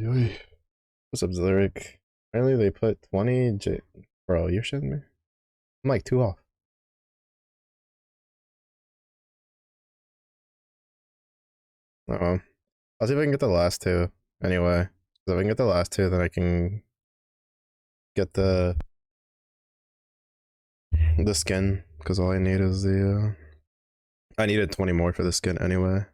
What's up, Zurich? Apparently they put 20 Bro, you're shitting me? I'm like 2 off. I'll see if I can get the last 2. Anyway, if I can get the last 2, then I can get the skin, because all I need is the I needed 20 more for the skin anyway.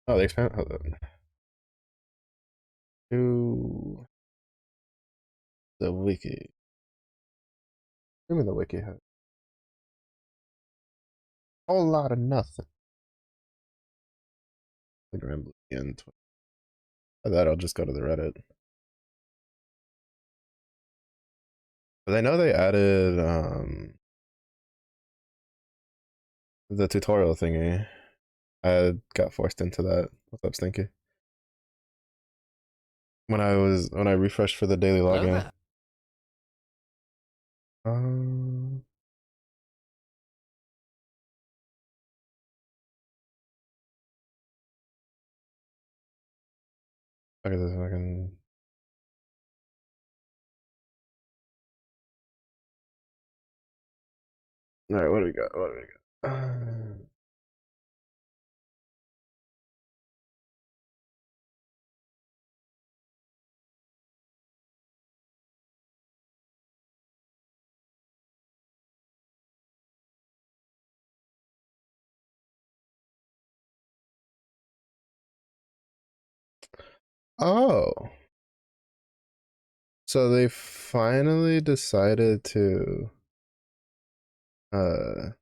Oh, they expand. Hold on. To the wiki. Give me the wiki. A whole lot of nothing. The Grand Blue. For that, I'll just go to the Reddit. But I know they added the tutorial thingy. I got forced into that. What's up, Stinky? When I refreshed for the daily login. Um, Look at this fucking. All right, what do we got? What do we got? Oh, so they finally decided to uh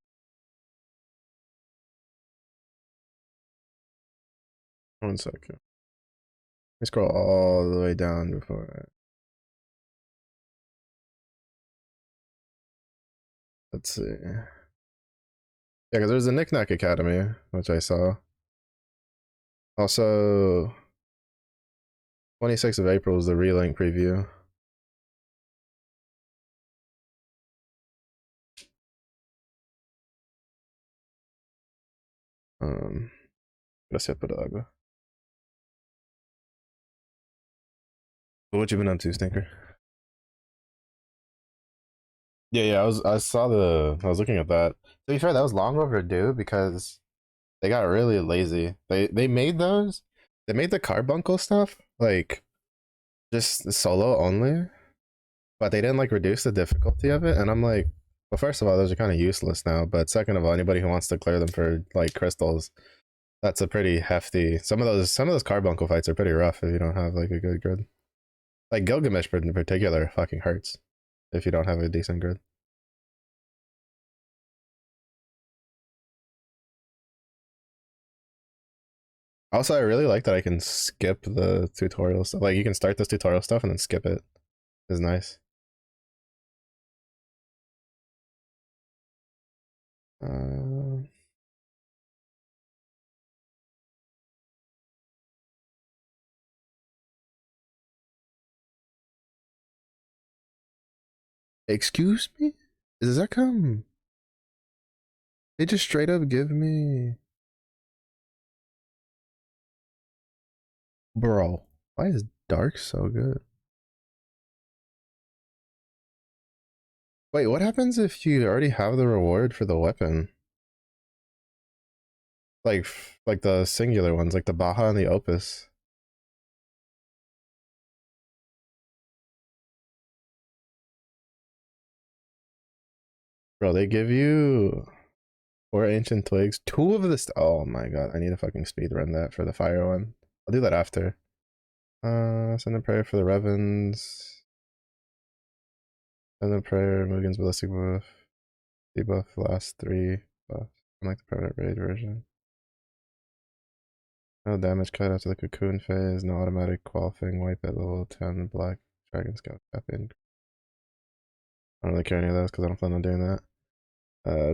one second. Let me scroll all the way down before let's see. Yeah, because there's the Knickknack Academy, which I saw. Also, 26th of April is the Relink preview. Gracias por agua. What you been up to, Stinker? Yeah, I was looking at that. To be fair, that was long overdue because they got really lazy. They made those. They made the carbuncle stuff like just solo only, but they didn't like reduce the difficulty of it. And I'm like, well, first of all, those are kind of useless now. But second of all, anybody who wants to clear them for like crystals, that's a pretty hefty. Some of those carbuncle fights are pretty rough if you don't have like a good grid. Like Gilgamesh in particular fucking hurts if you don't have a decent grid. Also, I really like that I can skip the tutorial stuff. Like you can start this tutorial stuff and then skip it. Is nice. Uh, Excuse me? Does that come? They just straight up give me. Bro, why is dark so good? Wait, what happens if you already have the reward for the weapon? Like, like the singular ones, like the Baja and the Opus. Bro, they give you 4 ancient twigs, 2 of this. Oh my god, I need to fucking speed run that for the fire one. I'll do that after. Send a prayer for the Revens. Send a prayer, Mugen's ballistic buff. Debuff last 3 buffs. I like the permanent raid version. No damage cut after the cocoon phase. No automatic qualifying wipe at level 10. Black Dragon Scout tap in. I don't really care any of those because I don't plan on doing that.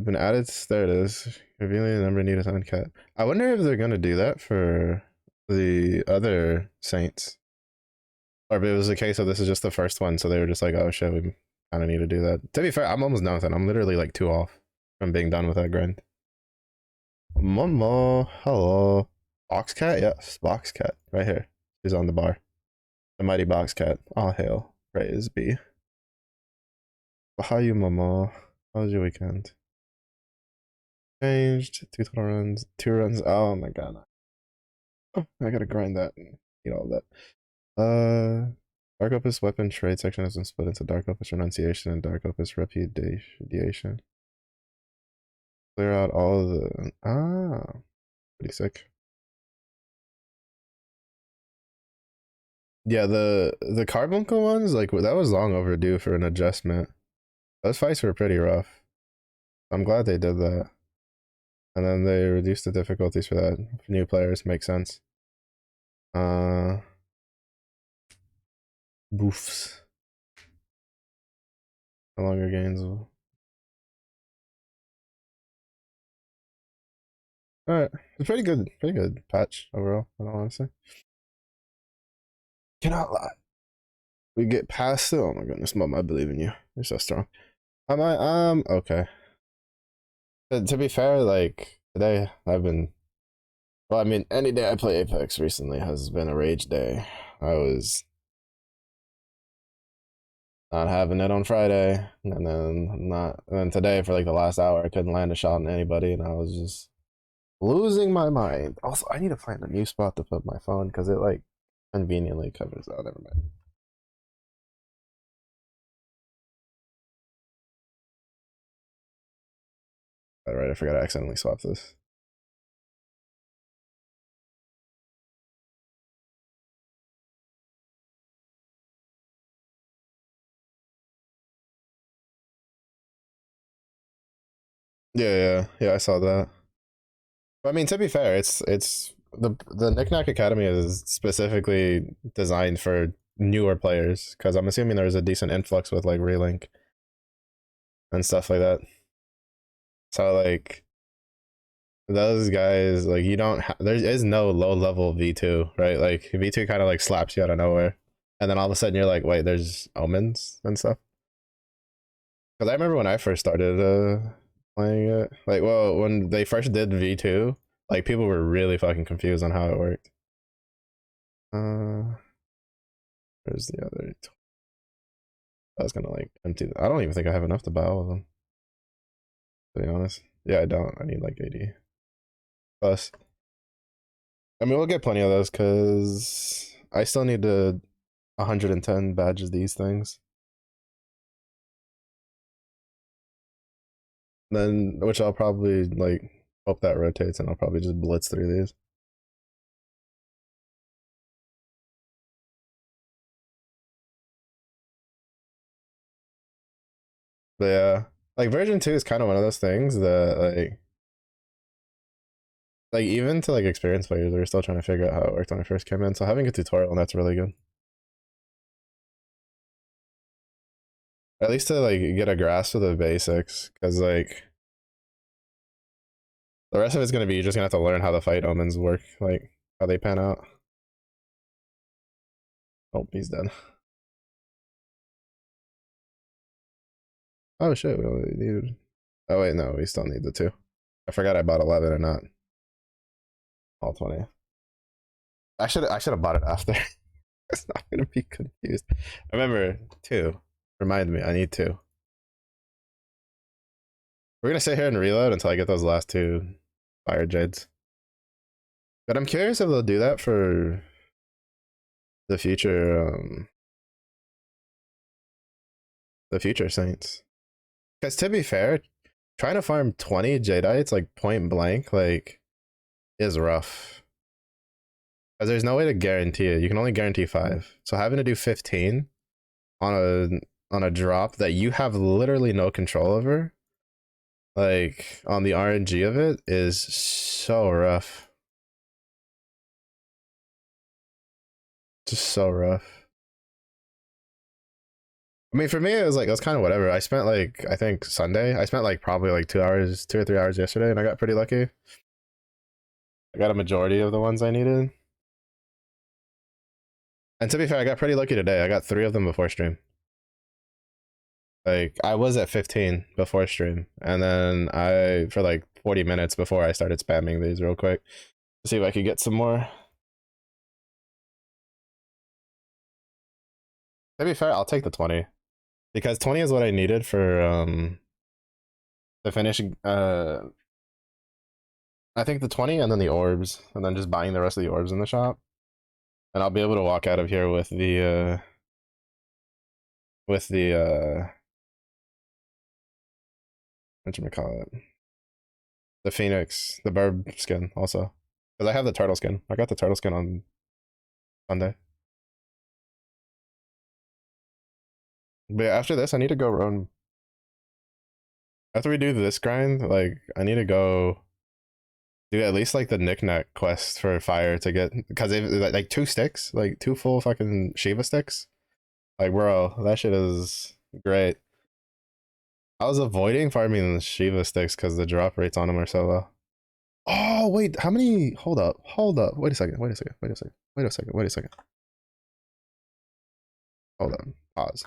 Been added. There it is. Revealing the number needed to uncut. I wonder if they're gonna do that for the other saints, or if it was a case of this is just the first one, so they were just like, oh shit, we kind of need to do that. To be fair, I'm almost done with it. I'm literally like 2 off from being done with that grind. Momo, hello. Box cat, yes, box cat, right here. She's on the bar. The mighty box cat. All hail, praise be. But how you, Momo? How was your weekend? Changed 2 total runs, 2 runs. Oh my god, oh, I gotta grind that and eat all that. Dark Opus weapon trade section has been split into Dark Opus renunciation and Dark Opus repudiation. Clear out all the pretty sick. Yeah, the carbuncle ones, like that was long overdue for an adjustment. Those fights were pretty rough. I'm glad they did that. And then they reduced the difficulties for that. For new players, makes sense. Boofs. No longer gains. Alright. It's pretty good patch overall, I don't want to say. Cannot lie. We get past it. Oh my goodness, Mom, I believe in you. You're so strong. Am I okay. To be fair, like today I've been, well, I mean, any day I play Apex recently has been a rage day. I was not having it on Friday, and then today for like the last hour I couldn't land a shot on anybody, and I was just losing my mind. Also, I need to find a new spot to put my phone because it like conveniently covers out. Never mind. All right, I forgot I accidentally swapped this. Yeah, I saw that. But I mean, to be fair, it's the Knickknack Academy is specifically designed for newer players because I'm assuming there's a decent influx with like Relink and stuff like that. So like those guys, like you don't there is no low level V2, right? Like V2 kind of like slaps you out of nowhere, and then all of a sudden you're like, wait, there's omens and stuff. Because I remember when I first started playing it, like, well, when they first did V2, like people were really fucking confused on how it worked. Where's the other? I was gonna like empty. I don't even think I have enough to buy all of them. To be honest, yeah, I don't. I need like 80 plus. I mean, we'll get plenty of those because I still need to 110 badges these things. Then, which I'll probably like hope that rotates, and I'll probably just blitz through these. But yeah, like version 2 is kind of one of those things that like even to like experienced players, they're still trying to figure out how it worked when I first came in. So having a tutorial, and that's really good. At least to like get a grasp of the basics, because like the rest of it's gonna be you're just gonna have to learn how the fight omens work, like how they pan out. Oh, he's dead. Oh shit, we only needed. Oh wait, no, we still need the 2. I forgot I bought 11 and not all 20. I should have bought it after. It's not gonna be confused. Remember 2. Remind me, I need 2. We're gonna sit here and reload until I get those last 2 fire jades. But I'm curious if they'll do that for the future saints. Because to be fair, trying to farm 20 Jadites like point blank like is rough. Because there's no way to guarantee it. You can only guarantee 5. So having to do 15 on a drop that you have literally no control over, like on the RNG of it, is so rough. Just so rough. I mean, for me, it was kind of whatever. I spent like I think Sunday. I spent like probably like 2 hours, 2 or 3 hours yesterday, and I got pretty lucky. I got a majority of the ones I needed. And to be fair, I got pretty lucky today. I got 3 of them before stream. Like I was at 15 before stream, and then I for like 40 minutes before I started spamming these real quick to see if I could get some more. To be fair, I'll take the 20 because 20 is what I needed for to finish. I think the 20 and then the orbs, and then just buying the rest of the orbs in the shop, and I'll be able to walk out of here with the whatchamacallit, the Phoenix, the Burb skin also. Because I have the turtle skin. I got the turtle skin on Sunday. But yeah, after this, I need to go run. After we do this grind, like, I need to go do at least like the knick-knack quest for fire to get, because they like 2 sticks, like 2 full fucking Shiva sticks. Like, bro, that shit is great. I was avoiding farming the Shiva sticks because the drop rates on them are so low. Oh, wait, how many? Hold up. Wait a second. Wait a second. Wait a second. Wait a second. Wait a second. Hold on. Pause.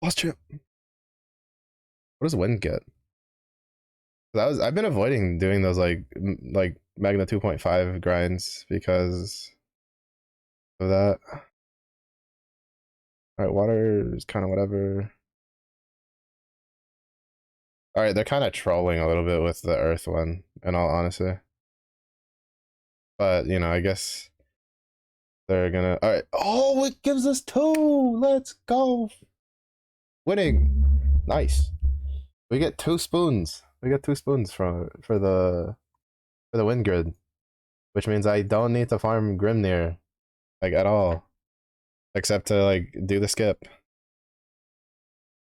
Pause chip. What does wind get? I've been avoiding doing those like Magna 2.5 grinds because of that. All right, water is kind of whatever. All right, they're kind of trolling a little bit with the earth one, in all honesty. But, you know, I guess they're gonna. All right. Oh, it gives us 2. Let's go. Winning. Nice. We get 2 spoons. We get 2 spoons for the wind grid, which means I don't need to farm Grimnir like at all, except to like do the skip.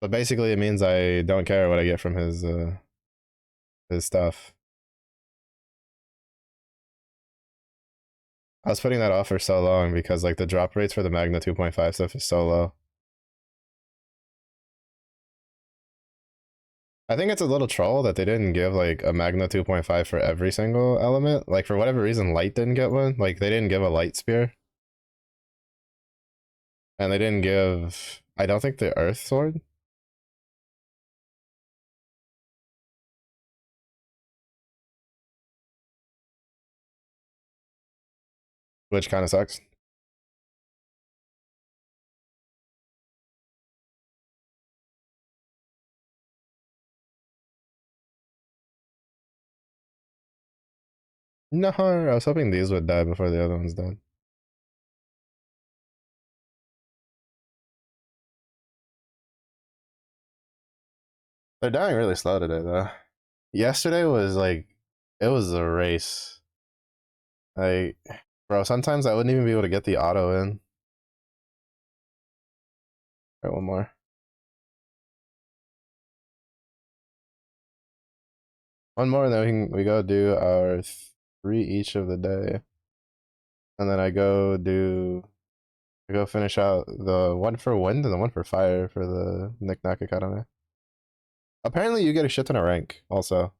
But basically, it means I don't care what I get from his stuff. I was putting that off for so long because like the drop rates for the Magna 2.5 stuff is so low. I think it's a little troll that they didn't give like a Magna 2.5 for every single element. Like for whatever reason, light didn't get one. Like they didn't give a light spear. And they didn't give, I don't think, the earth sword. Which kind of sucks. No, I was hoping these would die before the other ones died. They're dying really slow today, though. Yesterday was like, it was a race. Like, bro, sometimes I wouldn't even be able to get the auto in. All right, one more. One more, and then we go do our 3 each of the day. And then I go finish out the one for wind and the one for fire for the Knick-Knack Academy. Apparently, you get a shit ton of rank also.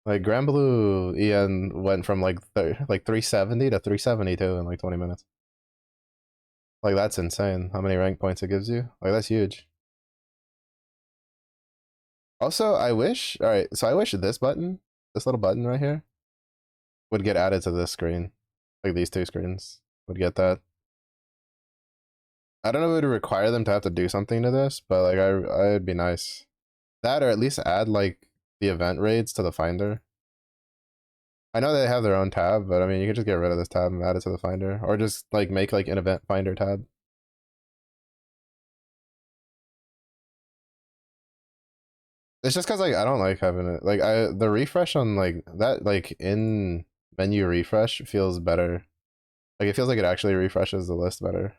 Like Grand Blue EN went from like 370 to 372 in like 20 minutes. Like that's insane. How many rank points it gives you? Like that's huge. Also, I wish. All right, so I wish this button, this little button right here, would get added to this screen. Like these 2 screens would get that. I don't know if it would require them to have to do something to this, but like I'd be nice. That or at least add like the event raids to the finder. I know they have their own tab, but I mean you could just get rid of this tab and add it to the finder, or just like make like an event finder tab. It's just because like I don't like having it. Like the refresh on like that like in menu refresh feels better. Like it feels like it actually refreshes the list better.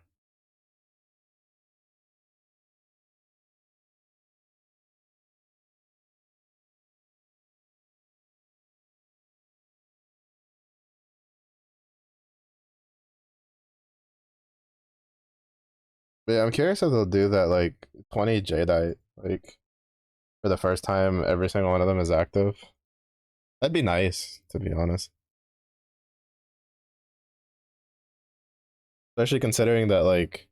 But yeah, I'm curious if they'll do that like 20 Jadeite, like for the first time, every single one of them is active. That'd be nice, to be honest. Especially considering that like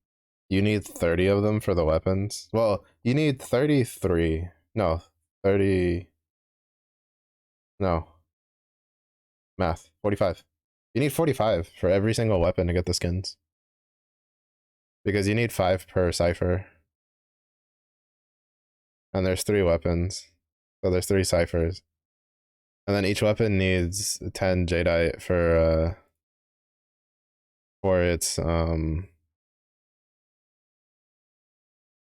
you need 30 of them for the weapons. Well, you need 33. No, 30. No, math. 45. You need 45 for every single weapon to get the skins. Because you need 5 per cipher. And there's 3 weapons. So there's 3 ciphers. And then each weapon needs 10 Jadeite for its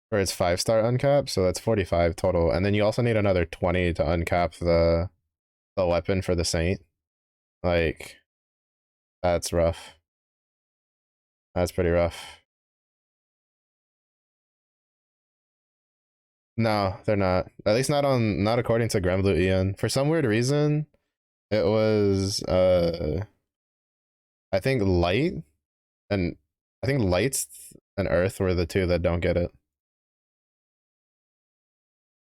for its 5-star uncap, so that's 45 total. And then you also need another 20 to uncap the weapon for the Saint. Like, that's rough. That's pretty rough. No, they're not. At least not according to Grenblue Ian. For some weird reason, it was I think light and I think lights and earth were the two that don't get it.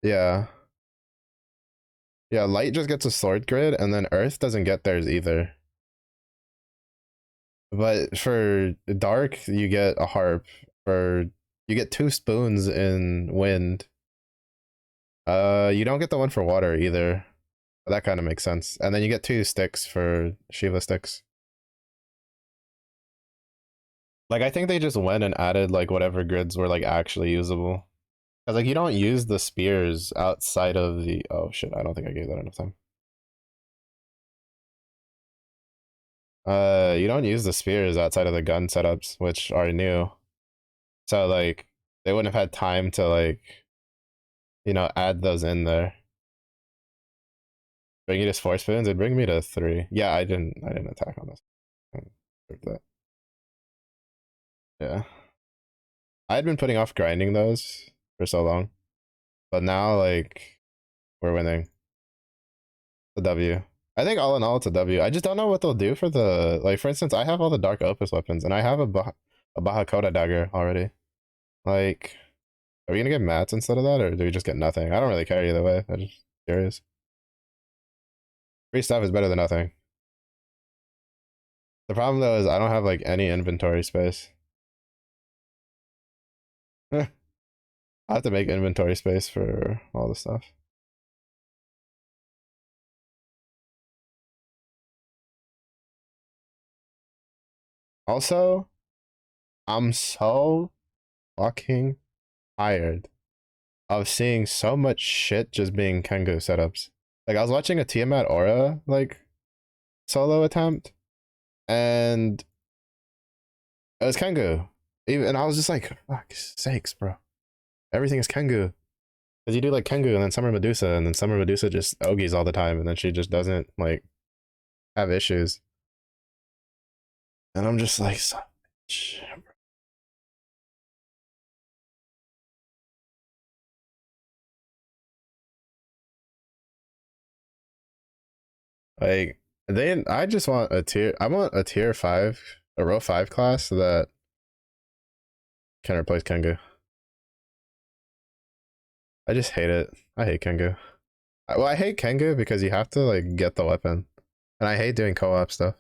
Yeah. Yeah, light just gets a sword grid and then earth doesn't get theirs either. But for dark, you get a harp. For you get 2 spoons in wind. You don't get the one for water either. But that kind of makes sense. And then you get 2 sticks for Shiva sticks. Like I think they just went and added like whatever grids were like actually usable. Cause like you don't use the spears outside of the. Oh shit! I don't think I gave that enough time. You don't use the spears outside of the gun setups, which are new. So like they wouldn't have had time to like, add those in there. Bring you to 4 spoons. It'd bring me to 3. Yeah, I didn't attack on this. That. Yeah, I'd been putting off grinding those for so long, but now like we're winning. The W. I think all in all, it's a W. I just don't know what they'll do for the like. For instance, I have all the Dark Opus weapons, and I have a Bahakoda dagger already. Like, are we gonna get mats instead of that, or do we just get nothing? I don't really care either way. I'm just curious. Free stuff is better than nothing. The problem though is I don't have like any inventory space. I have to make inventory space for all the stuff. Also, I'm so fucking tired of seeing so much shit just being Kengu setups. Like I was watching a Tiamat Aura like solo attempt, and it was Kengu. Even and I was just like, fuck sakes, bro. Everything is Kengu. Cause you do like Kengu and then Summer Medusa, and then Summer Medusa just Ogies all the time, and then she just doesn't like have issues. And I'm just like, like I just want a tier. I want a tier 5, a row 5 class that can replace Kengu. I just hate it. I hate Kengu. Well, I hate Kengu because you have to like get the weapon, and I hate doing co-op stuff.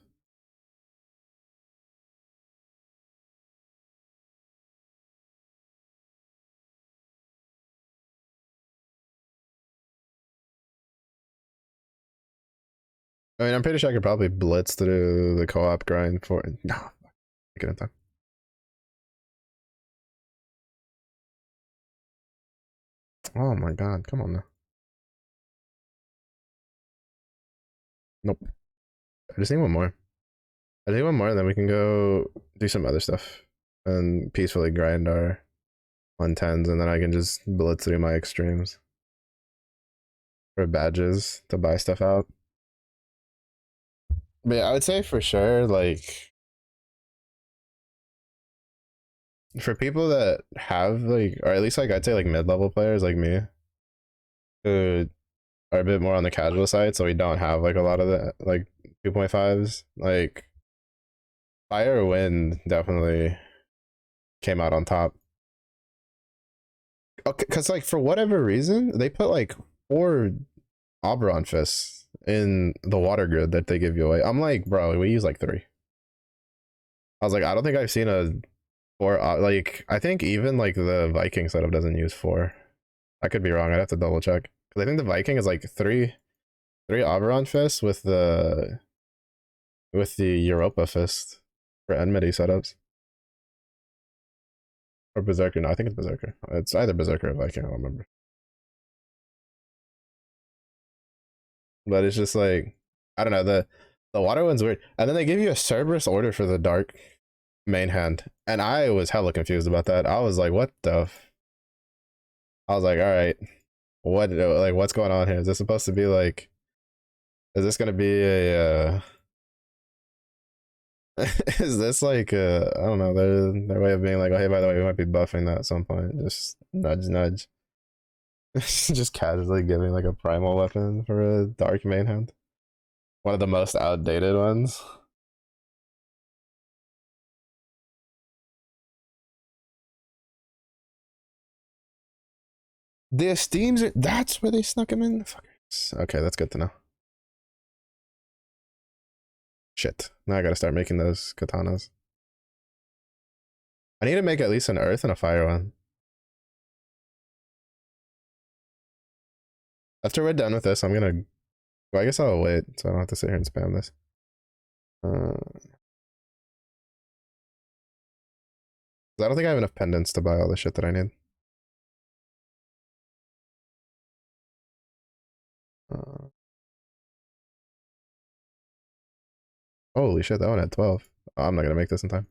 I mean, I'm pretty sure I could probably blitz through the co-op grind for. No, I couldn't time. Oh my god, come on now. Nope. I just need one more. I need one more, then we can go do some other stuff and peacefully grind our 110s, and then I can just blitz through my extremes for badges to buy stuff out. But yeah, I would say for sure, like, for people that have, like, or at least, like, I'd say, like, mid-level players like me, who are a bit more on the casual side, so we don't have, like, a lot of the, like, 2.5s, like, Fire Wind definitely came out on top. Okay, because like for whatever reason they put like 4 Oberon fists in the water grid that they give you away. I'm like, bro, we use like 3. I was like, I don't think I've seen a 4. Like I think even like the Viking setup doesn't use 4. I could be wrong. I'd have to double check because I think the Viking is like 3 Oberon fists with the Europa fist for enmity setups. Or Berserker. No, I think it's Berserker. It's either Berserker or Viking. I don't remember. But it's just like I don't know. The water one's weird. And then they give you a Cerberus order for the dark main hand. And I was hella confused about that. I was like, what the I was like, all right, what's going on here? Is this supposed to be like is this gonna be a is this like I don't know, their way of being like, oh hey, by the way, we might be buffing that at some point. Just nudge nudge. Just casually giving like a primal weapon for a dark main hand. One of the most outdated ones. The esteems are that's where they snuck him in? Fuckers. Okay, that's good to know. Shit. Now I gotta start making those katanas. I need to make at least an earth and a fire one. After we're done with this, I'm gonna well, I guess I'll wait so I don't have to sit here and spam this. I don't think I have enough pendants to buy all the shit that I need. Uh, Holy shit, that one had 12. Oh, I'm not gonna make this in time.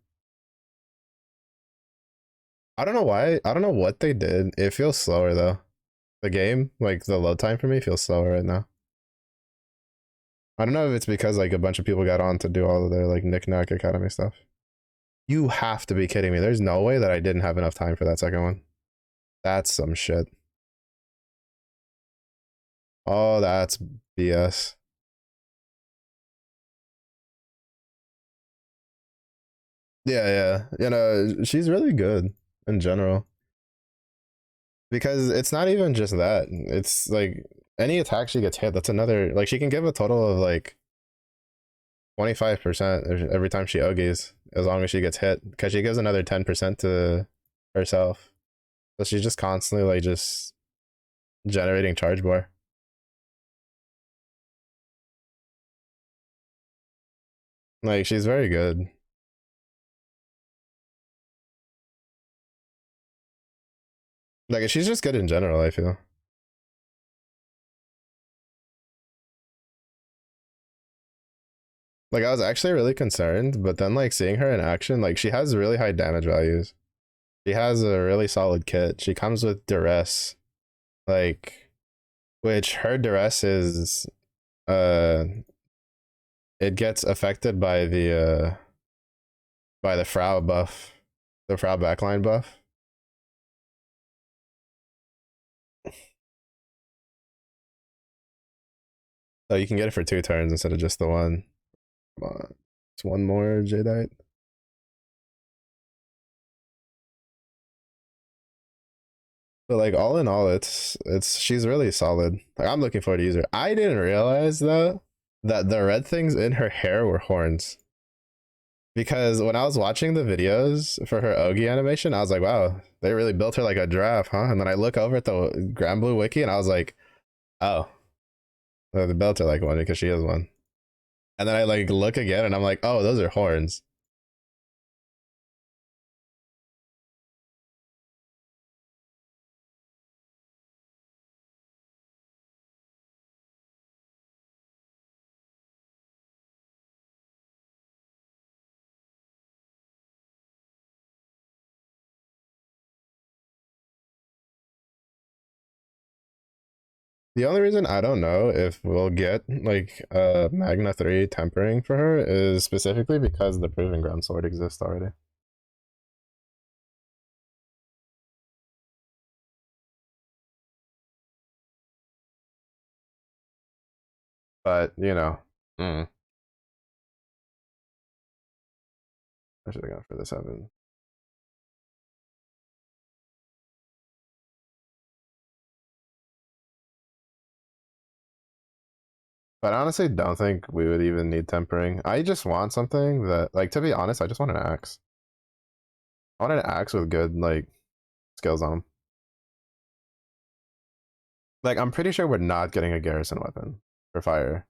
I don't know why. I don't know what they did. It feels slower though. The game, like the load time for me feels slower right now. I don't know if it's because like a bunch of people got on to do all of their like knick-knack academy stuff. You have to be kidding me. There's no way that I didn't have enough time for that second one. That's some shit. Oh, that's BS. Yeah, yeah. You know, she's really good in general. Because it's not even just that. It's like any attack she gets hit, that's another like she can give a total of like 25% every time she ogies, as long as she gets hit. Because she gives another 10% to herself. So she's just constantly like just generating charge bar. Like she's very good. Like she's just good in general, I feel. Like I was actually really concerned, but then like seeing her in action, like she has really high damage values. She has a really solid kit. She comes with duress, like which her duress is uh it gets affected by the Frau buff, the Frau backline buff. So you can get it for 2 turns instead of just the one. Come on. It's one more Jadeite. But like all in all, it's she's really solid. Like I'm looking forward to use her. I didn't realize though that the red things in her hair were horns. Because when I was watching the videos for her Ogi animation, I was like, wow, they really built her like a giraffe, huh? And then I look over at the Grand Blue Wiki and I was like, oh, they built her like one because she is one. And then I like look again and I'm like, oh, those are horns. The only reason I don't know if we'll get like Magna 3 tempering for her is specifically because the Proving Ground sword exists already. But, you know, I should have gone for the 7. But I honestly don't think we would even need tempering. I just want something that, like, to be honest, I just want an axe. I want an axe with good, like, skills on 'em. Like, I'm pretty sure we're not getting a garrison weapon for fire.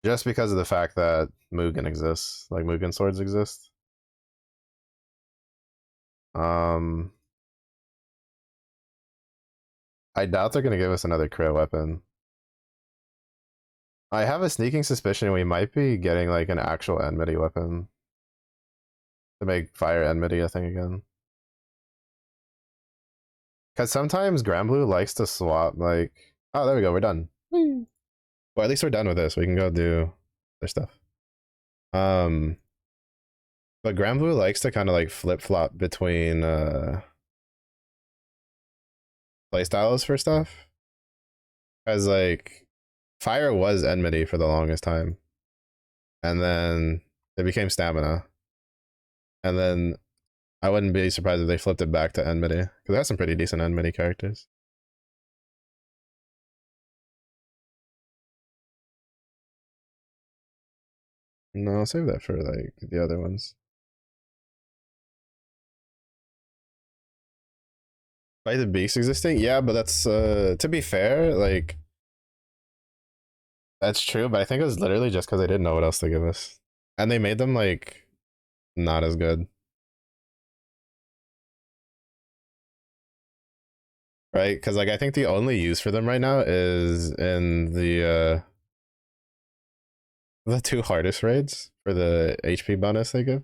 Just because of the fact that Mugen exists. Like, Mugen swords exist. Um, I doubt they're gonna give us another crit weapon. I have a sneaking suspicion we might be getting, like, an actual enmity weapon. To make fire enmity a thing again. Because sometimes Granblue likes to swap, like... Oh, there we go, we're done. Well, at least we're done with this. We can go do other stuff. But Granblue likes to kind of, like, flip-flop between, playstyles for stuff. Because, like, fire was enmity for the longest time. And then it became stamina. And then I wouldn't be surprised if they flipped it back to enmity. Because it has some pretty decent enmity characters. No, I'll save that for, like, the other ones. By the beaks existing? Yeah, but that's, to be fair, like, that's true, but I think it was literally just because they didn't know what else to give us. And they made them, like, not as good. Right? Because, like, I think the only use for them right now is in the two hardest raids for the HP bonus they give.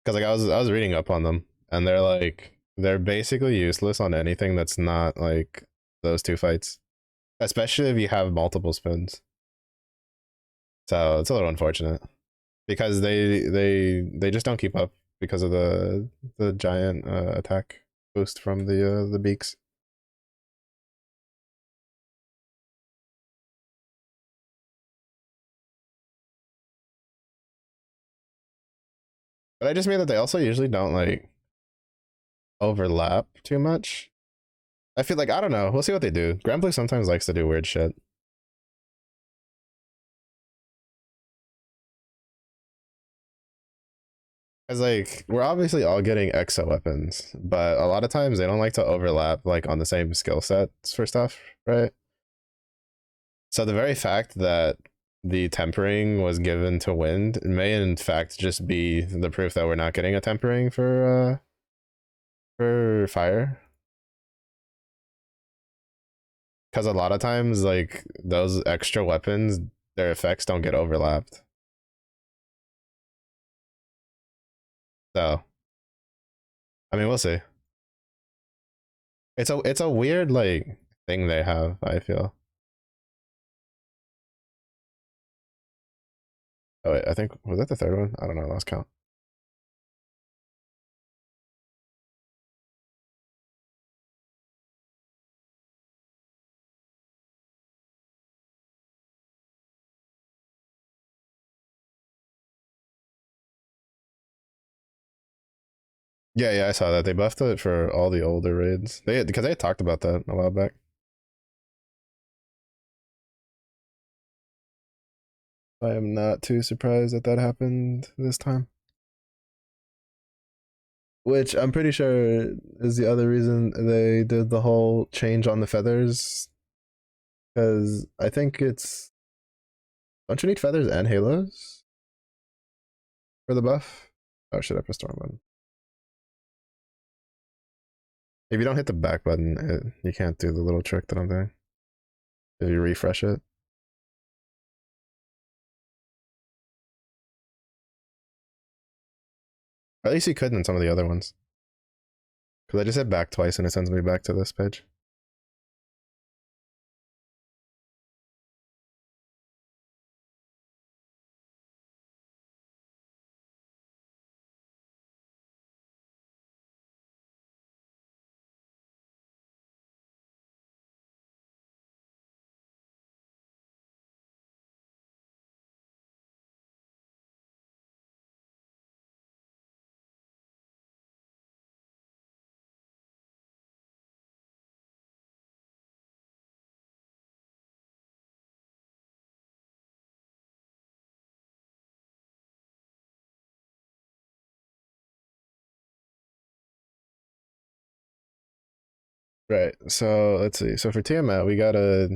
Because, like, I was reading up on them, and they're like, they're basically useless on anything that's not, like, those two fights. Especially if you have multiple spins. So it's a little unfortunate. Because they just don't keep up because of the giant attack boost from the beaks. But I just mean that they also usually don't, like, overlap too much. I feel like, I don't know. We'll see what they do. Granblue sometimes likes to do weird shit. Cause, like, we're obviously all getting exo weapons, but a lot of times they don't like to overlap, like, on the same skill sets for stuff, right? So the very fact that the tempering was given to wind may in fact just be the proof that we're not getting a tempering for fire. Because a lot of times, like, those extra weapons, their effects don't get overlapped. So, I mean, we'll see. It's a weird, like, thing they have, I feel. Oh wait, I think was that the third one? I don't know, I lost count. Yeah, yeah, I saw that. They buffed it for all the older raids. Because they had talked about that a while back. I am not too surprised that that happened this time. Which I'm pretty sure is the other reason they did the whole change on the feathers. Because I think it's... Don't you need feathers and halos for the buff? Oh shit, I pressed the wrong button. If you don't hit the back button, you can't do the little trick that I'm doing. If you refresh it. Or at least you could in some of the other ones. Because I just hit back twice and it sends me back to this page. Right. So let's see. So for Tiamat, we got a.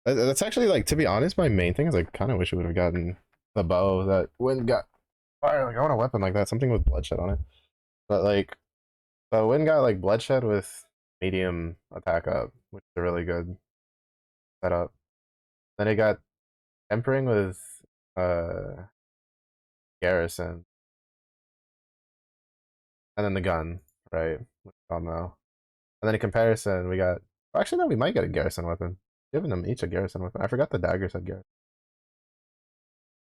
That's actually like, to be honest, my main thing is I kind of wish we would have gotten the bow that Wind got. Fire. Like I want a weapon like that, something with bloodshed on it. But like, but Wind got like bloodshed with medium attack up, which is a really good setup. Then it got tempering with uh garrison, and then the gun, right? Which I don't know. And then in comparison, we got. Actually, no, we might get a garrison weapon. Giving them each a garrison weapon. I forgot the dagger said garrison.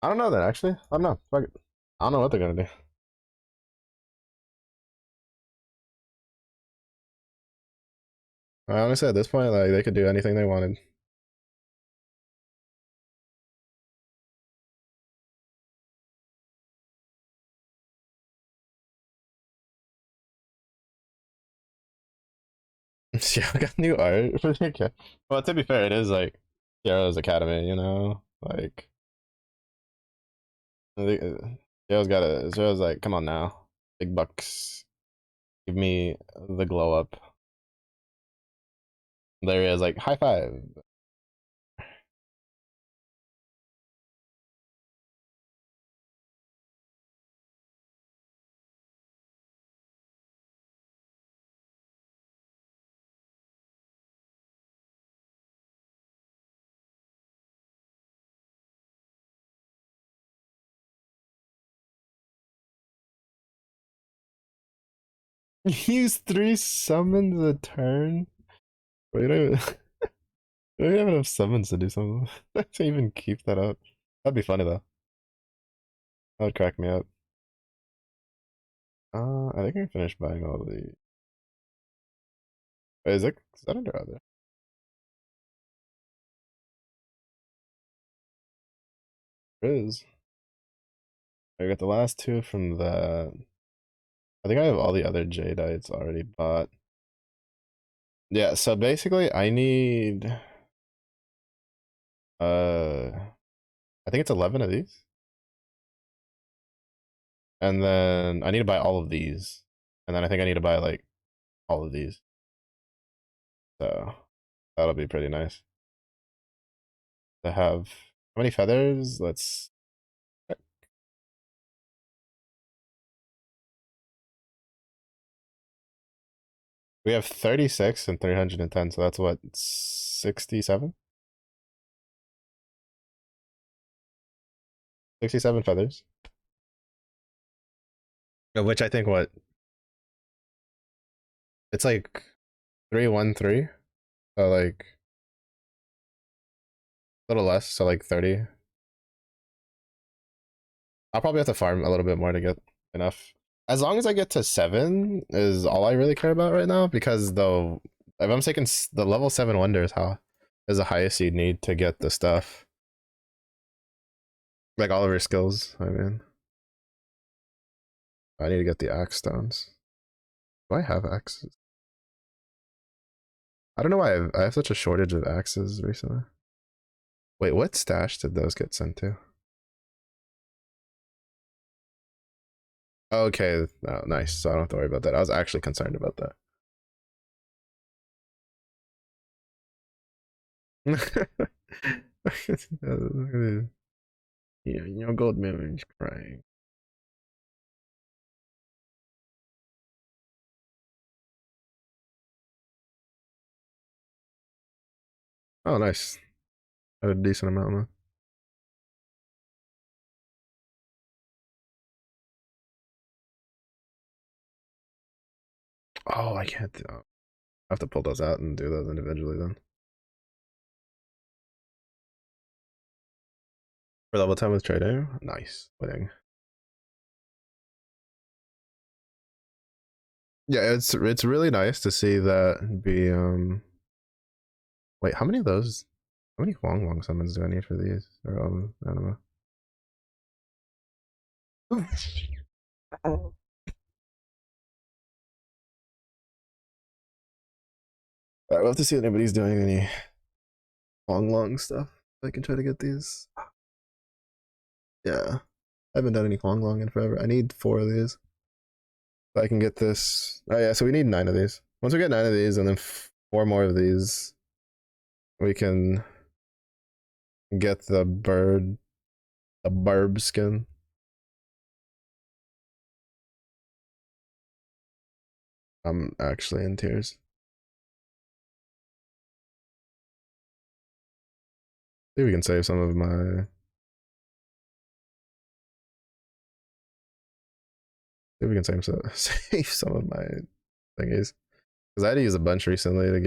I don't know that actually. I don't know. Fuck it. I don't know what they're gonna do. I honestly, at this point, like they could do anything they wanted. Yeah, I got new art for the academy. Well, to be fair, it is like Sierra's Academy, you know? Like, Sierra's like, come on now. Big bucks. Give me the glow up. There he is, like, high five. Use 3 summons a turn? Wait, I don't even have enough summons to do something. To even keep that up. That'd be funny though. That would crack me up. I think I finished buying all the. Wait, is that under other? There is. I got the last two from that. I think I have all the other Jadites already bought. Yeah, so basically I need I think it's 11 of these. And then I need to buy all of these. And then I think I need to buy like all of these. So that'll be pretty nice. To have how many feathers? Let's check. We have 36 and 310, so that's what, 67? 67 feathers. Of which I think what it's like 313. So like a little less, so like 30. I'll probably have to farm a little bit more to get enough. As long as I get to 7 is all I really care about right now, because though if I'm taking the level 7 wonder is the highest you need to get the stuff. Like all of your skills, I mean. I need to get the axe stones. Do I have axes? I don't know why I have such a shortage of axes recently. Wait, what stash did those get sent to? Okay, oh, nice. So I don't have to worry about that. I was actually concerned about that. Yeah, your gold is crying. Oh, nice. I had a decent amount, man. Oh, I can't. I have to pull those out and do those individually then. For level 10 with trading, nice. Winning. Yeah, it's really nice to see that be Wait, how many of those? How many Huang summons do I need for these? Or anima? Alright, we'll have to see if anybody's doing any Huang stuff. I can try to get these. Yeah. I haven't done any Huang in forever. I need 4 of these. So I can get this. Oh yeah, so we need 9 of these. Once we get 9 of these and then 4 more of these, we can get the barb skin. I'm actually in tears. See if we can save some of my. See if we can save some of my thingies. Because I had to use a bunch recently to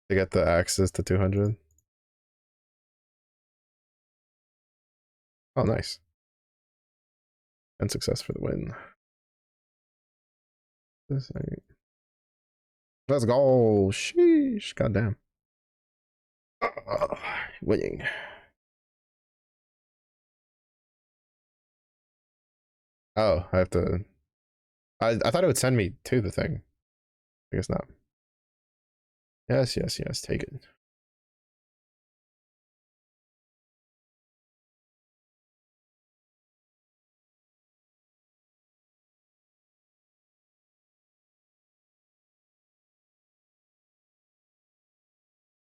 get the access to 200. Oh, nice. And success for the win. Let's go. Sheesh. Goddamn. Winning. Oh, I have to. I thought it would send me to the thing. I guess not. Yes, yes, yes. Take it.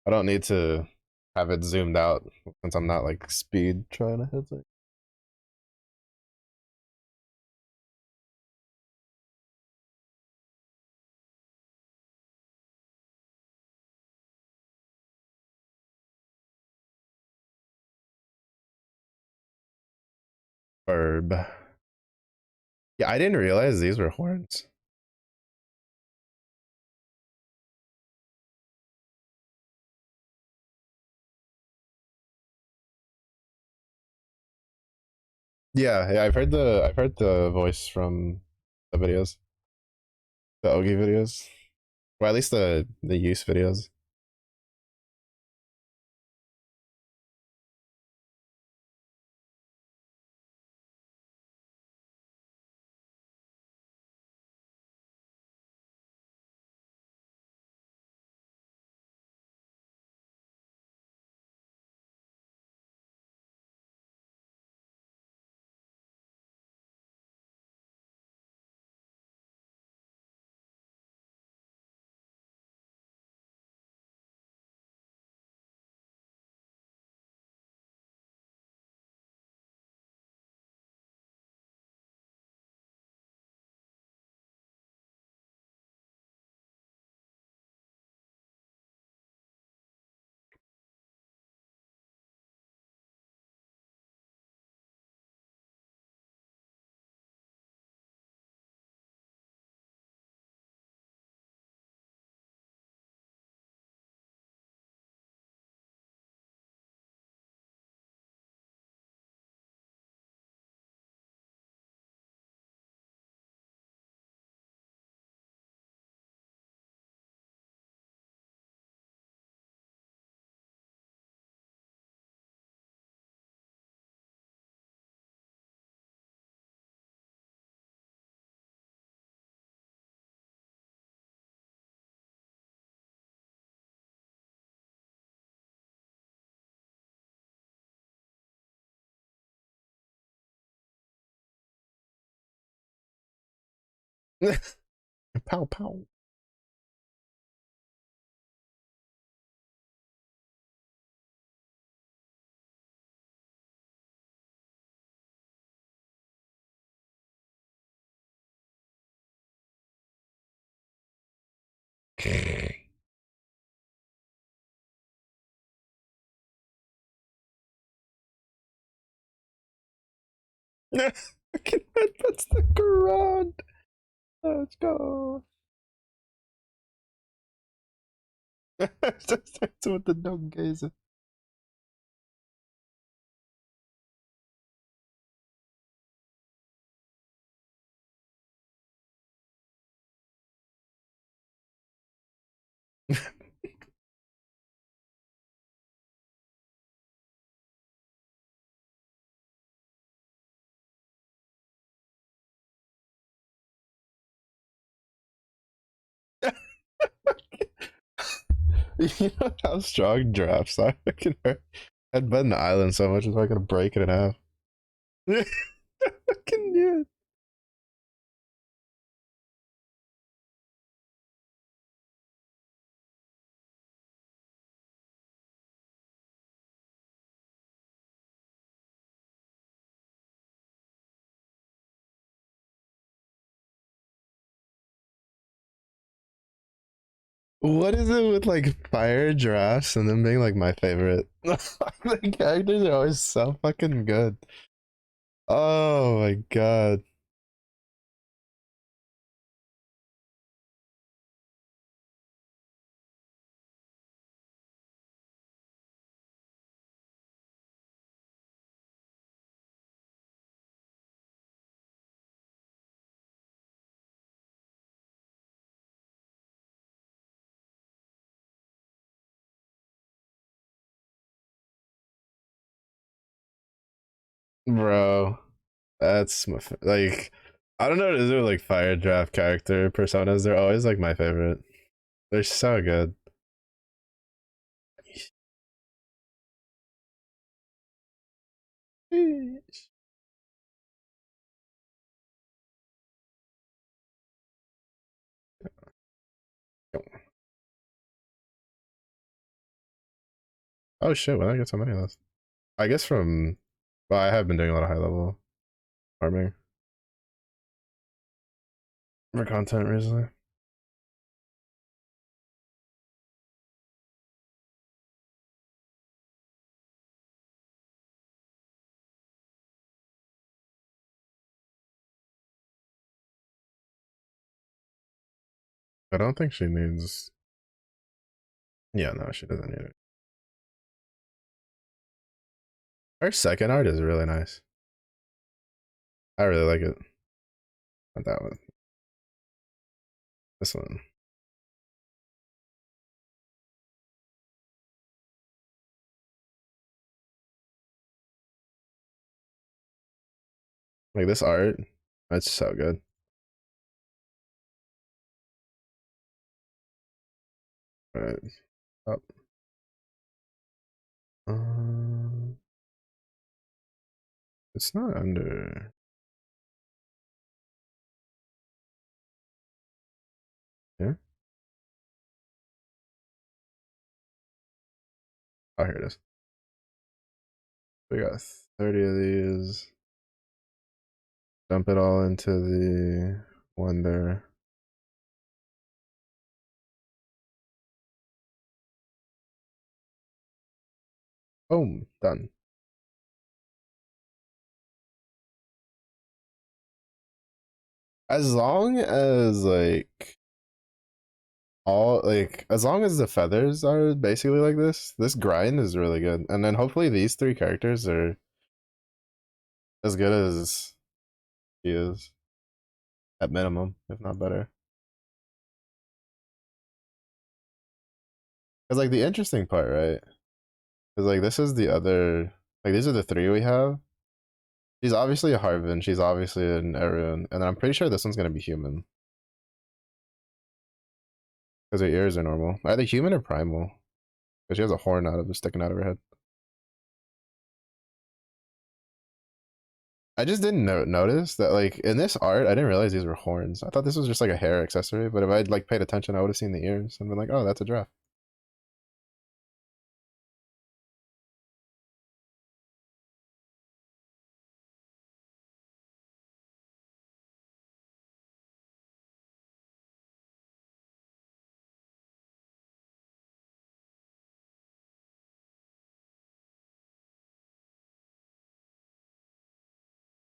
I don't need to have it zoomed out since I'm not like speed trying to hit it. Verb. Yeah, I didn't realize these were horns. Yeah, yeah, I've heard the voice from the videos, the Ogi videos, or at least the use videos. Pow pow. That's the garage. Let's go. That's what the dog is. You know how strong giraffes are? I can headbutt an island so much, it's not gonna break it in half. I can do it. What is it with like fire giraffes and them being like my favorite? The characters are always so fucking good. Oh my god. Bro, that's my like I don't know what it is with like fire draft character personas. They're always like my favorite. They're so good. Oh shit, when did I get so many of those? I guess from well, I have been doing a lot of high level farming for content recently. I don't think she needs. Yeah, no, she doesn't need it. Her second art is really nice. I really like it. Not that one. This one. Like this art, that's so good. All right, up. Um, it's not under. Yeah. Oh, here it is. We got 30 of these. Dump it all into the Wonder. Boom, done. As long as like all like as long as the feathers are basically like this grind is really good. And then hopefully these three characters are as good as she is at minimum, if not better. Because like the interesting part, right? Because like this is the other like these are the three we have. She's obviously a Harvin, she's obviously an Arun, and then I'm pretty sure this one's gonna be human. Because her ears are normal. Either human or primal. Because she has a horn out of it sticking out of her head. I just didn't notice that like in this art, I didn't realize these were horns. I thought this was just like a hair accessory, but if I'd like paid attention, I would have seen the ears and been like, oh, that's a giraffe.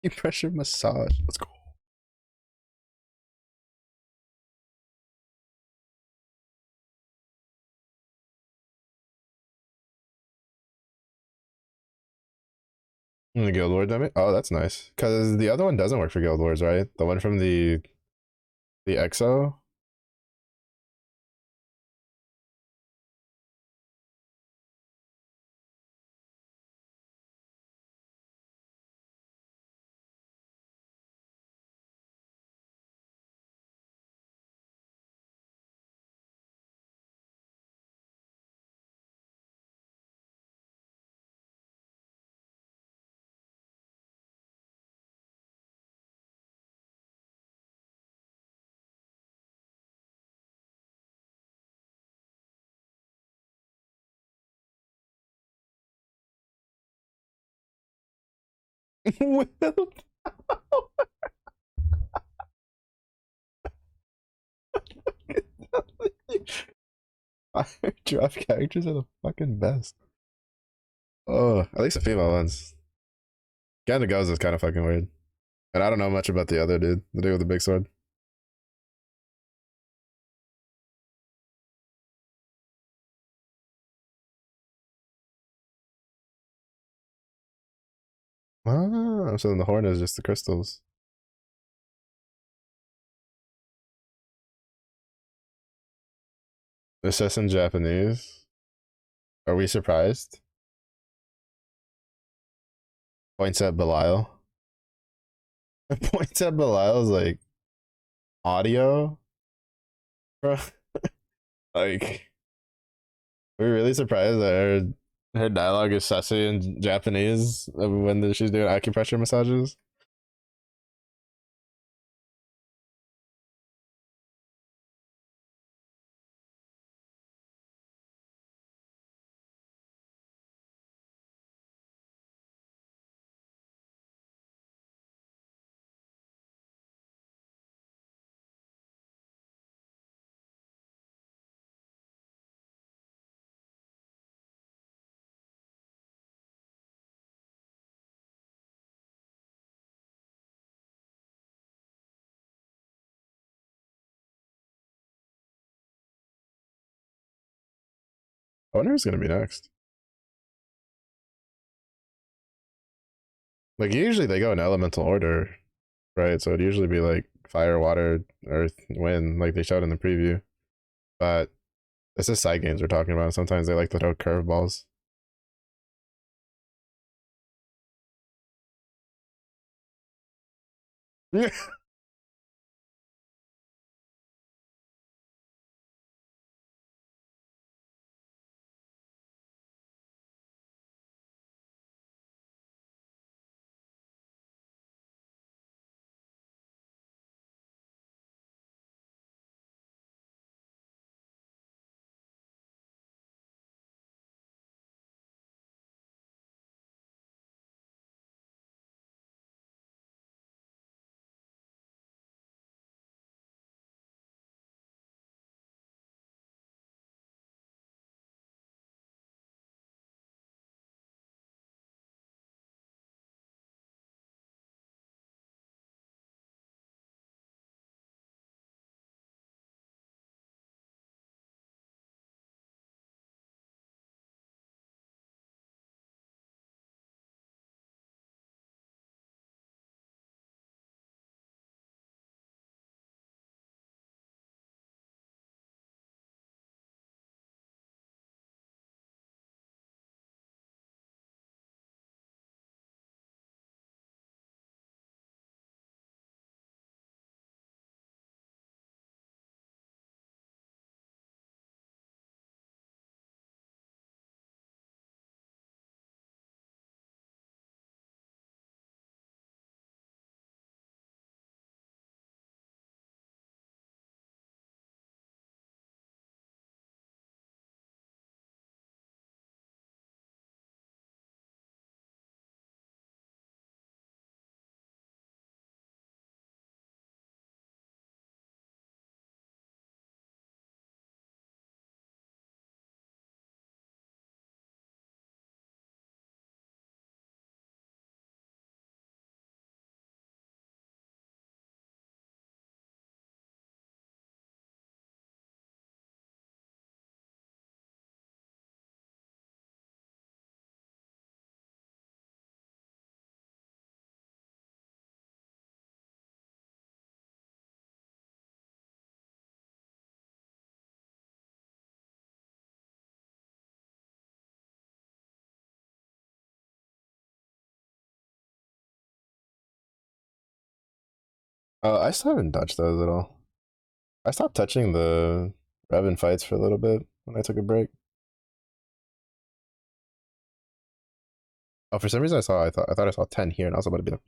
You pressure massage. Let's go. The Guild Wars dummy? Oh, that's nice. Because the other one doesn't work for Guild Wars, right? The one from the EXO. Fire drop characters are the fucking best. Oh, at least the female ones. Ganda Goes is kind of fucking weird. And I don't know much about the other dude, the dude with the big sword. Ah, so then the horn is just the crystals. It says in Japanese. Are we surprised? Points at Belial. Points at Belial's like audio, bro. Like, we're really surprised that her dialogue is sassy in Japanese when she's doing acupressure massages. I wonder who's gonna be next. Like usually they go in elemental order, right? So it'd usually be like fire, water, earth, wind, like they showed in the preview. But this is side games we're talking about. Sometimes they like to throw curveballs. I still haven't touched those at all. I stopped touching the Revan fights for a little bit when I took a break. Oh, for some reason I thought I saw 10 here, and I was about to be like,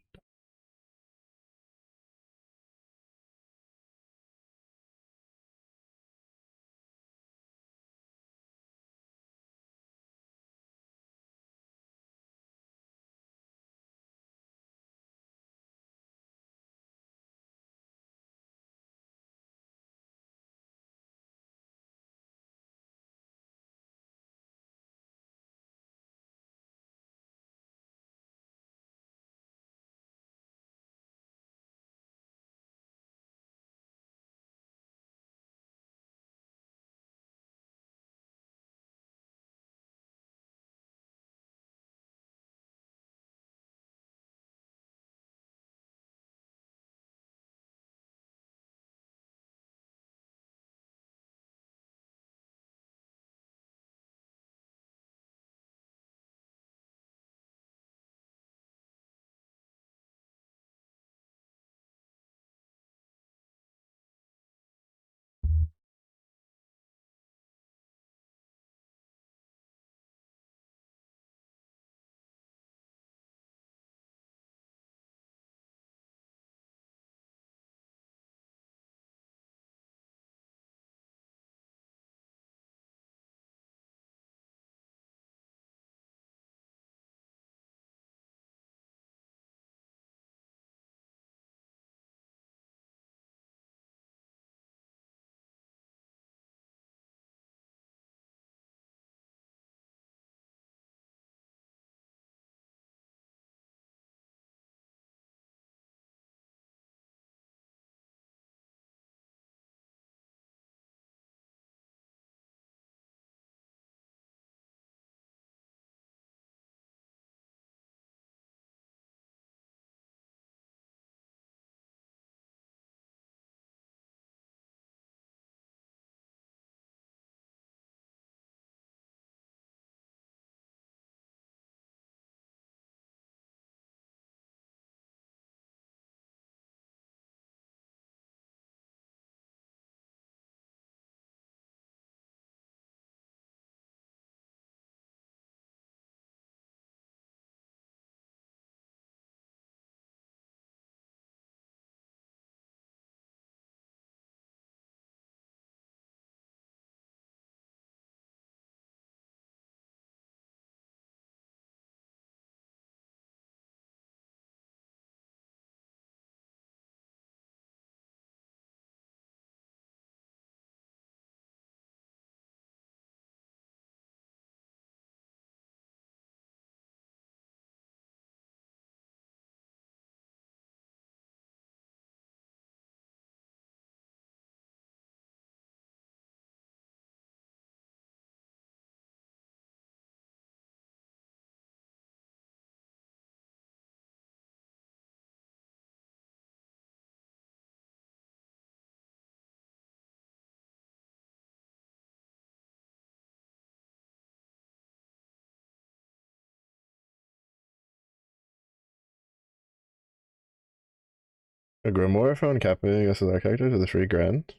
A grimoire for uncapping us as our character to the free grand.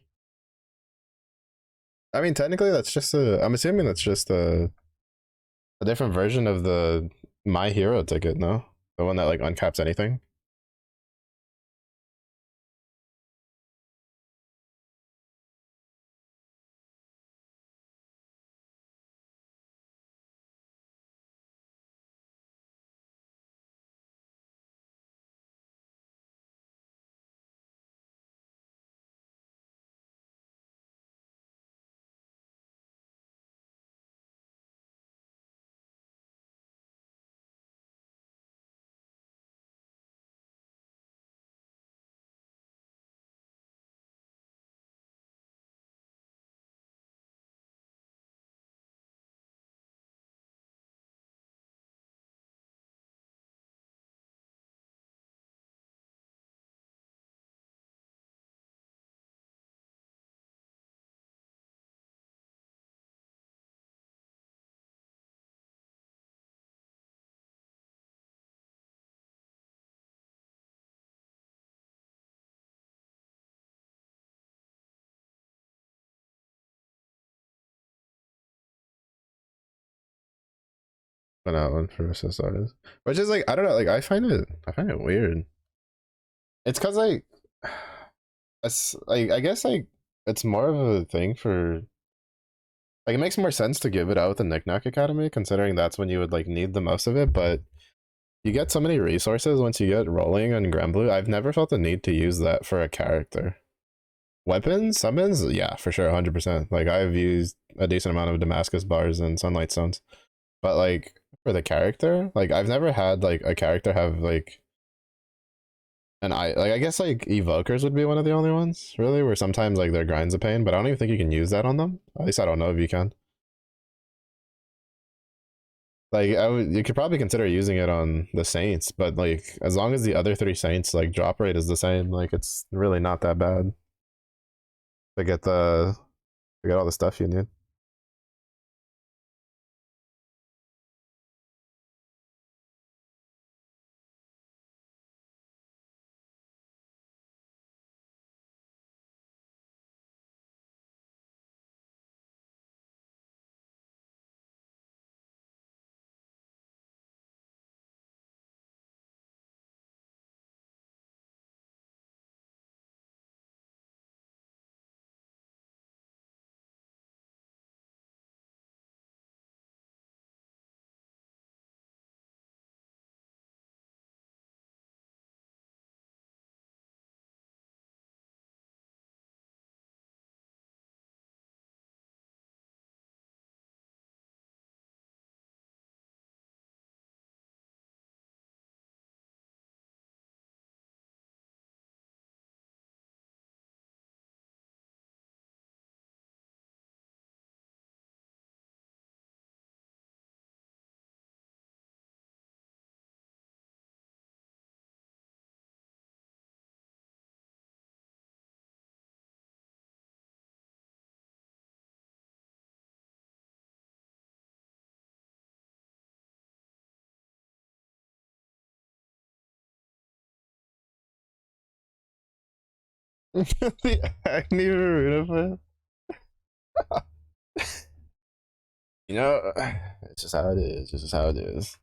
I mean, technically, that's just a. I'm assuming that's just a different version of the My Hero ticket, no? The one that like uncaps anything. Went out one for SSRs, which is like I don't know. Like I find it weird. It's cause like, it's like I guess like it's more of a thing for like it makes more sense to give it out with the Knickknack Academy, considering that's when you would like need the most of it. But you get so many resources once you get rolling on Granblue. I've never felt the need to use that for a character. Weapons, summons, yeah, for sure, 100%. Like I've used a decent amount of Damascus bars and Sunlight Stones, but like for the character, like I've never had like a character have like an I guess like evokers would be one of the only ones really where sometimes like their grind's a pain, but I don't even think you can use that on them. At least I don't know if you can. Like I would, you could probably consider using it on the Saints, but like as long as the other three Saints like drop rate is the same, like it's really not that bad to get the to get all the stuff you need. The Agni Varuna. You know, it's just how it is. It's just how it is.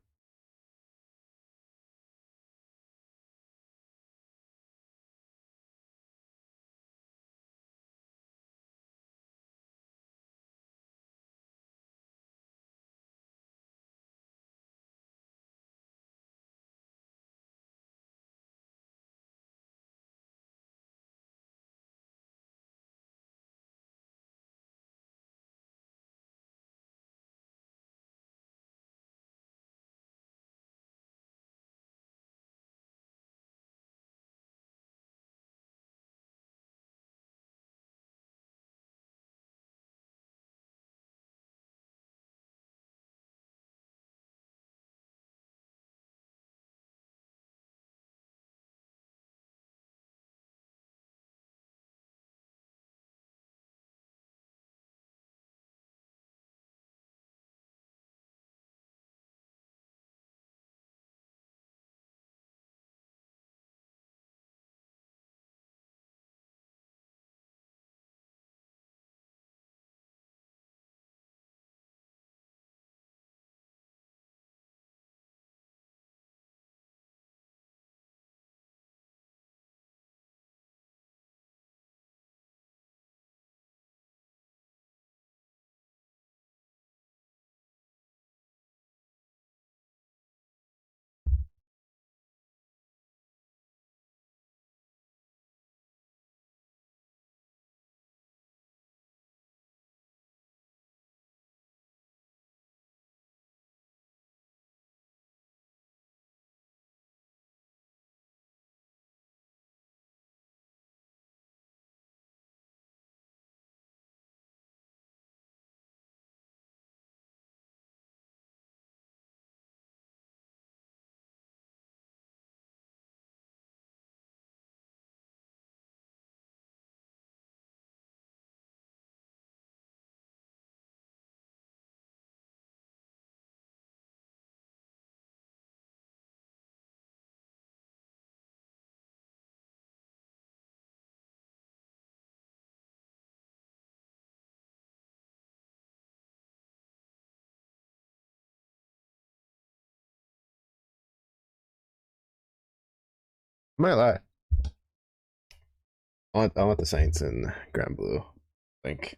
I might lie. I want the Saints in Grand Blue. I think.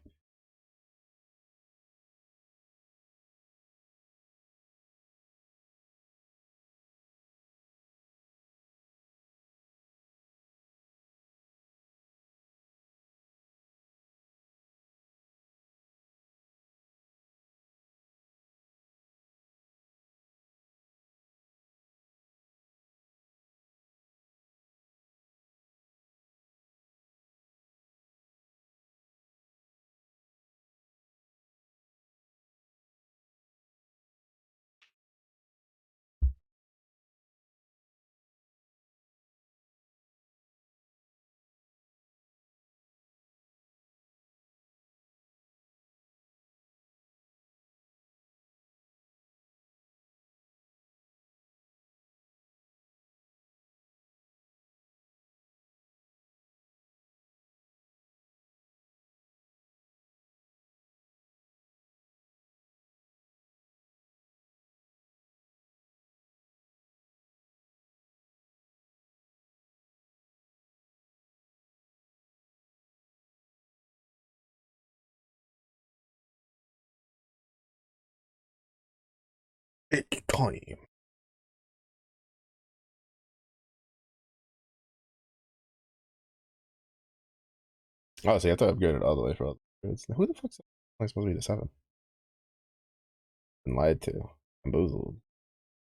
Bitcoin. Oh, so you have to upgrade it all the way for all the upgrades. Who the fuck's that? Supposed to be the 7? Been lied to. Bamboozled.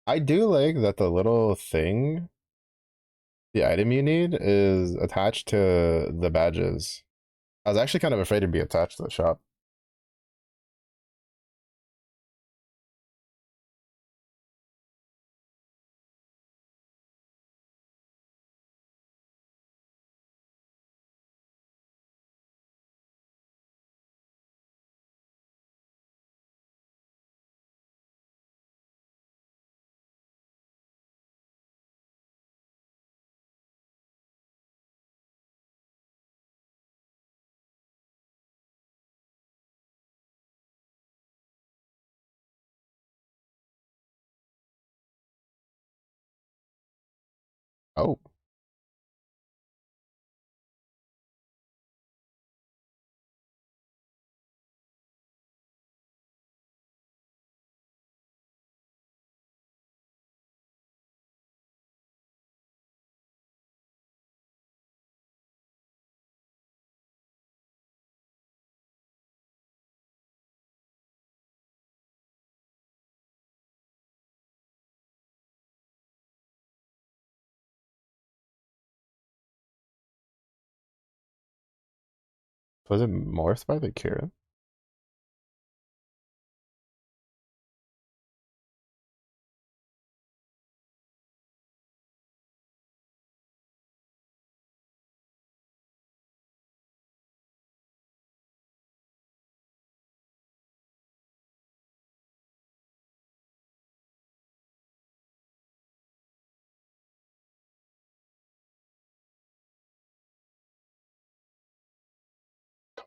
I do like that the little thing, the item you need, is attached to the badges. I was actually kind of afraid to be attached to the shop. Oh. Was it morphed by the Kira?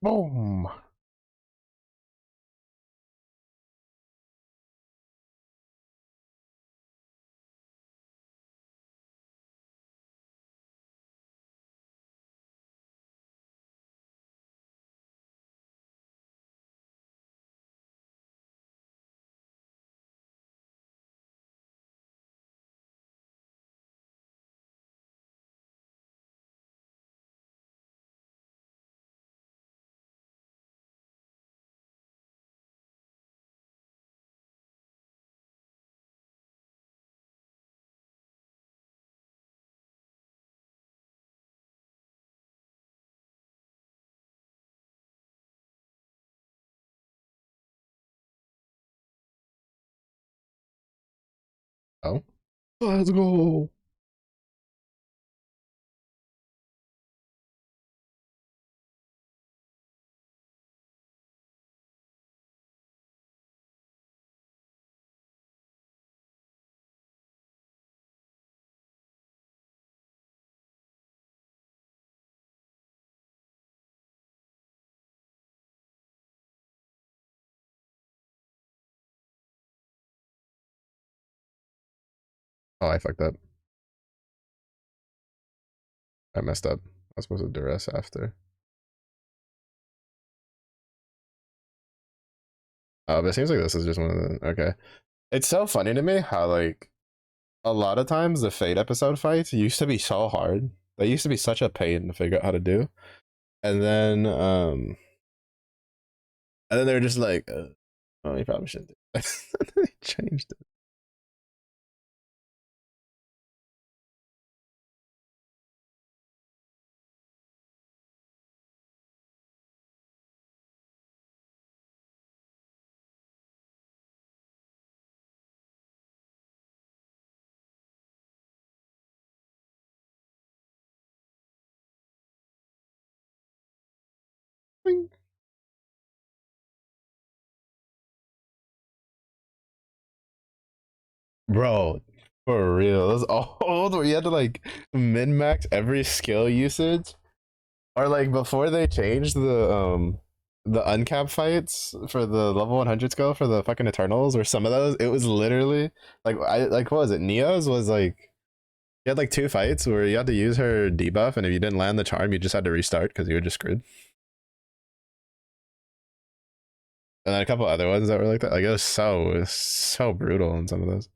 Boom. Oh. Let's go. Oh, I fucked up. I messed up. I was supposed to duress after. Oh, but it seems like this is just one of the okay. It's so funny to me how like a lot of times the Fate episode fights used to be so hard. They used to be such a pain to figure out how to do. And then they're just like, oh, you probably shouldn't do that. They changed it. Bro, for real. Those old where you had to like min max every skill usage. Or like before they changed the uncap fights for the level 100 skill for the fucking Eternals or some of those, it was literally like I like what was it? Neo's was like you had like two fights where you had to use her debuff, and if you didn't land the charm, you just had to restart because you were just screwed. And then a couple other ones that were like that. Like it was so brutal in some of those.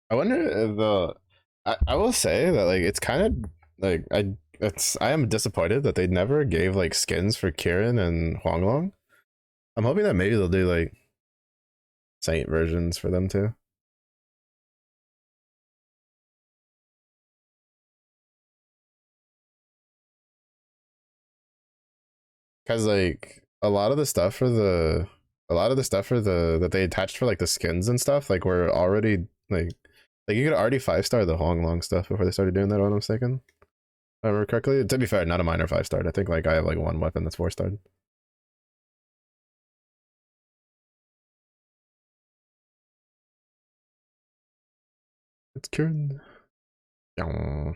I wonder if the I will say that like it's kind of like I am disappointed that they never gave like skins for Kieran and Huanglong. I'm hoping that maybe they'll do like Saint versions for them too. Cause like a lot of the stuff for the that they attached for like the skins and stuff like were already like you could already 5-star the Huanglong stuff before they started doing that. What I'm mistaken, if I remember correctly. To be fair, not a minor 5-star. I think like I have like one weapon that's 4-starred. It's Kieran. Yeah.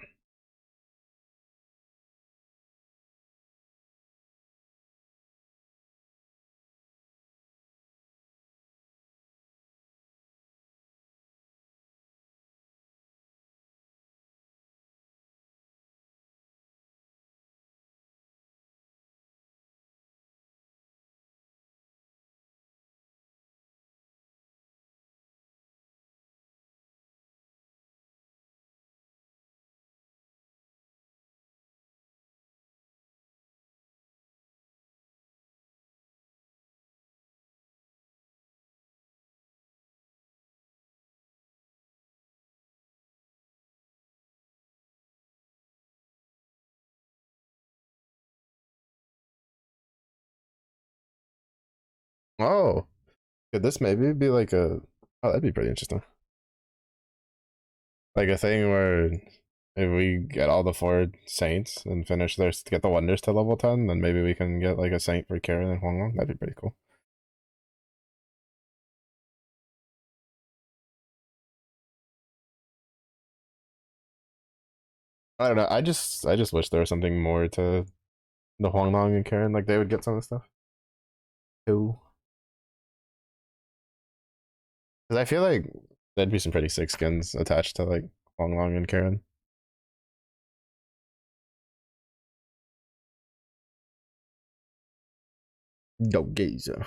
Oh, could this maybe be like a? Oh, that'd be pretty interesting. Like a thing where if we get all the 4 saints and finish their get the wonders to level 10, then maybe we can get like a saint for Karen and Huanglong. That'd be pretty cool. I don't know. I just wish there was something more to the Huanglong and Karen. Like they would get some of the stuff too. Because I feel like there'd be some pretty sick skins attached to like Huanglong and Karen. Go Gazer.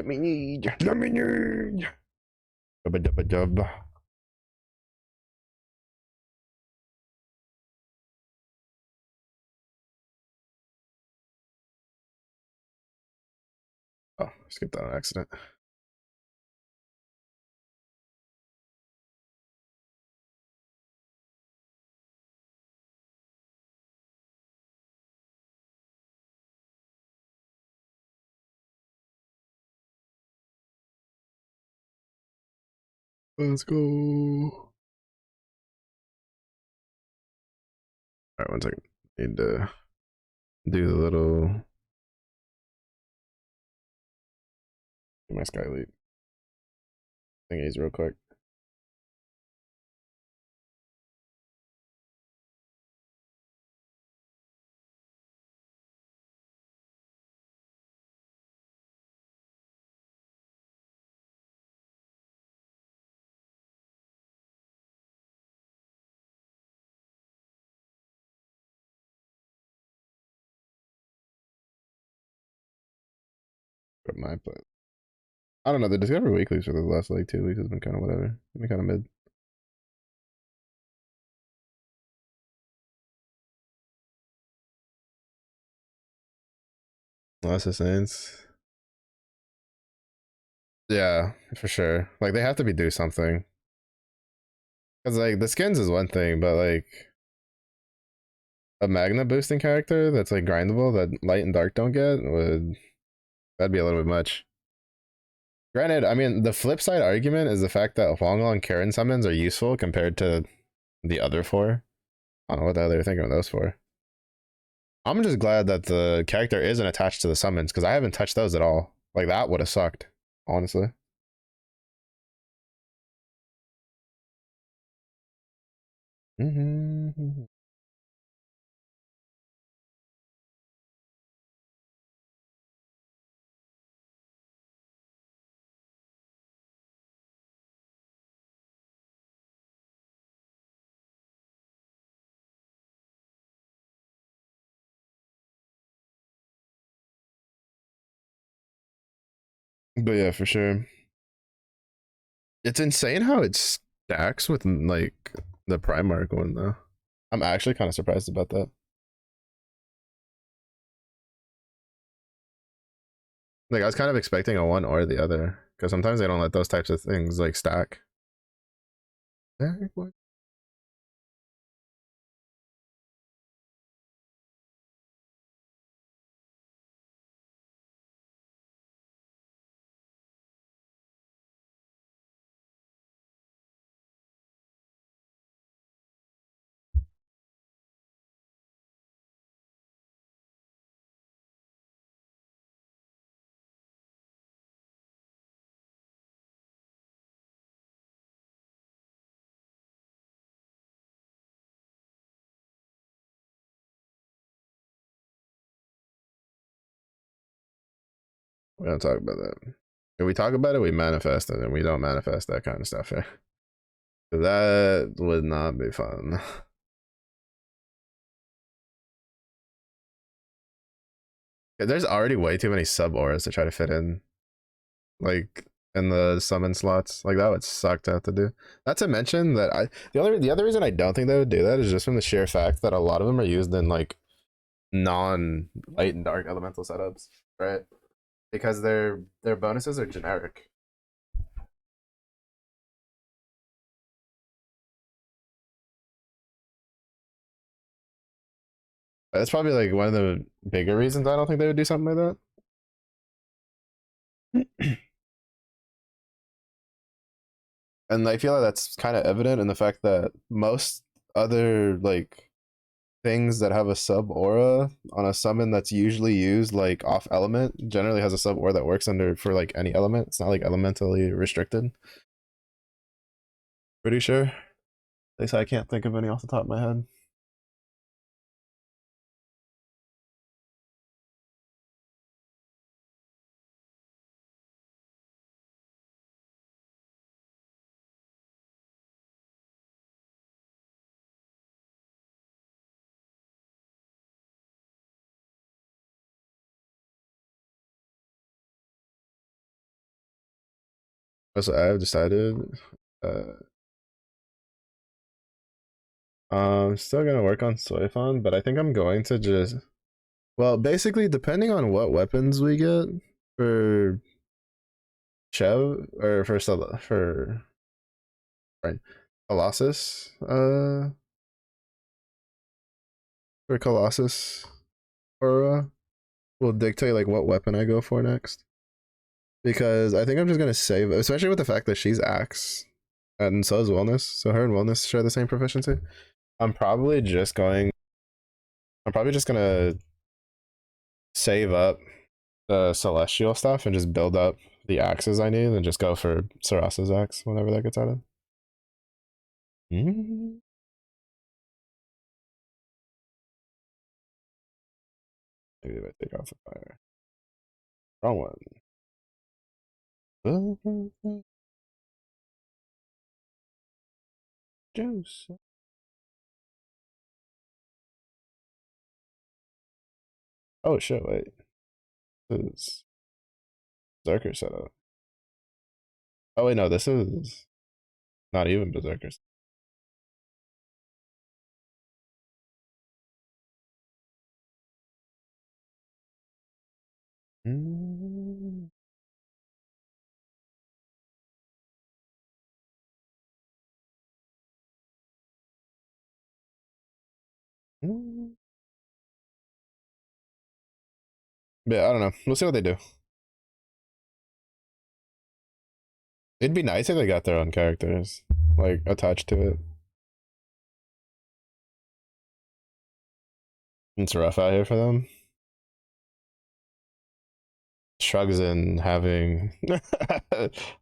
Let me need. Let me need. Dubba dubba dub. Oh, skipped that on accident. Let's go. All right, one second. Need to do the little. My sky leap thingies real quick. But my play. I don't know. The Discovery Weeklies for the last like 2 weeks has been kind of whatever. Been kind of mid. Lots of Saints. Yeah, for sure. Like they have to be do something. Cause like the skins is one thing, but like a Magna boosting character that's like grindable that light and dark don't get would that'd be a little bit much. Granted, I mean the flip side argument is the fact that Huangla and Karen summons are useful compared to the other four. I don't know what the hell they were thinking of those for. I'm just glad that the character isn't attached to the summons because I haven't touched those at all. Like that would have sucked, honestly. Mm-hmm. But yeah, for sure. It's insane how it stacks with like the Primarch one though. I'm actually kind of surprised about that. Like I was kind of expecting a one or the other because sometimes they don't let those types of things like stack. What? We don't talk about that. If we talk about it, we manifest it, and we don't manifest that kind of stuff here. That would not be fun. There's already way too many sub auras to try to fit in, like in the summon slots. Like that would suck to have to do. Not to mention that the other reason I don't think they would do that is just from the sheer fact that a lot of them are used in like non light and dark elemental setups, right? Because their bonuses are generic. That's probably like one of the bigger reasons I don't think they would do something like that. And I feel like that's kind of evident in the fact that most other like things that have a sub aura on a summon that's usually used like off element generally has a sub aura that works under for like any element. It's not like elementally restricted. Pretty sure. At least I can't think of any off the top of my head. So I've decided. I'm still gonna work on Soifon, but I think I'm going to just well, basically, depending on what weapons we get for Chev or for right Colossus, for Colossus Aura will dictate like what weapon I go for next. Because I think I'm just gonna save, especially with the fact that she's Axe, and so is Wellness. So her and Wellness share the same proficiency. I'm probably just going. I'm probably just gonna save up the celestial stuff and just build up the axes I need, and just go for Sarasa's axe whenever that gets added. Mm-hmm. Maybe if I take off the fire. Wrong one. Juice. Oh shit! Wait, this is Berserker setup. Oh wait, no, this is not even Berserkers. Mm-hmm. Yeah, I don't know. We'll see what they do. It'd be nice if they got their own characters, like attached to it. It's rough out here for them. Shrugs in having.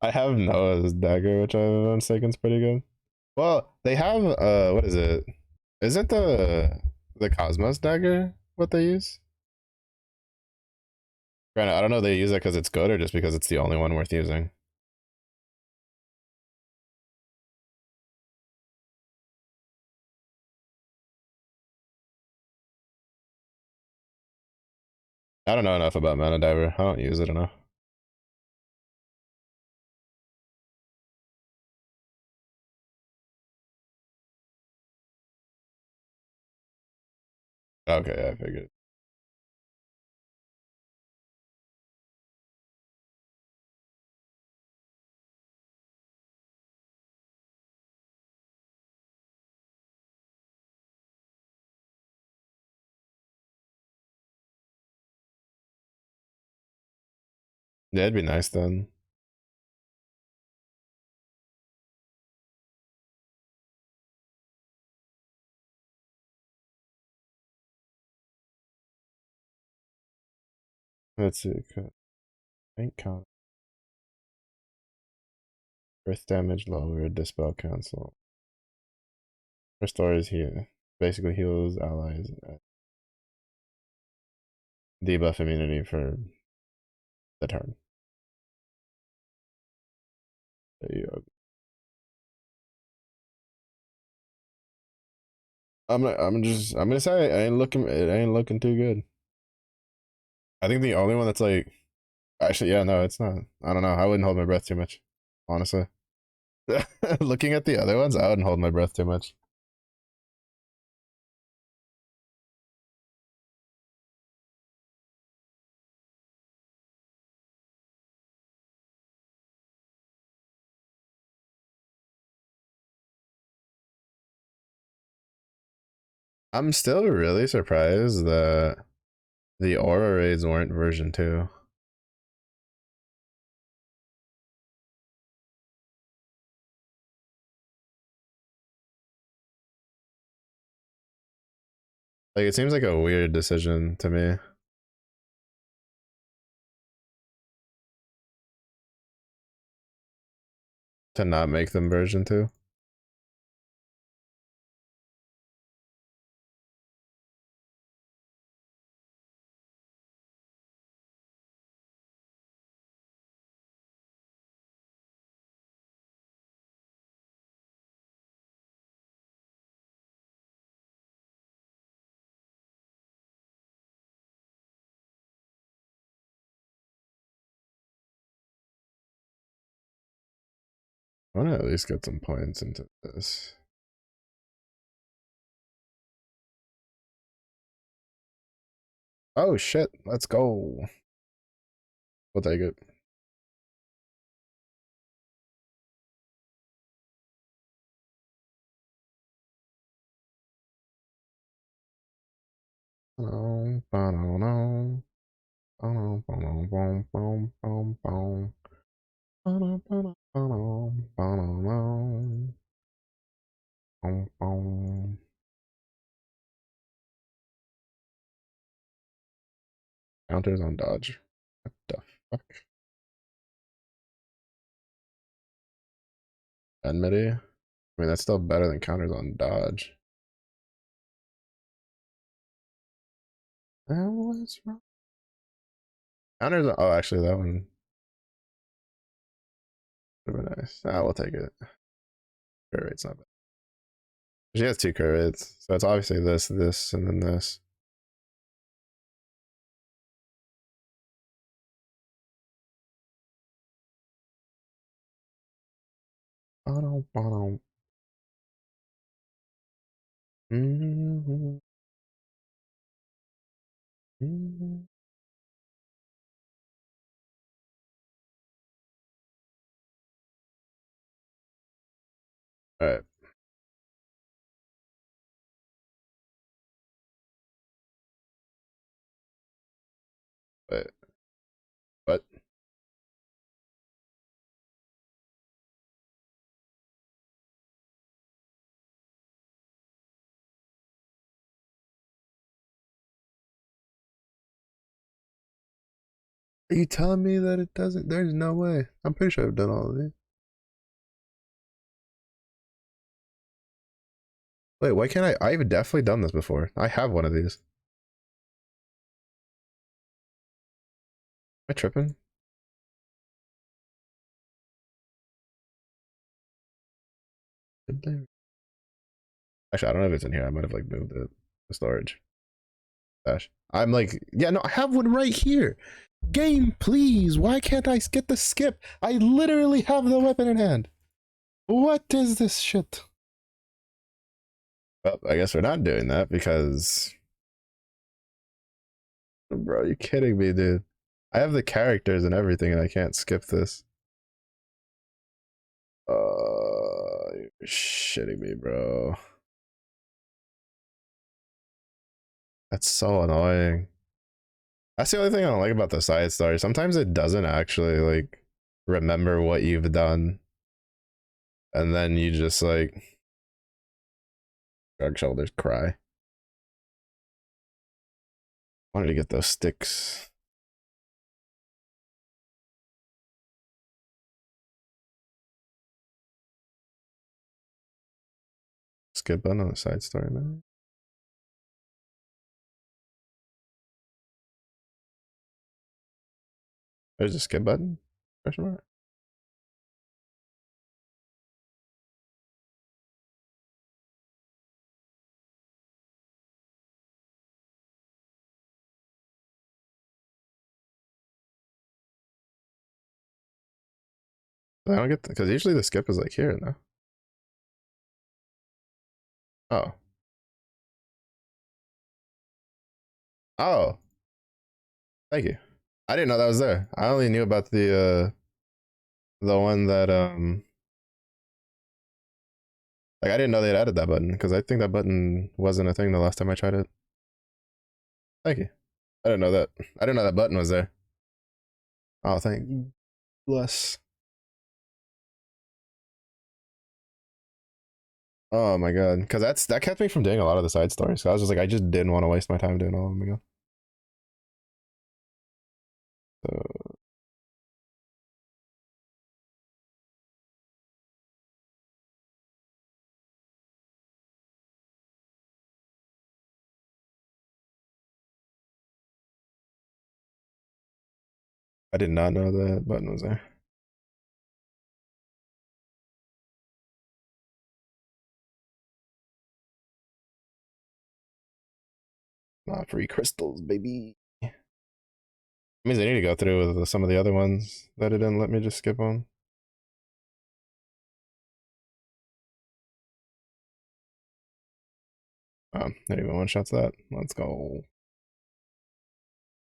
I have Noah's dagger, which I'm mistaken is pretty good. Well, they have what is it? Isn't the Cosmos dagger what they use? Granted, I don't know if they use it because it's good or just because it's the only one worth using. I don't know enough about Mana Diver. I don't use it enough. Okay, I figured. Yeah, it'd be nice then. Let's see. Rank count. Earth damage lowered. Dispel cancel. Restores here. Basically heals allies. Debuff immunity for the turn. There you go. I'm gonna say it ain't looking too good. I think the only one that's like actually yeah, no, it's not. I don't know. I wouldn't hold my breath too much. Honestly. Looking at the other ones, I wouldn't hold my breath too much. I'm still really surprised that the aura raids weren't version 2. Like it seems like a weird decision to me to not make them version 2. I want to at least get some points into this. Oh shit, let's go. We'll take it. Counters on dodge. What the fuck? Enmity? I mean, that's still better than counters on dodge. What's wrong? Counters on, oh, actually, that one would have been nice. Ah, we'll take it. Crit rate's not bad. She has two crit rates, so it's obviously this, and then this. All right. Wait. What? Are you telling me that it doesn't? There's no way. I'm pretty sure I've done all of these. Wait, why can't I? I've definitely done this before. I have one of these. Am I tripping? Did they? Actually, I don't know if it's in here. I might have like moved it to storage. Dash. I'm like, yeah, no, I have one right here. Game, please. Why can't I get the skip? I literally have the weapon in hand. What is this shit? Well, I guess we're not doing that because, bro, you kidding me, dude? I have the characters and everything, and I can't skip this. You're shitting me, bro. That's so annoying. That's the only thing I don't like about the side story. Sometimes it doesn't actually like remember what you've done, and then you just like shrug shoulders, cry. Wanted to get those sticks. Skip button on the side story, man. There's a skip button? Question mark. I don't get because usually the skip is like here now. Oh. Oh. Thank you. I didn't know that was there. I only knew about the one that like I didn't know they'd added that button because I think that button wasn't a thing the last time I tried it. Thank you. I didn't know that. I didn't know that button was there. Oh, thank bless. Oh my god, because that kept me from doing a lot of the side stories. So I was just like, I just didn't want to waste my time doing all of them again. So I did not know that button was there. Not free crystals, baby. It means I need to go through with some of the other ones that it didn't let me just skip on. Not even one shots that. Let's go.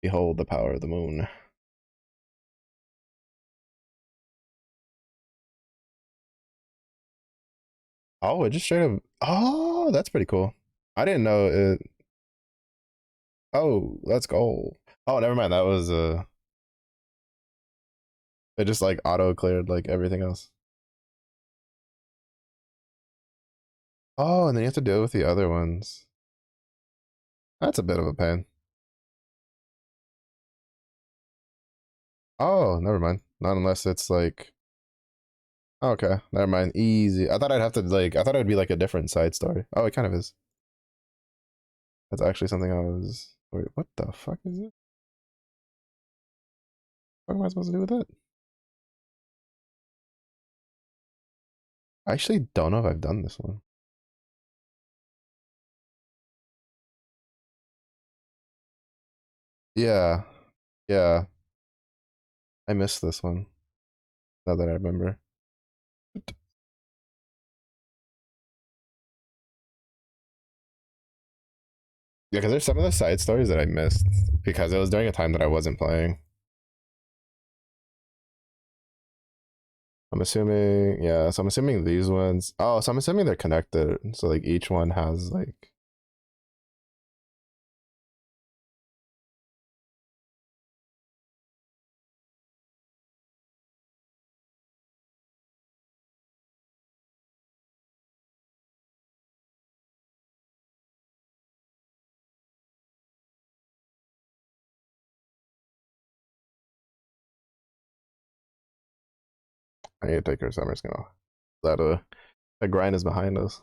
Behold the power of the moon. Oh, it just straight up. Oh, that's pretty cool. I didn't know it. Oh, let's go. Oh, never mind. That was it just like auto cleared like everything else. Oh, and then you have to deal with the other ones. That's a bit of a pain. Oh, never mind. Not unless it's like okay, never mind. Easy. I thought I'd have to like I thought it would be like a different side story. Oh, it kind of is. That's actually something I was wait, what the fuck is it? What am I supposed to do with it? I actually don't know if I've done this one. Yeah. Yeah. I missed this one. Now that I remember. Yeah, because there's some of the side stories that I missed because it was during a time that I wasn't playing. I'm assuming, yeah, so I'm assuming these ones. Oh, so I'm assuming they're connected. So like each one has like I need to take her, so I'm just gonna that the grind is behind us.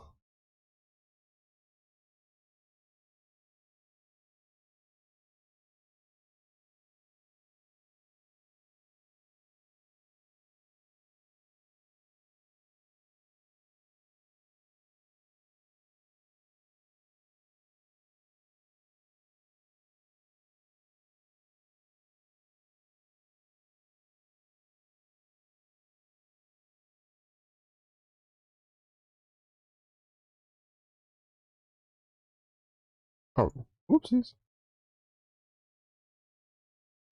Oh, oopsies.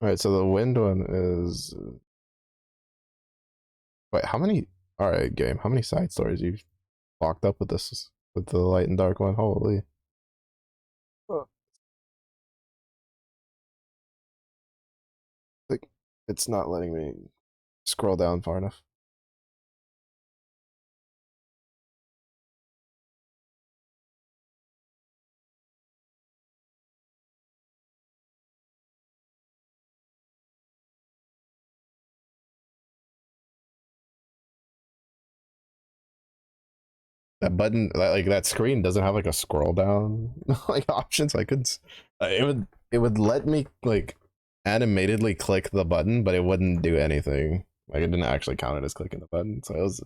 All right, so the wind one is wait, how many? All right, game. How many side stories you locked up with this with the light and dark one? Holy, like it's not letting me scroll down far enough. That button, like that screen, doesn't have like a scroll down like option, so I could. It would let me like animatedly click the button, but it wouldn't do anything. Like it didn't actually count it as clicking the button, so I was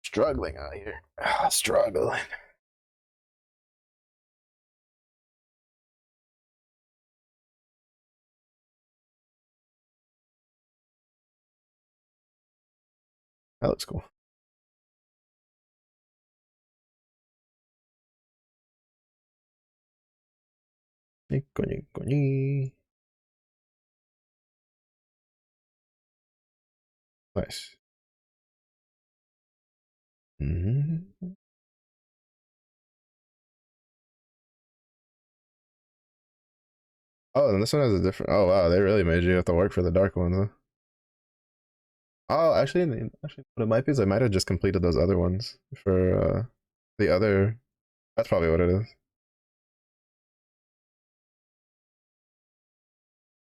struggling out here. Struggling. That looks cool. Nice. Mm-hmm. Oh, and this one has a different. Oh wow, they really made you have to work for the dark one, huh? Oh, actually, what it might be is I might have just completed those other ones for the other. That's probably what it is.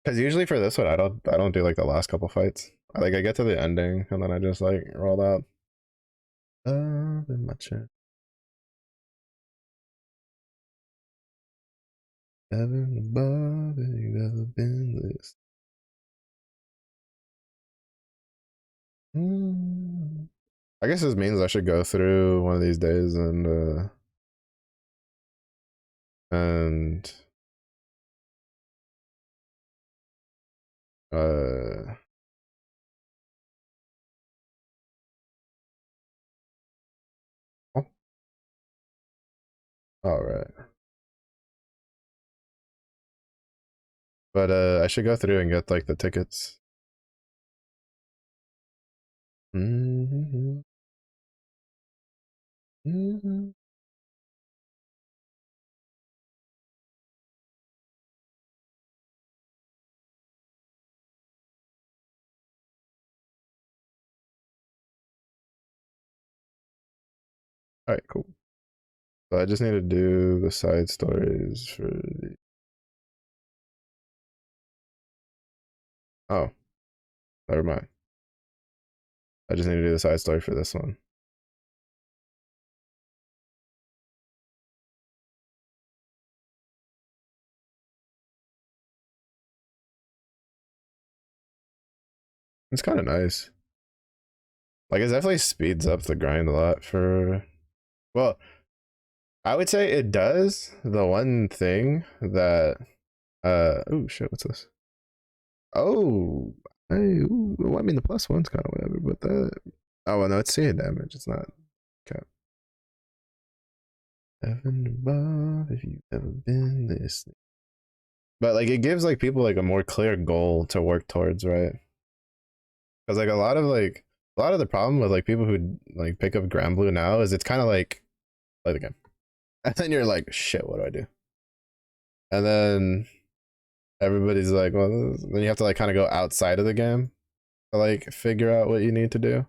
Because usually for this one, I don't do like the last couple fights. Like I get to the ending and then I just like roll out. In my chair. Heaven above, have you ever been this? Mm. I guess this means I should go through one of these days and uh oh, All right. But I should go through and get like the tickets. Mm-hmm. Mm-hmm. All right, cool. So I just need to do the side stories for the. Oh, never mind. I just need to do the side story for this one. It's kind of nice. Like, it definitely speeds up the grind a lot for. Well, I would say it does. The one thing that. Oh, shit, what's this? Oh, hey, ooh, well, I mean, the plus one's kind of whatever, but that. Oh, well, no, it's seeing damage. It's not. Okay. Heaven above, if you've ever been this. But, like, it gives, like, people, like, a more clear goal to work towards, right? Because like a lot of the problem with like people who like pick up Grand Blue now is it's kind of like play the game, and then you're like, shit, what do I do? And then everybody's like, well, then you have to like kind of go outside of the game to like figure out what you need to do,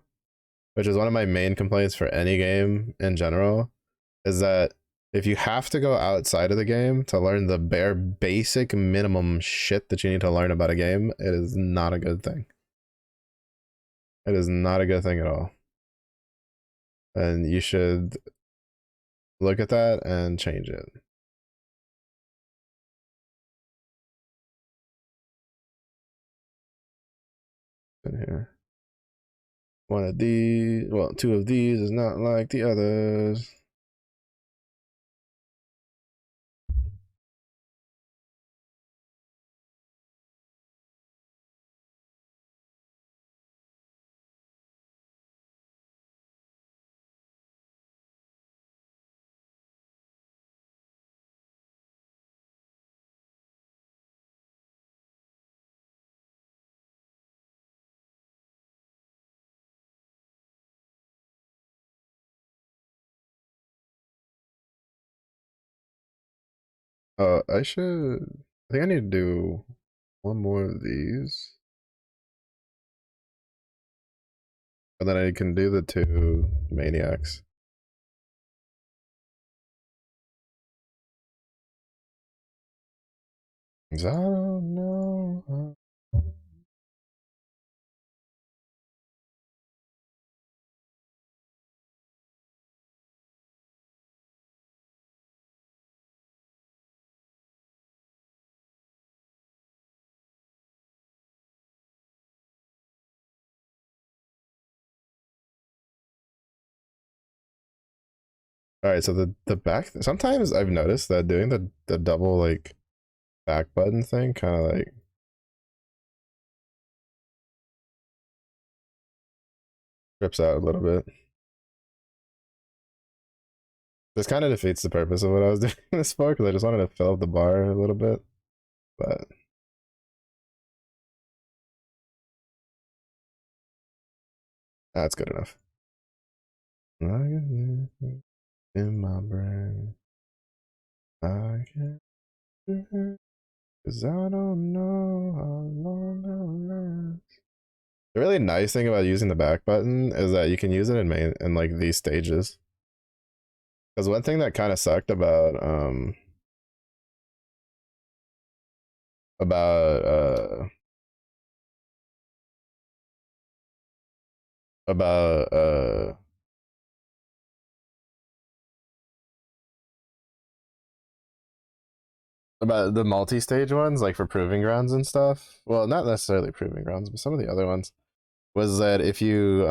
which is one of my main complaints for any game in general, is that if you have to go outside of the game to learn the bare basic minimum shit that you need to learn about a game, it is not a good thing. It is not a good thing at all. And you should look at that and change it. In here. One of these, well, two of these is not like the others. I should. I think I need to do one more of these, and then I can do the two maniacs. 'Cause I don't know. All right, so the back. Sometimes I've noticed that doing the double like back button thing kind of like trips out a little bit. This kind of defeats the purpose of what I was doing this for, because I just wanted to fill up the bar a little bit, but that's good enough. In my brain, I can't. Cause I don't know how long I'll last. The really nice thing about using the back button is that you can use it in like these stages. Because one thing that kind of sucked about about about the multi-stage ones, like for proving grounds and stuff. Well, not necessarily proving grounds, but some of the other ones was that if you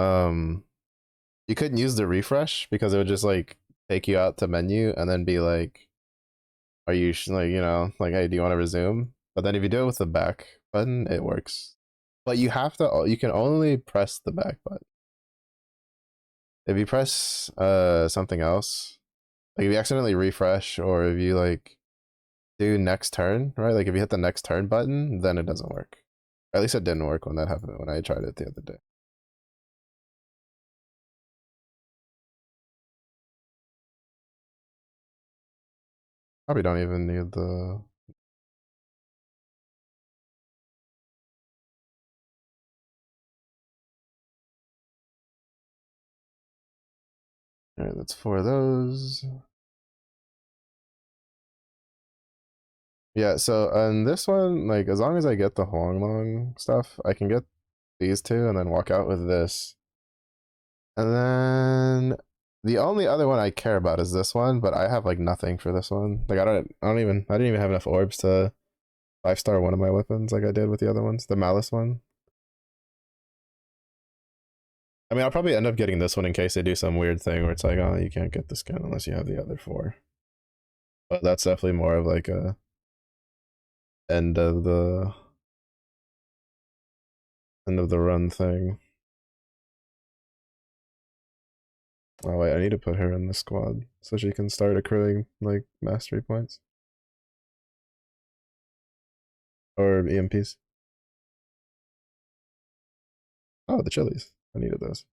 couldn't use the refresh because it would just like take you out to menu and then be like, are you like, you know, like, hey, do you want to resume? But then if you do it with the back button, it works. But you can only press the back button. If you press something else, Like if you accidentally refresh or if you like do next turn, right? Like if you hit the next turn button, then it doesn't work. Or at least it didn't work when that happened when I tried it the other day. Probably don't even need the. All right, that's 4 of those. Yeah, so on this one, like as long as I get the Huang Long stuff, I can get these two and then walk out with this. And then the only other one I care about is this one, but I have like nothing for this one. Like I didn't even have enough orbs to 5-star one of my weapons like I did with the other ones, the Malice one. I mean, I'll probably end up getting this one in case they do some weird thing where it's like, oh, you can't get this skin unless you have the other 4. But that's definitely more of like a end of the run thing. Oh wait, I need to put her in the squad so she can start accruing like mastery points or EMPs. Oh, the chilies. I needed those.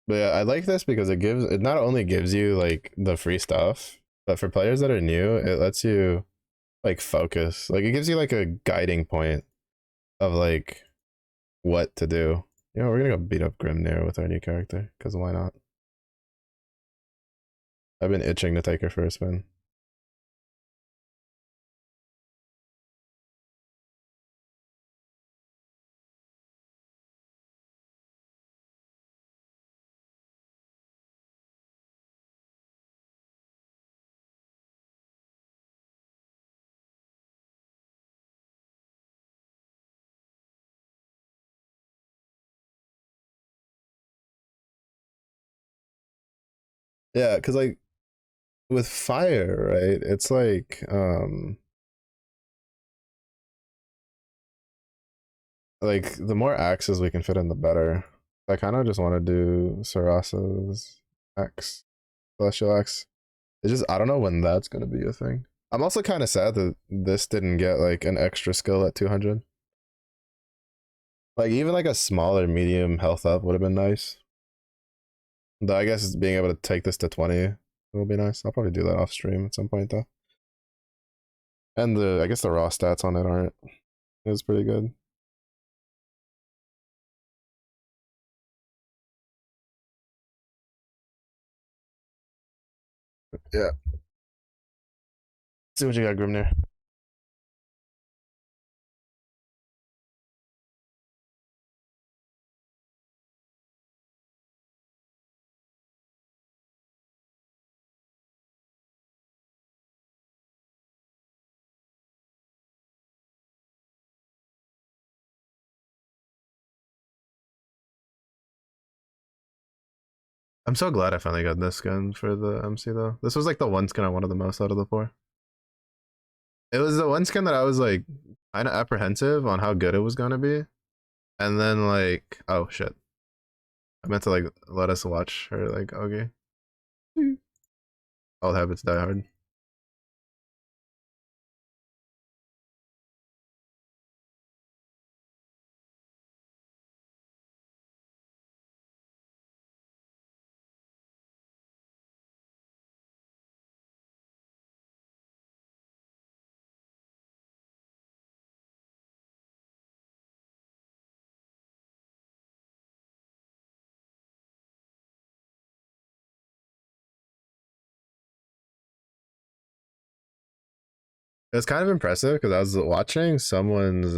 But yeah, I like this because it not only gives you like the free stuff, but for players that are new, it lets you like focus. Like it gives you like a guiding point of like what to do. You know, we're gonna go beat up Grimnir with our new character, because why not? I've been itching to take her for a spin. Yeah, because like with fire, right? It's like the more axes we can fit in, the better. I kind of just want to do Sarasa's X, Celestial X. It's just I don't know when that's gonna be a thing. I'm also kind of sad that this didn't get like an extra skill at 200. Like even like a smaller medium health up would have been nice. Though I guess being able to take this to 20 will be nice. I'll probably do that off stream at some point though. And the I guess the raw stats on it aren't is pretty good. Yeah. See what you got, Grimnir. I'm so glad I finally got this skin for the MC though. This was like the one skin I wanted the most out of the 4. It was the one skin that I was like kind of apprehensive on how good it was gonna be, and then like, oh shit, I meant to like let us watch her like okay. All habits die hard. It was kind of impressive because I was watching someone's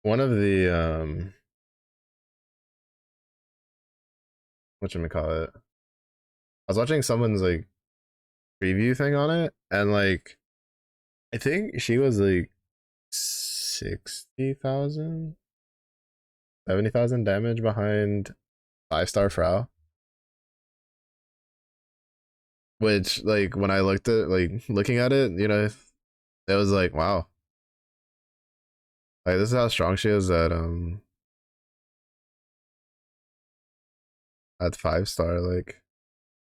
one of the whatchamacallit. I was watching someone's like preview thing on it, and like I think she was like 60,000, 70,000 damage behind 5-star Frau. Which like when I looked at like looking at it, you know, it was like wow. Like this is how strong she is at 5-star, like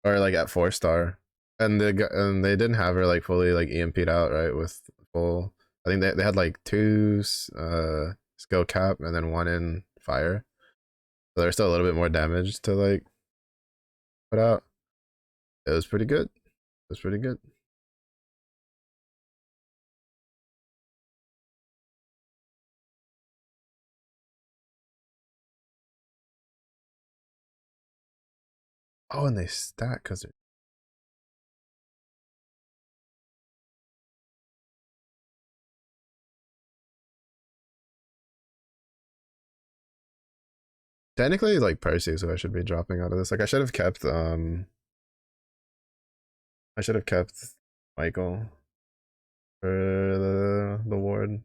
or like at 4-star. And they didn't have her like fully like EMP'd out, right? With full I think they had like two skill cap and then one in fire. So there's still a little bit more damage to like put out. It was pretty good. It was pretty good. Oh, and they stack because they're technically like Percy, so I should be dropping out of this. Like I should have kept Michael for the ward.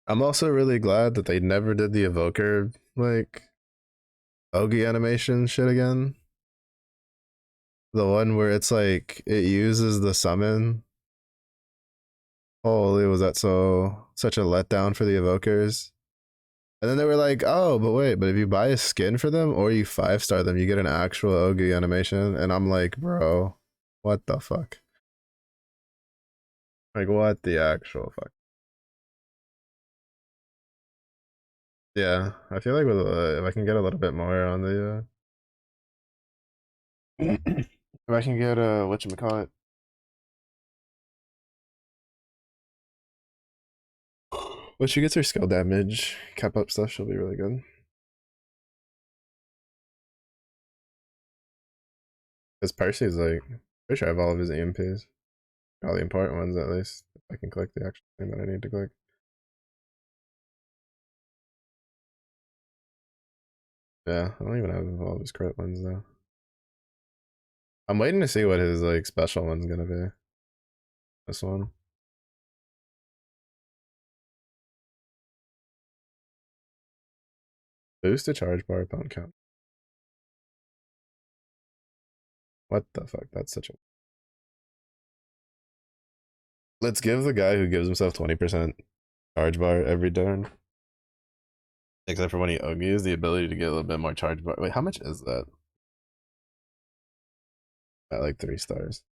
I'm also really glad that they never did the evoker like Ogi animation shit again. The one where it's like it uses the summon. Holy, was that such a letdown for the evokers? And then they were like, oh, but wait, but if you buy a skin for them or you 5-star them, you get an actual Ogi animation. And I'm like, bro, what the fuck? Like, what the actual fuck? Yeah, I feel like with if I can get a little bit more on the if I can get whatchamacallit. When she gets her skill damage cap up stuff, she'll be really good. Because Percy's like, pretty sure I have all of his EMPs. All the important ones at least. If I can click the actual thing that I need to click. Yeah, I don't even have all of his crit ones though. I'm waiting to see what his like special one's gonna be. This one. Boost to charge bar pound count. What the fuck? That's such a. Let's give the guy who gives himself 20% charge bar every turn. Except for when he Ogies, the ability to get a little bit more charge bar. Wait, how much is that? At like 3 stars.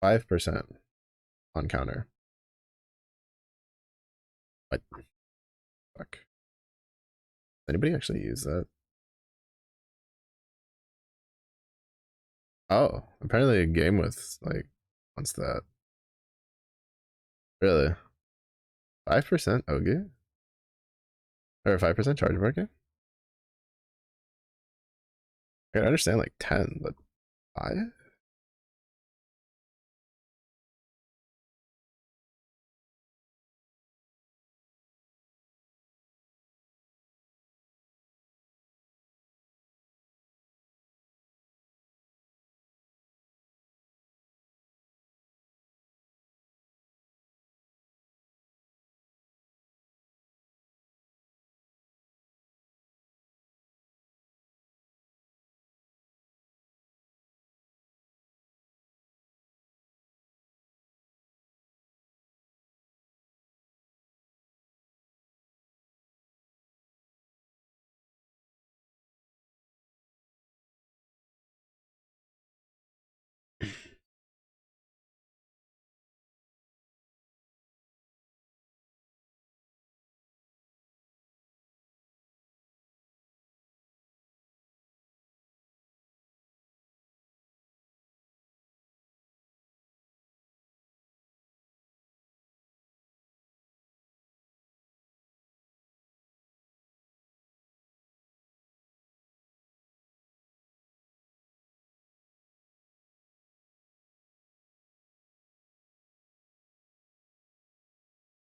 5% on counter. What? Fuck. Anybody actually use that? Oh, apparently a game with like wants that. Really? 5% Ogi? Or 5% charge bar game? I can understand like 10, but 5?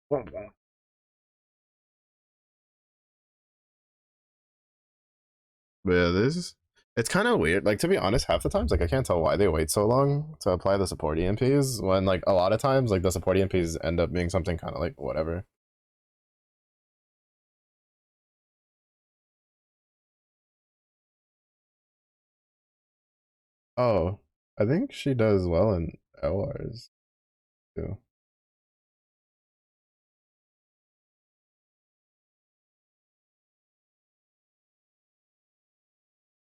But yeah, this it's kind of weird. Like to be honest, half the times like I can't tell why they wait so long to apply the support EMPs when like a lot of times like the support EMPs end up being something kind of like whatever. Oh, I think she does well in LRs too.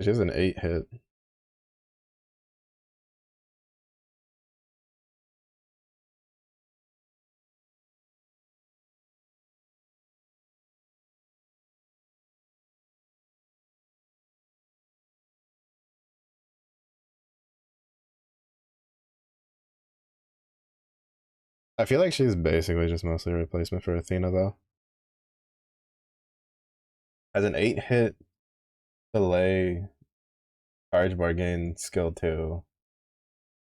She has an 8 hit. I feel like she's basically just mostly a replacement for Athena though. As an 8 hit delay charge bar gain skill 2.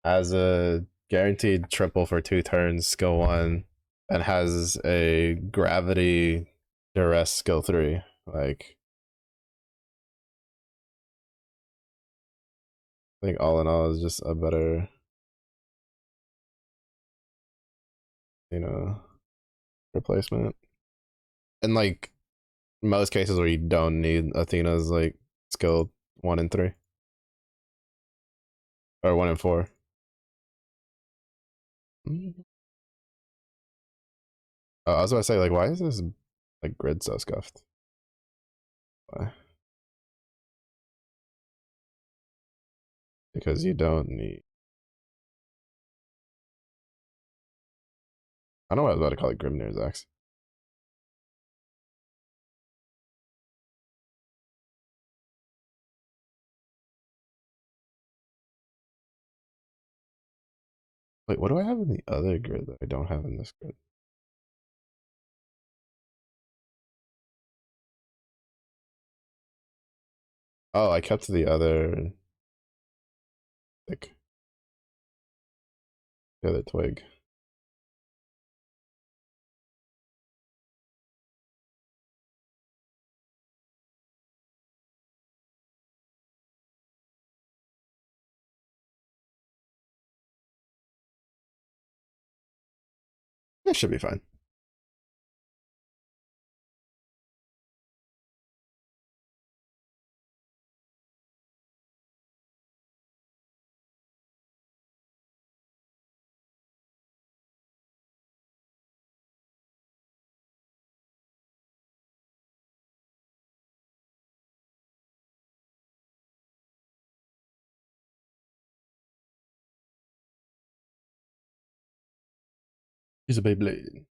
Has a guaranteed triple for 2 turns skill 1. And has a gravity duress skill 3. Like I think all in all is just a better, you know, replacement. And like most cases where you don't need Athena's like skill 1 and 3 or 1 and 4. I was about to say like why is this like grid so scuffed? Why? Because you don't need. I don't know what I was about to call it Grimnir's X. Wait, what do I have in the other grid that I don't have in this grid? Oh, I kept the other like the other twig. It should be fine. He's a Beyblade.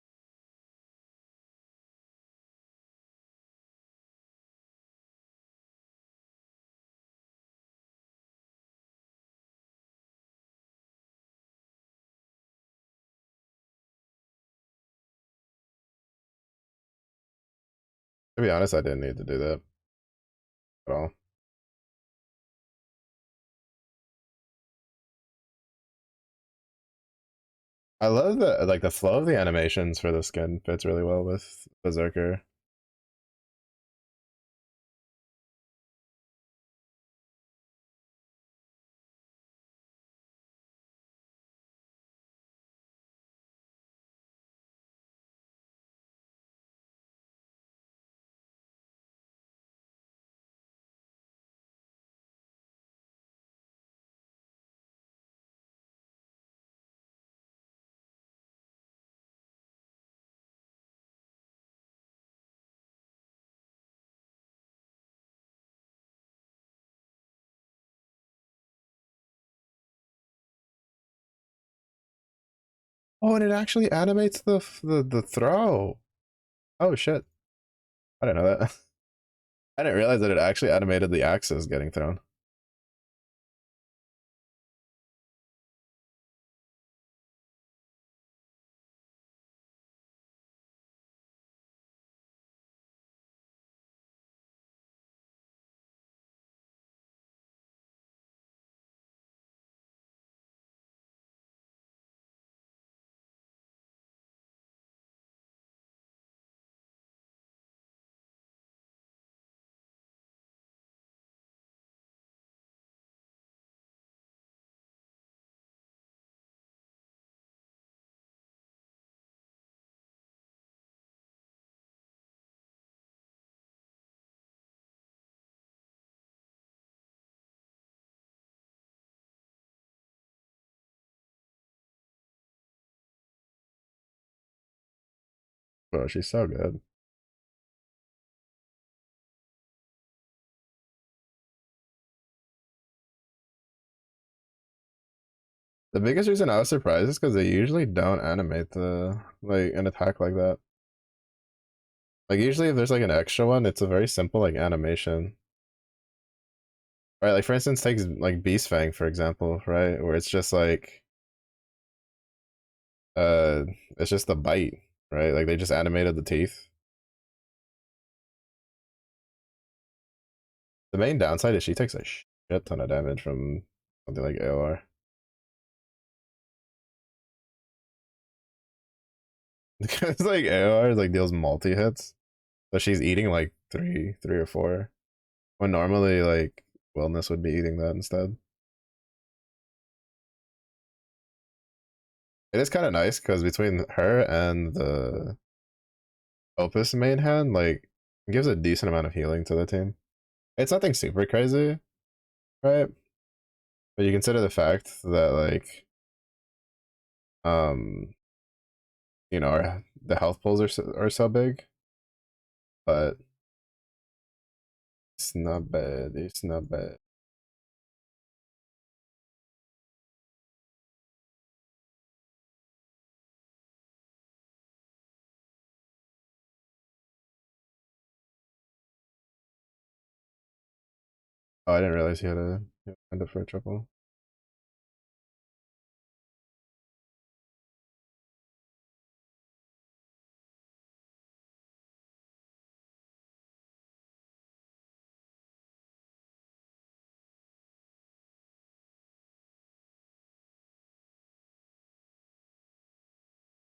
To be honest, I didn't need to do that at all. I love the like the flow of the animations for the skin fits really well with Berserker. Oh, and it actually animates the throw. Oh shit! I didn't know that. I didn't realize that it actually animated the axes getting thrown. Bro, she's so good. The biggest reason I was surprised is because they usually don't animate the like an attack like that. Like usually if there's like an extra one, it's a very simple like animation. Right? Like for instance, take like Beast Fang for example, right? Where it's just like uh it's just the bite, right? Like they just animated the teeth. The main downside is she takes a shit ton of damage from something like AOR. Because like AOR like deals multi hits. So she's eating like three or four. When normally like Wellness would be eating that instead. It is kind of nice because between her and the Opus main hand, like it gives a decent amount of healing to the team. It's nothing super crazy, right? But you consider the fact that like um the health pools are so big, but it's not bad. It's not bad. Oh, I didn't realize he had a end up for a triple.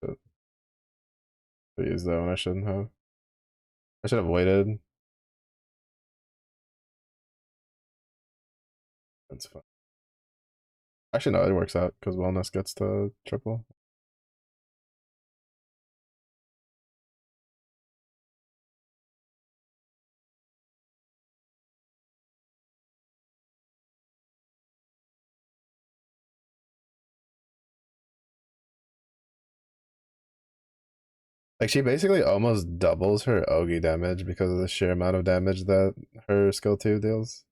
But I used that one. I shouldn't have. I should have waited. That's fine. Actually, no, it works out because Wellness gets to triple. Like she basically almost doubles her Ogi damage because of the sheer amount of damage that her skill 2 deals.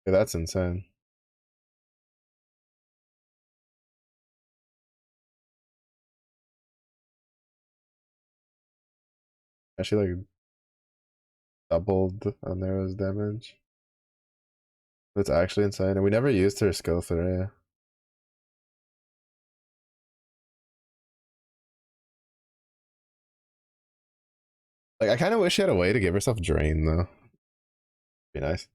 Yeah, that's insane. Yeah, she like doubled on Nero's damage. That's actually insane. And we never used her skill 3. Like I kind of wish she had a way to give herself drain though. Be nice.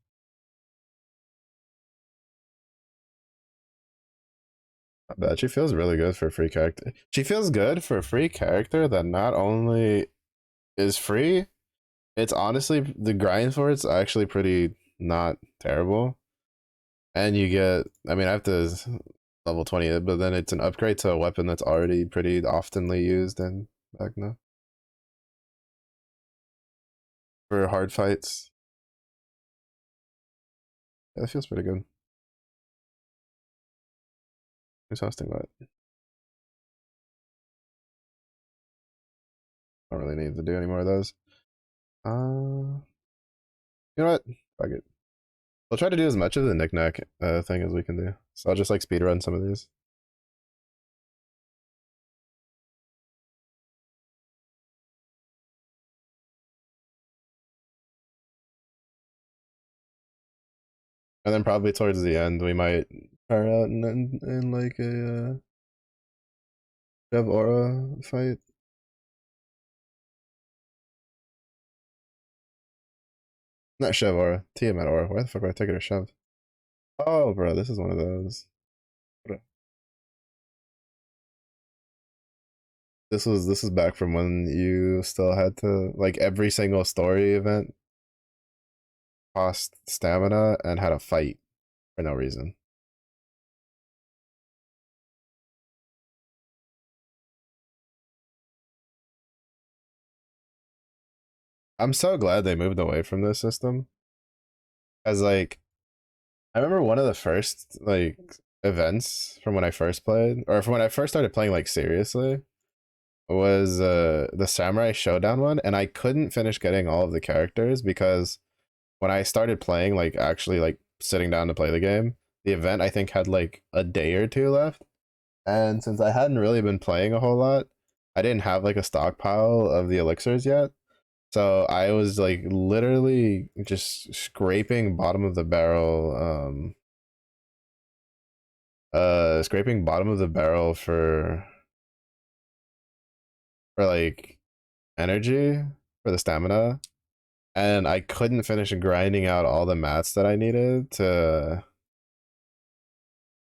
Not bad. She feels really good for a free character. She feels good for a free character that not only is free, it's honestly the grind for it's actually pretty not terrible. And you get, I mean, I have to level 20 it, but then it's an upgrade to a weapon that's already pretty oftenly used in Vecna for hard fights. Yeah, that feels pretty good. Who's hosting what? I don't really need to do any more of those. You know what? Fuck it. We'll try to do as much of the knickknack thing as we can do. So I'll just like speed run some of these. And then probably towards the end we might try out in like a Dev Aura fight. Not Shev Aura, Tiamat Aura. Why the fuck would I take it or Shev? Oh, bro, this is one of those. This is back from when you still had to like every single story event cost stamina and had a fight for no reason. I'm so glad they moved away from this system. As like I remember one of the first like events from when I first played, or from when I first started playing like seriously, was the Samurai Showdown one, and I couldn't finish getting all of the characters because when I started playing, like actually like sitting down to play the game, the event I think had like a day or two left. And since I hadn't really been playing a whole lot, I didn't have like a stockpile of the elixirs yet. So I was like literally just scraping bottom of the barrel, scraping bottom of the barrel for like energy for the stamina, and I couldn't finish grinding out all the mats that I needed to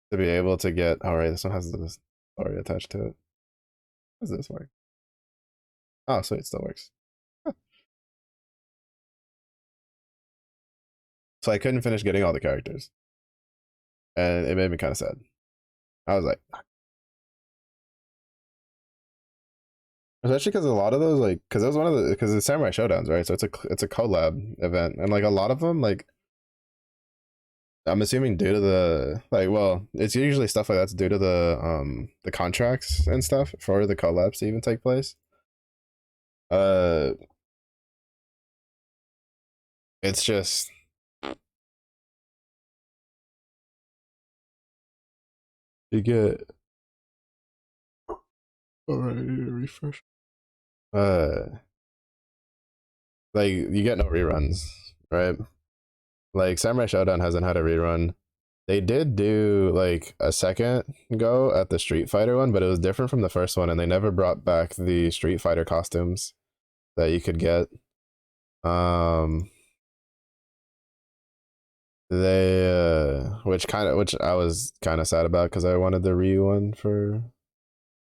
be able to get. All right, this one has this story attached to it. How does this work? Oh, so it still works. Huh. So I couldn't finish getting all the characters, and it made me kind of sad. I was like, especially because a lot of those, like, because it was one of the, because it's Samurai Showdowns, right? So it's a collab event, and like a lot of them, like I'm assuming due to the like, well, it's usually stuff like that's due to the contracts and stuff for the collabs to even take place. Uh, it's just you get all right, refresh. Uh, like you get no reruns, right? Like Samurai Showdown hasn't had a rerun. They did do like a second go at the Street Fighter one, but it was different from the first one, and they never brought back the Street Fighter costumes that you could get. Um, they which I was kind of sad about because I wanted the Ryu one for.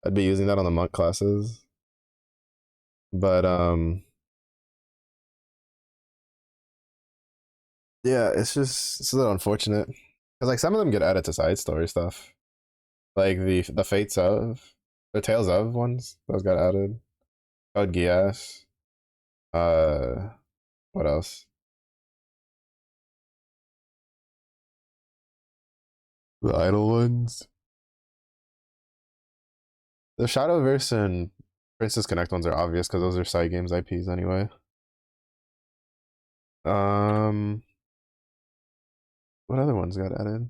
I'd be using that on the monk classes, but yeah, it's a little unfortunate because like some of them get added to side story stuff, like the Fates of the Tales of ones those got added. Code Geass. Uh, what else? The idle ones. The Shadowverse and Princess Connect ones are obvious because those are side games IPs anyway. Um, what other ones got added?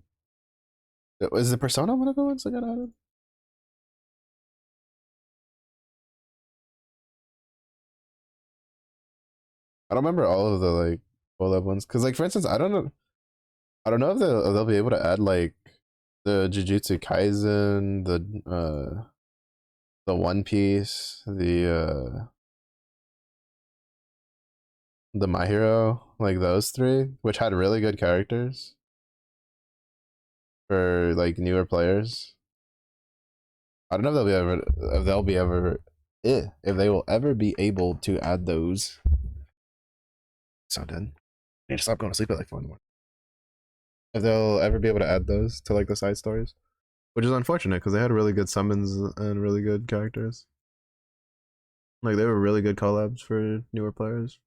Is the Persona one of the ones that got added? I don't remember all of the like collab ones because, like, for instance, I don't know if they'll be able to add like the Jujutsu Kaisen, the One Piece, the My Hero, like those three, which had really good characters for like newer players. I don't know if if they will ever be able to add those. So dead. I need to stop going to sleep at like 4 in the morning. If they'll ever be able to add those to like the side stories, which is unfortunate because they had really good summons and really good characters. Like they were really good collabs for newer players.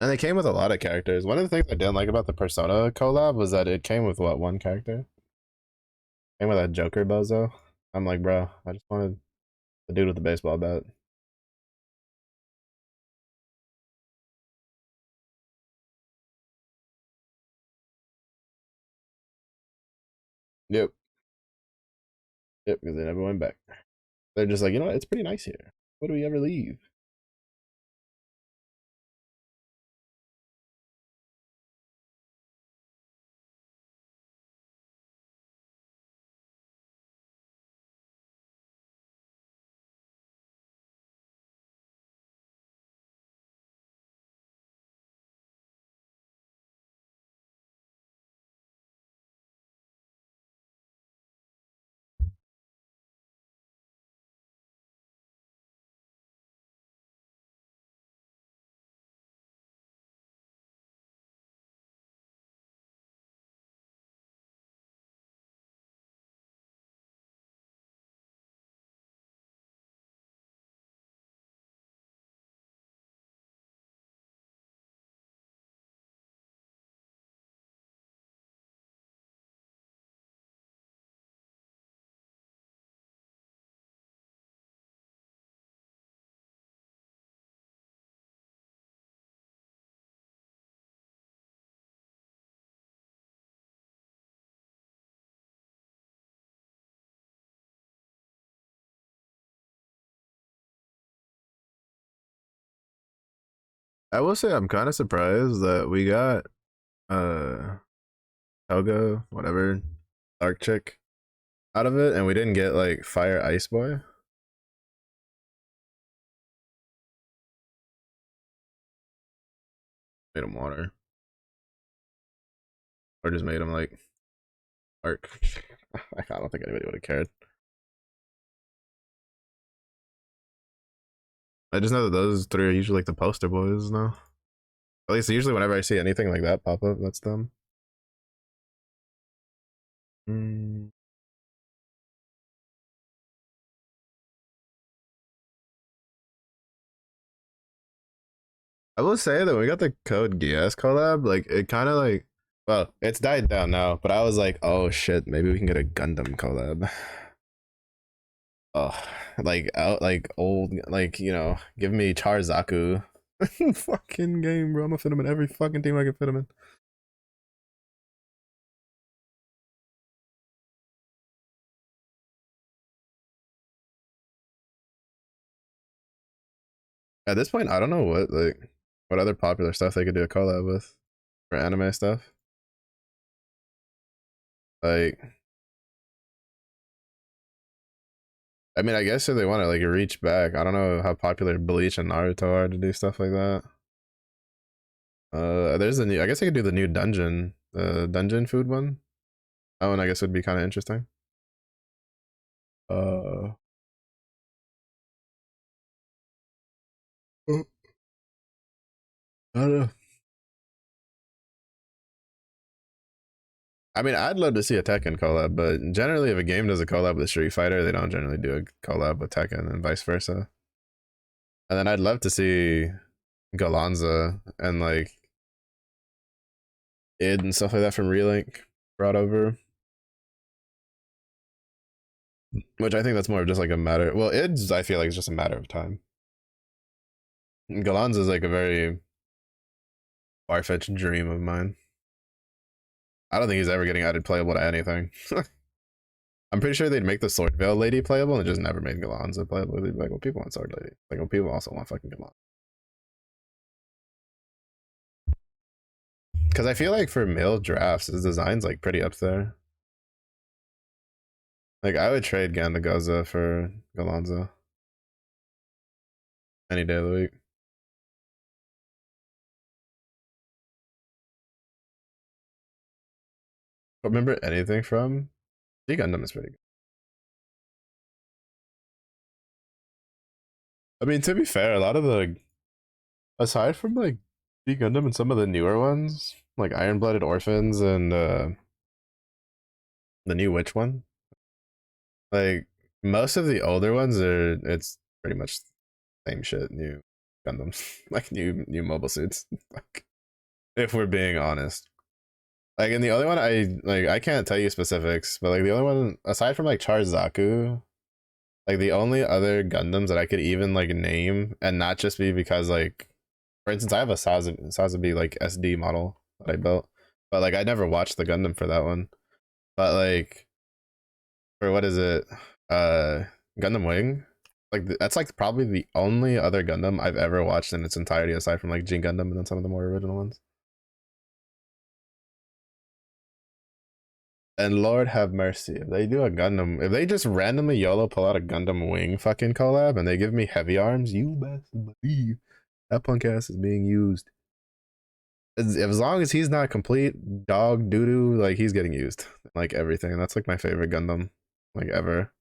And they came with a lot of characters. One of the things I didn't like about the Persona collab was that it came with what, one character? Came with that Joker bozo. I'm like, bro, I just wanted the dude with the baseball bat. Yep. Yep, because they never went back. They're just like, you know what, it's pretty nice here. Why do we ever leave? I will say I'm kind of surprised that we got uh Togo, whatever, Dark Chick out of it, and we didn't get like Fire Ice Boy. Made him water, or just made him like Arc. I don't think anybody would have cared. I just know that those three are usually like the poster boys now. At least usually whenever I see anything like that pop up, that's them. Mm. I will say that when we got the Code Geass collab, like it kind of like, well, it's died down now, but I was like, oh shit, maybe we can get a Gundam collab. Oh, like out like old, like you know, give me Charzaku. Fucking game, bro. I'm gonna fit him in every fucking team I can fit him in. At this point, I don't know what other popular stuff they could do a collab with for anime stuff. Like, I mean, I guess if they want to like reach back, I don't know how popular Bleach and Naruto are to do stuff like that. There's the new. I guess I could do the new dungeon, the dungeon food one. Oh, and I guess it would be kind of interesting. Uh, I don't know. I mean, I'd love to see a Tekken collab, but generally, if a game does a collab with Street Fighter, they don't generally do a collab with Tekken, and vice versa. And then I'd love to see Galanza and like id and stuff like that from Relink brought over, which I think that's more of just like a matter. Well, id's I feel like it's just a matter of time. Galanza is like a very far fetched dream of mine. I don't think he's ever getting added playable to anything. I'm pretty sure they'd make the Swordvale lady playable and just never made Galanza playable. They'd be like, well, people want Sword Lady. Like, well, people also want fucking Galanza. Because I feel like for male drafts, his design's like pretty up there. Like, I would trade Gandagoza for Galanza. Any day of the week. Remember anything from G Gundam is pretty good. I mean, to be fair, a lot of the aside from like G Gundam and some of the newer ones, like Iron Blooded Orphans and the new Witch one, like most of the older ones are it's pretty much the same shit. New Gundams, like new mobile suits. Like, if we're being honest. Like in the other one, I can't tell you specifics, but like the only one aside from like Charzaku, like the only other Gundams that I could even like name and not just be because like, for instance, I have a Sazabi like SD model that I built, but like I never watched the Gundam for that one. But like for what is it, Gundam Wing, like that's like probably the only other Gundam I've ever watched in its entirety aside from like Gene Gundam and then some of the more original ones. And Lord have mercy, if they do a Gundam, if they just randomly YOLO pull out a Gundam Wing fucking collab and they give me heavy arms, you best believe that punk ass is being used. As long as he's not complete dog doo doo, like he's getting used, like everything. That's like my favorite Gundam, like ever.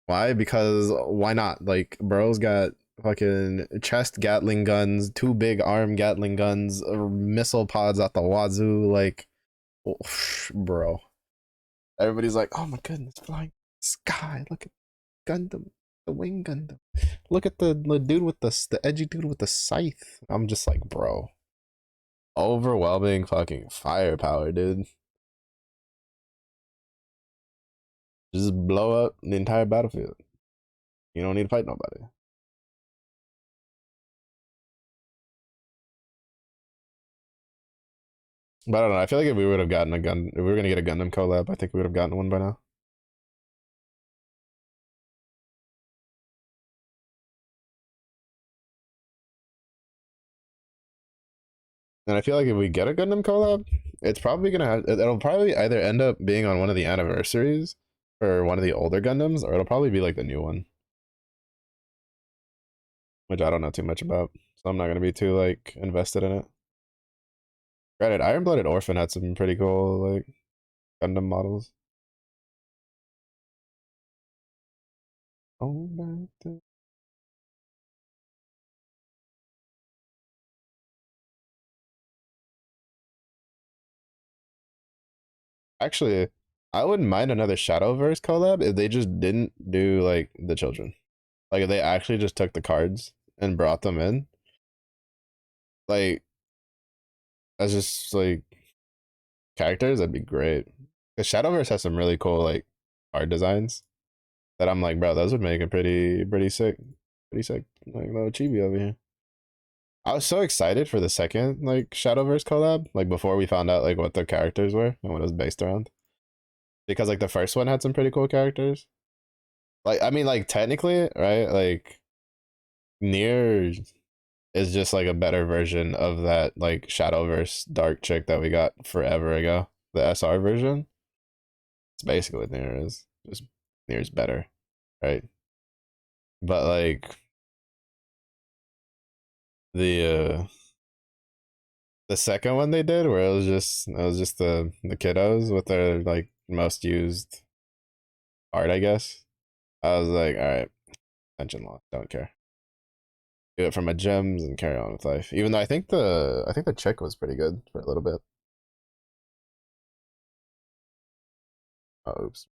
Why? Because why not? Like, bro's got fucking chest Gatling guns, two big arm Gatling guns, missile pods out the wazoo. Like, oh, bro. Everybody's like, oh my goodness, flying sky. Look at Gundam, the wing Gundam. Look at the dude with the edgy dude with the scythe. I'm just like, bro. Overwhelming fucking firepower, dude. Just blow up the entire battlefield. You don't need to fight nobody. But I don't know. I feel like if we would have gotten a gun, if we were gonna get a Gundam collab, I think we would have gotten one by now. And I feel like if we get a Gundam collab, it's probably gonna have. It'll probably either end up being on one of the anniversaries or one of the older Gundams, or it'll probably be like the new one, which I don't know too much about, so I'm not gonna be too like invested in it. Granted, Iron Blooded Orphan had some pretty cool like Gundam models. Oh, back to actually, I wouldn't mind another Shadowverse collab if they just didn't do like the children. Like if they actually just took the cards and brought them in. Like as just like characters, that'd be great. Because Shadowverse has some really cool like art designs that I'm like, bro, those would make it pretty sick. Pretty sick. Like little chibi over here. I was so excited for the second like Shadowverse collab, like before we found out like what the characters were and what it was based around. Because like the first one had some pretty cool characters. Like I mean like technically, right? Like Nier is just like a better version of that like Shadowverse dark chick that we got forever ago. The SR version. It's basically what Nier is. Just Nier's better, right? But like the the second one they did where it was just the kiddos with their like most used art, I guess. I was like, all right, attention lost, don't care. Do it for my gems and carry on with life. Even though I think the chick was pretty good for a little bit. Oh, oops.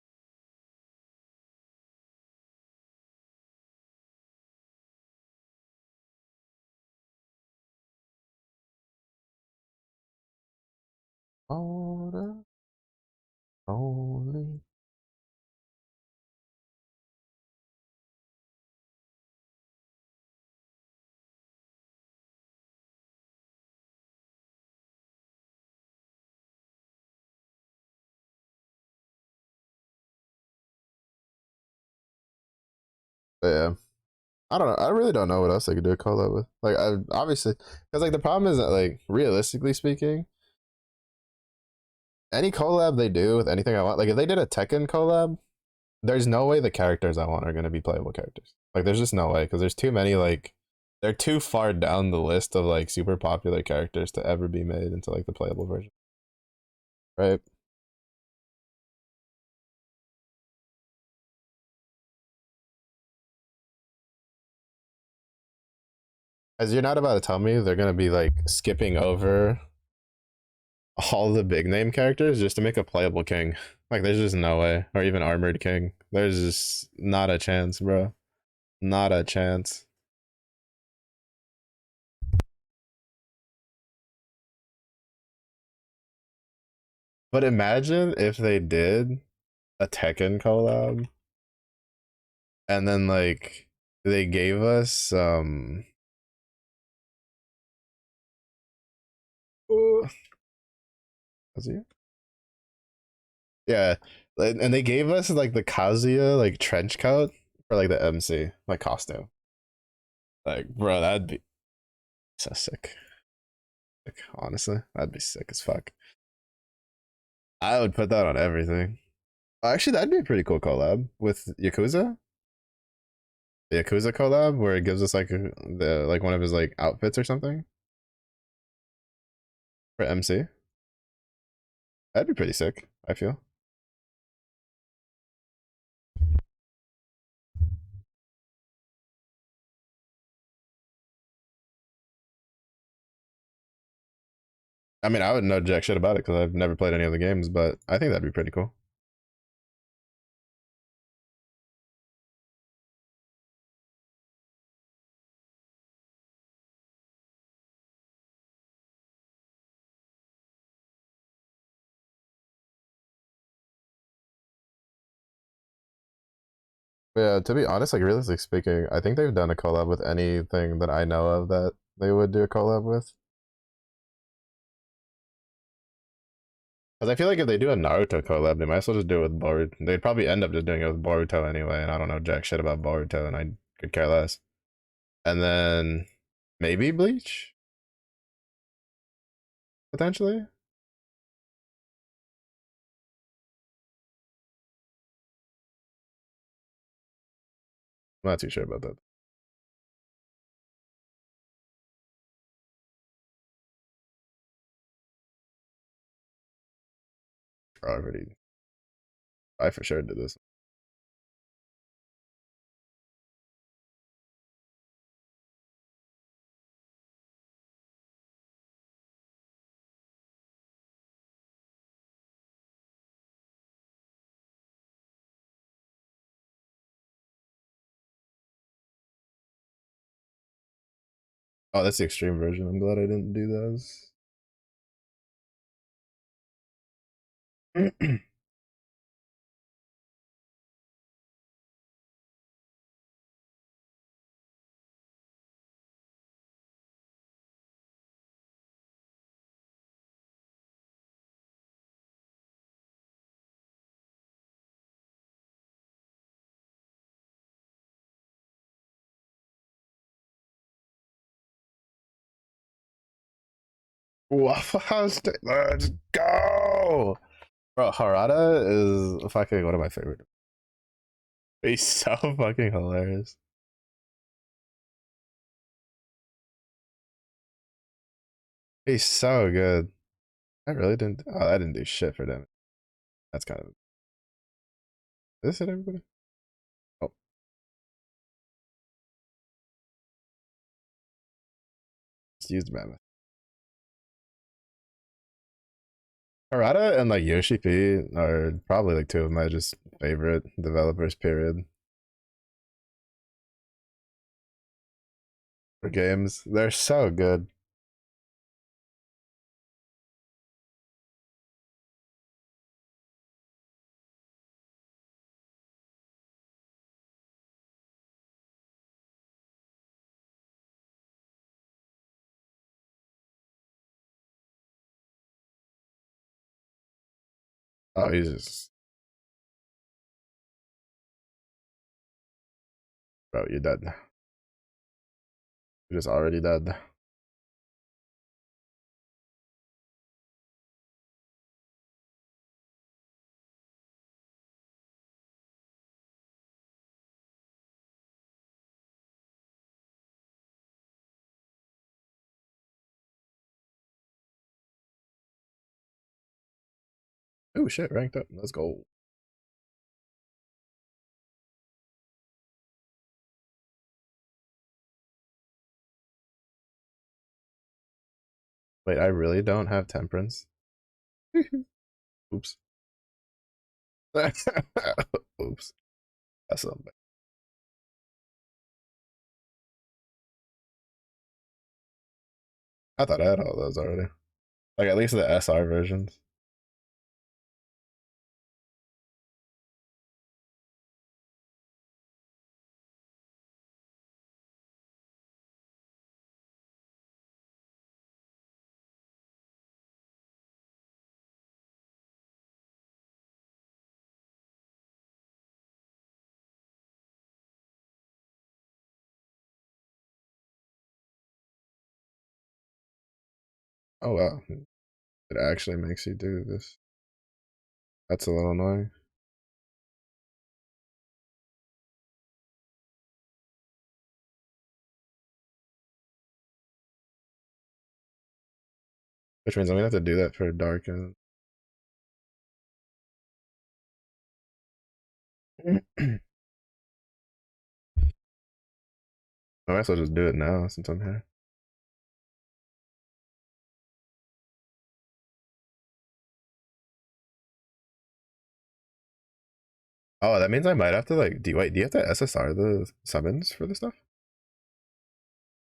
Older, only. But yeah, I don't know. I really don't know what else they could do a collab with. Like, I obviously because like the problem is that like realistically speaking, any collab they do with anything I want, like if they did a Tekken collab, there's no way the characters I want are gonna be playable characters. Like, there's just no way because there's too many like they're too far down the list of like super popular characters to ever be made into like the playable version, right? As you're not about to tell me they're gonna be like skipping over all the big name characters just to make a playable king. Like, there's just no way. Or even armored king. There's just not a chance, bro. Not a chance. But imagine if they did a Tekken collab and then like they gave us was he? Yeah. And they gave us like the Kazuya like trench coat for like the MC like costume. Like, bro, that'd be so sick. Like, honestly, that'd be sick as fuck. I would put that on everything. Actually, that'd be a pretty cool collab with Yakuza. The Yakuza collab where it gives us like the like one of his like outfits or something for MC. That'd be pretty sick, I feel. I mean, I wouldn't know jack shit about it because I've never played any of the games, but I think that'd be pretty cool. But yeah, to be honest, like realistically speaking, I think they've done a collab with anything that I know of that they would do a collab with. Because I feel like if they do a Naruto collab, they might as well just do it with Boruto. They'd probably end up just doing it with Boruto anyway, and I don't know jack shit about Boruto, and I could care less. And then maybe Bleach, potentially. I'm not too sure about that. Already, I for sure did this. Oh, that's the extreme version. I'm glad I didn't do those. Waffle House, let's go, bro. Harada is fucking one of my favorite. He's so fucking hilarious. He's so good. I really didn't. Oh, I didn't do shit for them. That's kind of. Is this it, everybody? Oh, just used Mammoth. Harada and like Yoshi P are probably like two of my just favorite developers. Period. For games, they're so good. Oh, he's just, bro, you're dead. You're just already dead. Oh shit, ranked up. Let's go. Wait, I really don't have temperance. Oops. Oops. That's something. I thought I had all those already. Like at least the SR versions. Oh wow. It actually makes you do this. That's a little annoying. Which means I'm gonna have to do that for dark and I might as well just do it now since I'm here. Oh, that means I might have to like do you have to SSR the summons for the stuff?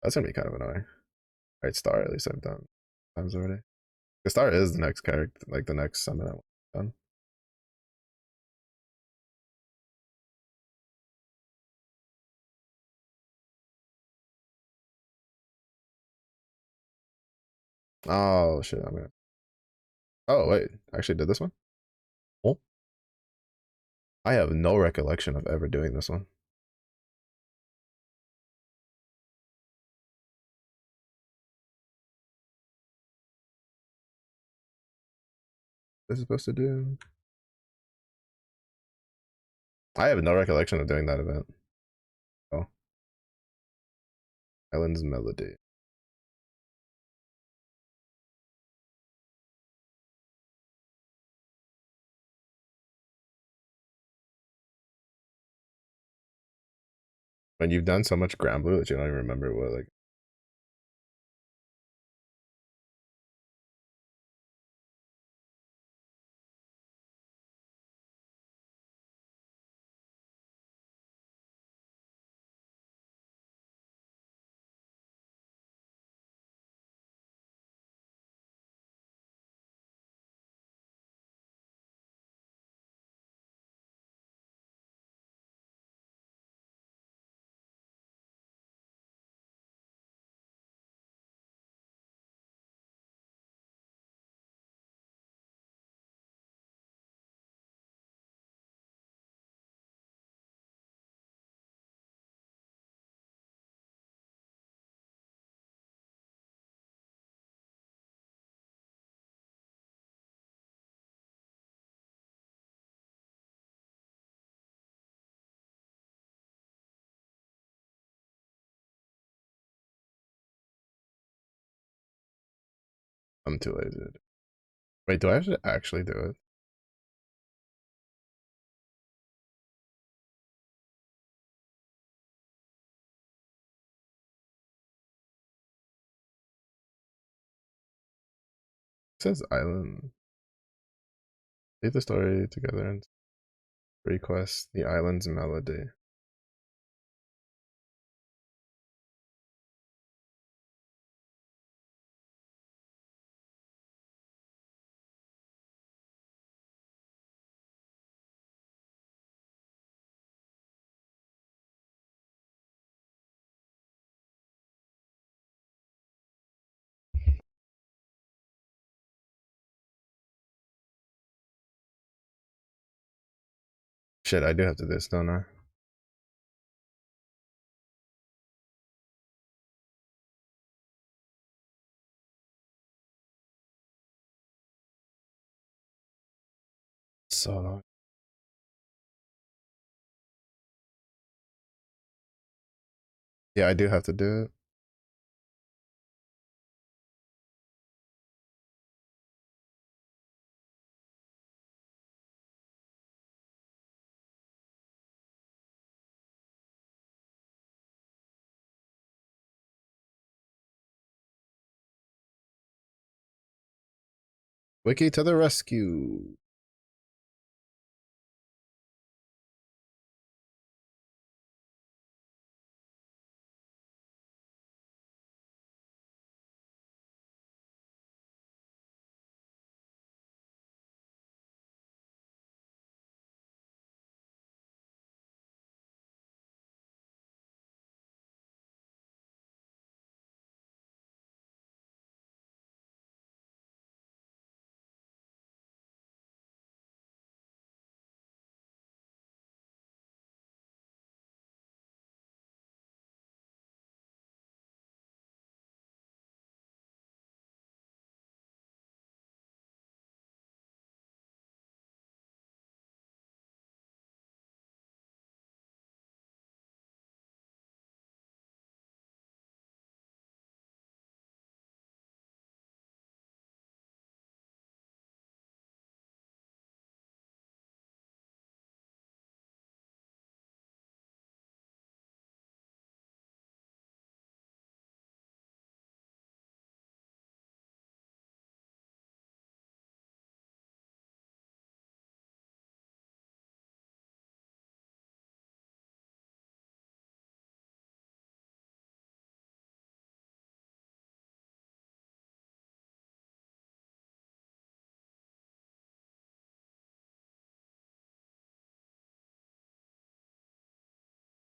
That's gonna be kind of annoying. Alright, star at least I've done times already. The star is the next character, like the next summon I want done. Oh shit, I'm gonna. Oh wait, I actually did this one. Oh, I have no recollection of ever doing this one. This is supposed to do. I have no recollection of doing that event. Oh, Island's Melody. When you've done so much ground blue that you don't even remember what like. I'm too lazy. Wait, do I have to actually do it? It says island. Leave the story together and request the island's melody. Shit, I do have to do this, don't I? So yeah, I do have to do it. Wiki to the rescue.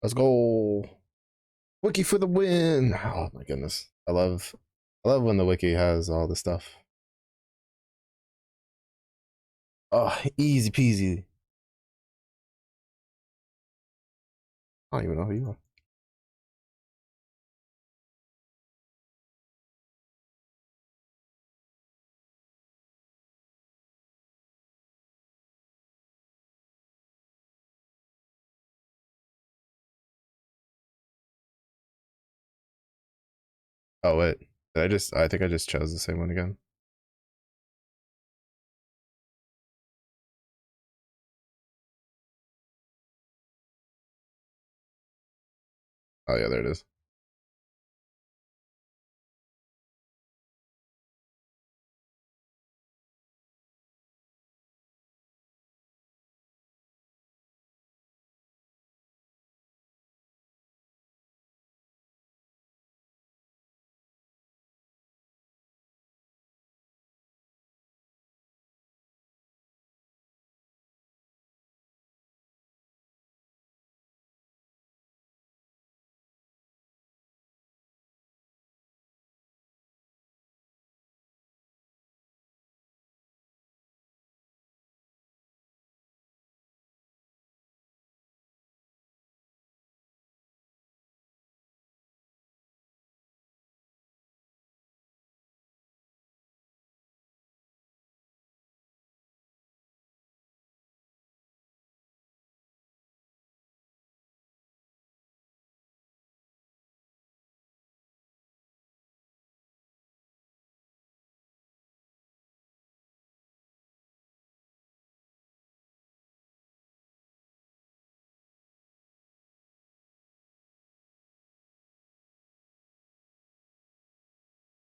Let's go. Wiki for the win. Oh my goodness. I love when the wiki has all the stuff. Oh, easy peasy. I don't even know who you are. Oh wait. I think I just chose the same one again. Oh yeah, there it is.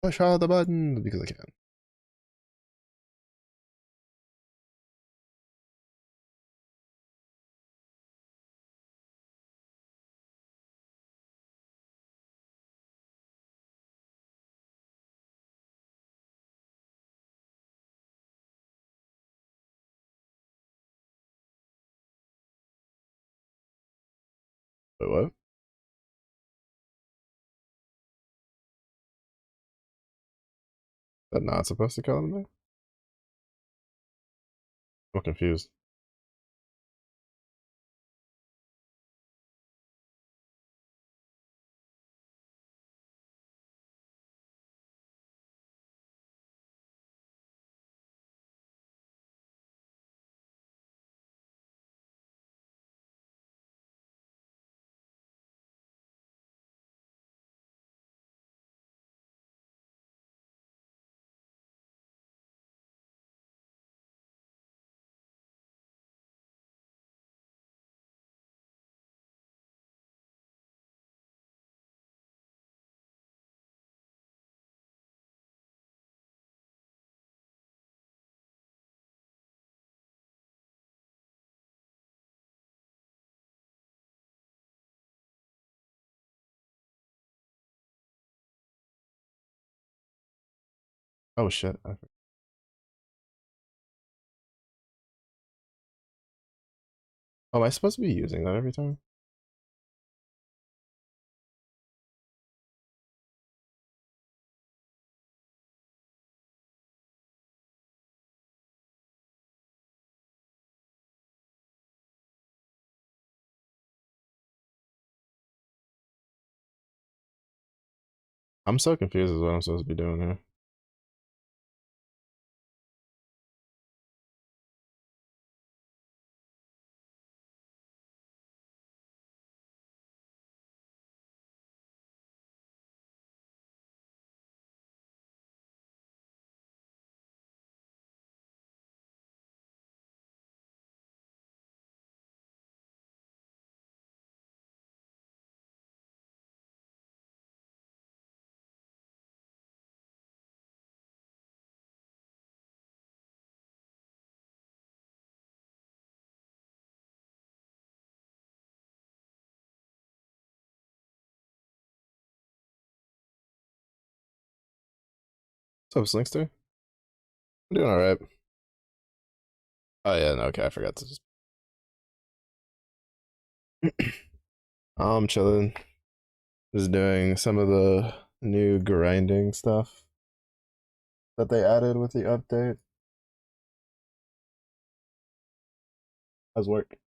Push all the buttons because I can. Wait, what? That not supposed to kill him there? I'm confused. Oh shit. Oh, am I supposed to be using that every time? I'm so confused as what I'm supposed to be doing here. What's up, Slinkster? I'm doing alright. Oh yeah, no, okay, I forgot to just I'm chilling. Just doing some of the new grinding stuff that they added with the update. How's work?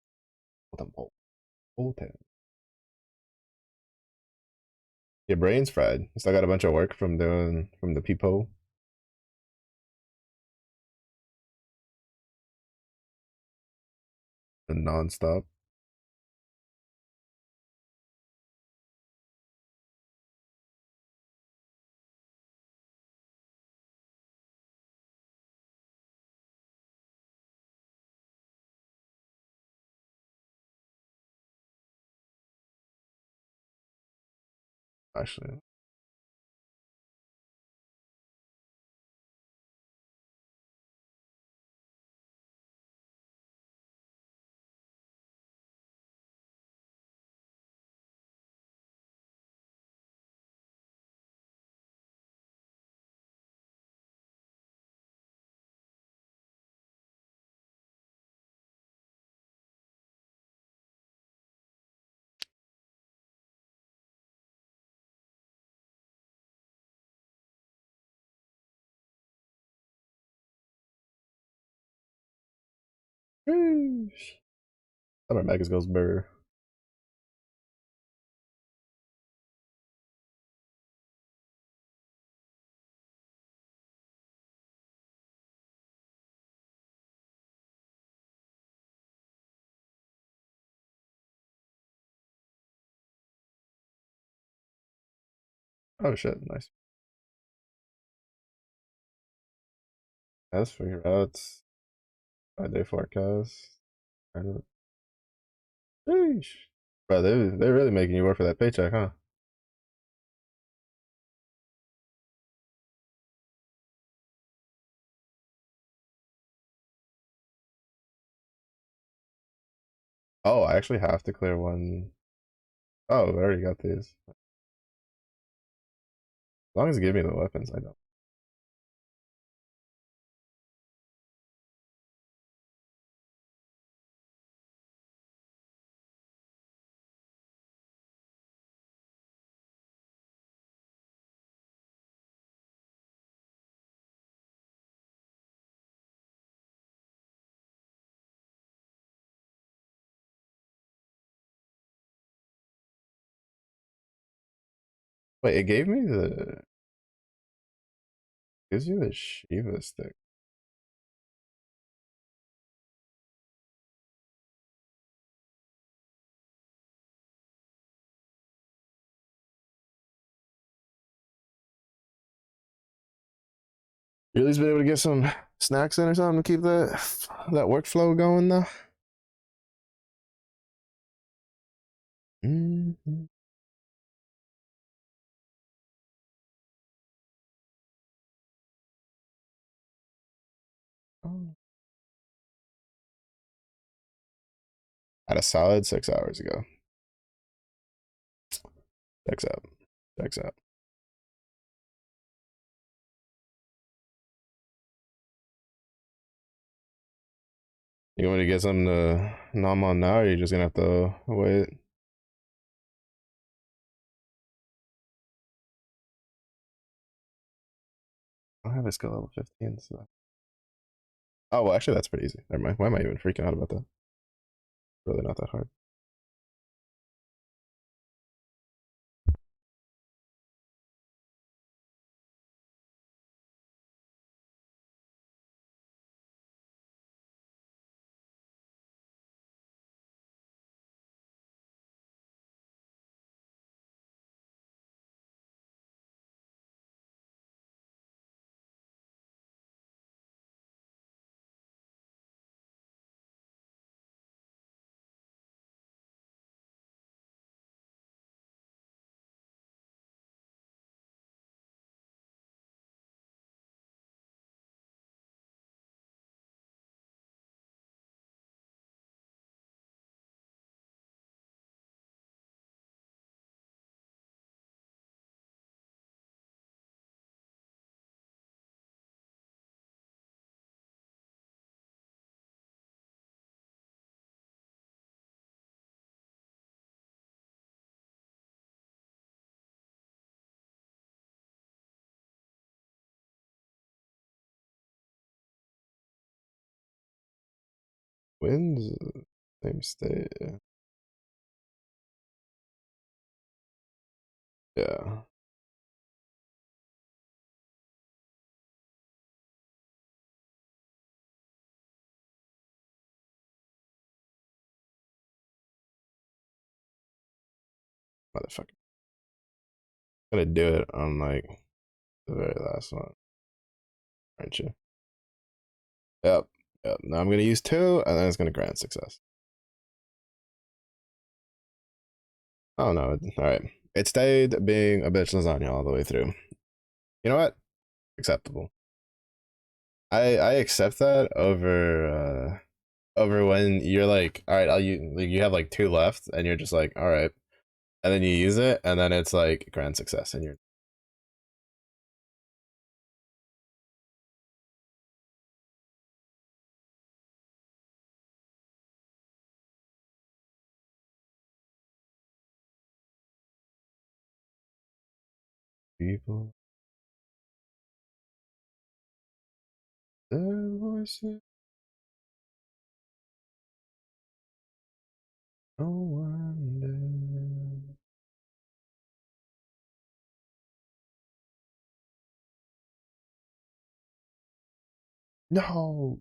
Your brain's fried. You still got a bunch of work from doing from the people and nonstop. Actually, summer Megas goes burr. Oh shit, nice. Let's figure out 5 day forecast. Sheesh. Bro, they're really making you work for that paycheck, huh? Oh, I actually have to clear one. Oh, I already got these. As long as you give me the weapons, I don't. Wait, it gave me the gives you the Shiva stick. You at least been able to get some snacks in or something to keep that workflow going though. Mm-hmm. Oh. Had a solid 6 hours ago. Checks out. Checks out. You want me to get something to nom on now, or are you just gonna have to wait? I don't have a skill level 15, so. Oh, well, actually, that's pretty easy. Never mind. Why am I even freaking out about that? Really not that hard. Wins, same state. Yeah. Motherfucker. Gonna do it on like the very last one, aren't you? Yep. Yep. Now I'm gonna use two, and then it's gonna grant success. Oh no. All right. It stayed being a bitch lasagna all the way through. You know what? Acceptable. I accept that over when you're like, all right, you have like two left, and you're just like, all right, and then you use it, and then it's like grand success, and you're people, their voices, no wonder. No,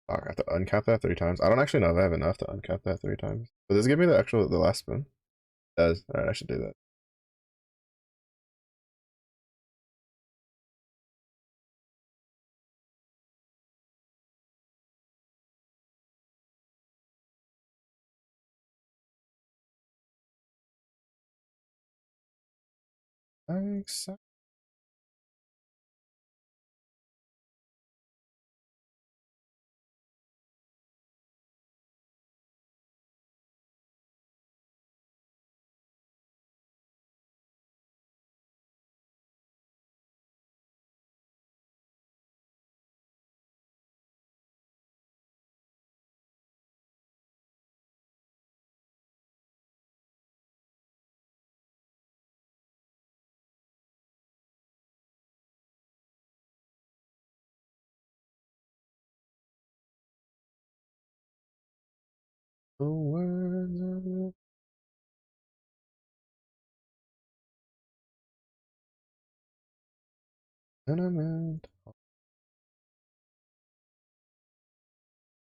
oh, I have to uncap that three times. I don't actually know if I have enough to uncap that three times. But does it give me the last spin? It does. All right, I should do that. I accept. The words of the sentiment.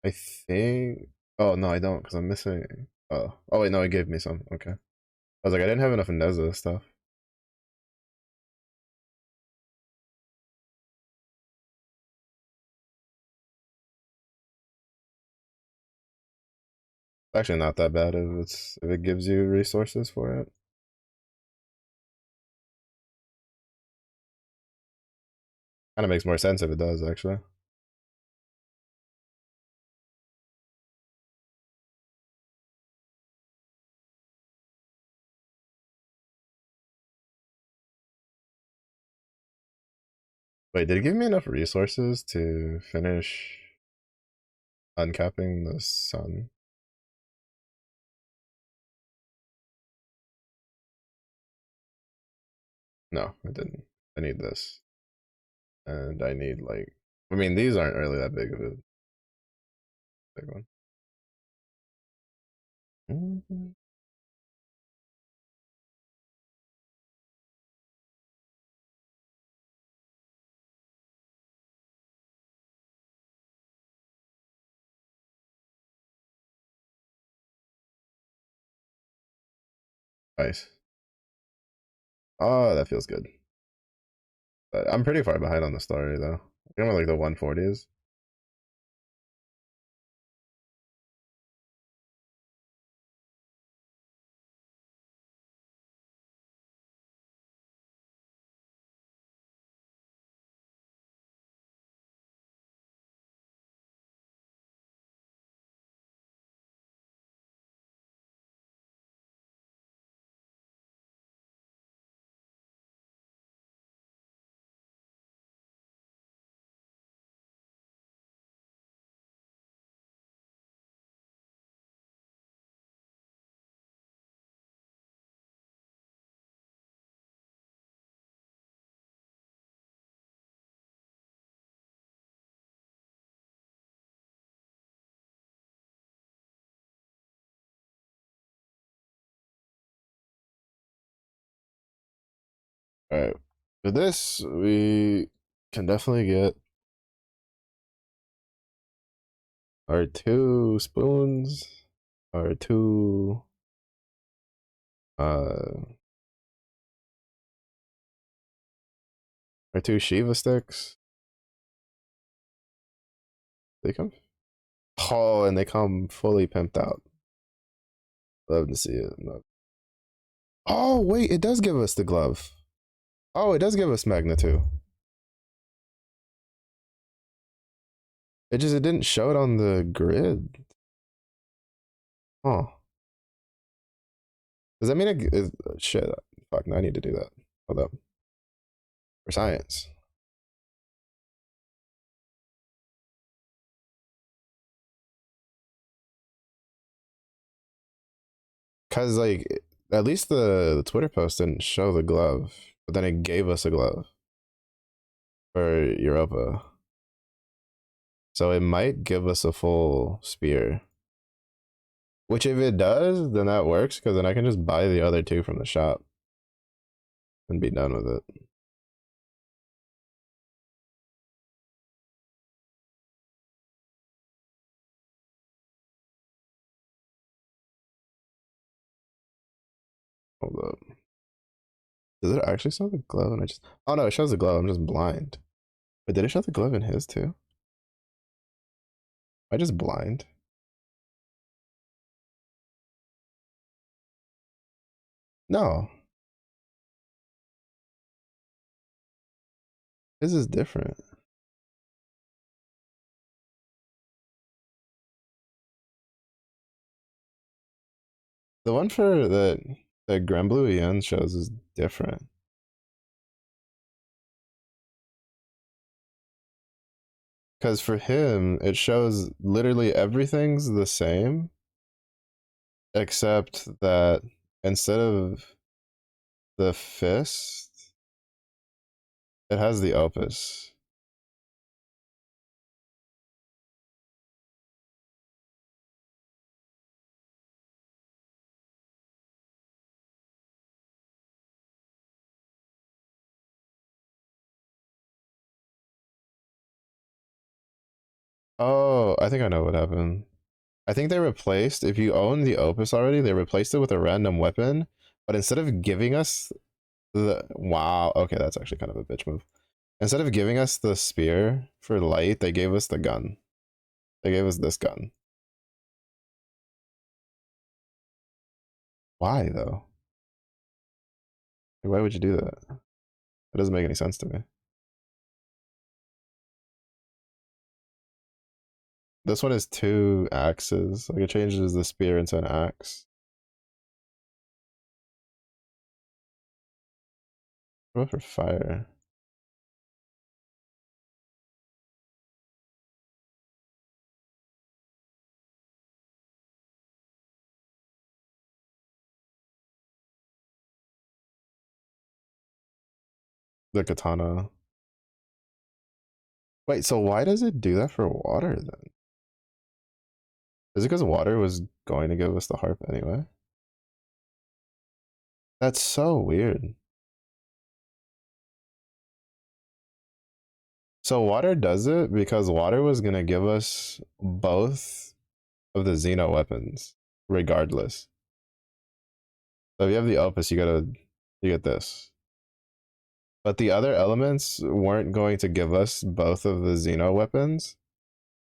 I think. Oh no, I don't, because I'm missing. Oh wait, no, it gave me some. Okay. I was like, I didn't have enough Neza stuff. It's actually not that bad if it gives you resources for it. Kind of makes more sense if it does, actually. Wait, did it give me enough resources to finish? Uncapping the sun. No, I didn't. I need this. And I need like, I mean, these aren't really that big of a big one. Mhm. Nice. Oh, that feels good. But I'm pretty far behind on the story though. I'm at like the 140s. All right. For this, we can definitely get our 2 spoons, our uh, our 2 Shiva sticks. They come, oh, and they come fully pimped out. Love to see it. Love. Oh wait, it does give us the glove. Oh, it does give us Magna too. It didn't show it on the grid. Oh, does that mean shit? Fuck, no, I need to do that. Hold up for science. Cause like at least the Twitter post didn't show the glove, but then it gave us a glove for Europa. So it might give us a full spear. Which if it does, then that works because then I can just buy the other 2 from the shop and be done with it. Hold up. Does it actually show the glove? And I just, oh no, it shows the glove. I'm just blind. But did it show the glove in his too? Am I just blind? No, his is different. The one for the Granblue Yen shows is different. Because for him, it shows literally everything's the same, except that instead of the fist, it has the opus. Oh, I think I know what happened. I think they replaced, if you own the opus already, they replaced it with a random weapon, but instead of giving us the, wow, okay, that's actually kind of a bitch move. Instead of giving us the spear for light, they gave us the gun. They gave us this gun. Why though? Why would you do that? It doesn't make any sense to me. This one is 2 axes. Like it changes the spear into an axe. What about for fire? The katana. Wait, so why does it do that for water then? Is it because water was going to give us the harp anyway? That's so weird. So water does it because water was gonna give us both of the Xeno weapons, regardless. So if you have the Opus, you get this. But the other elements weren't going to give us both of the Xeno weapons.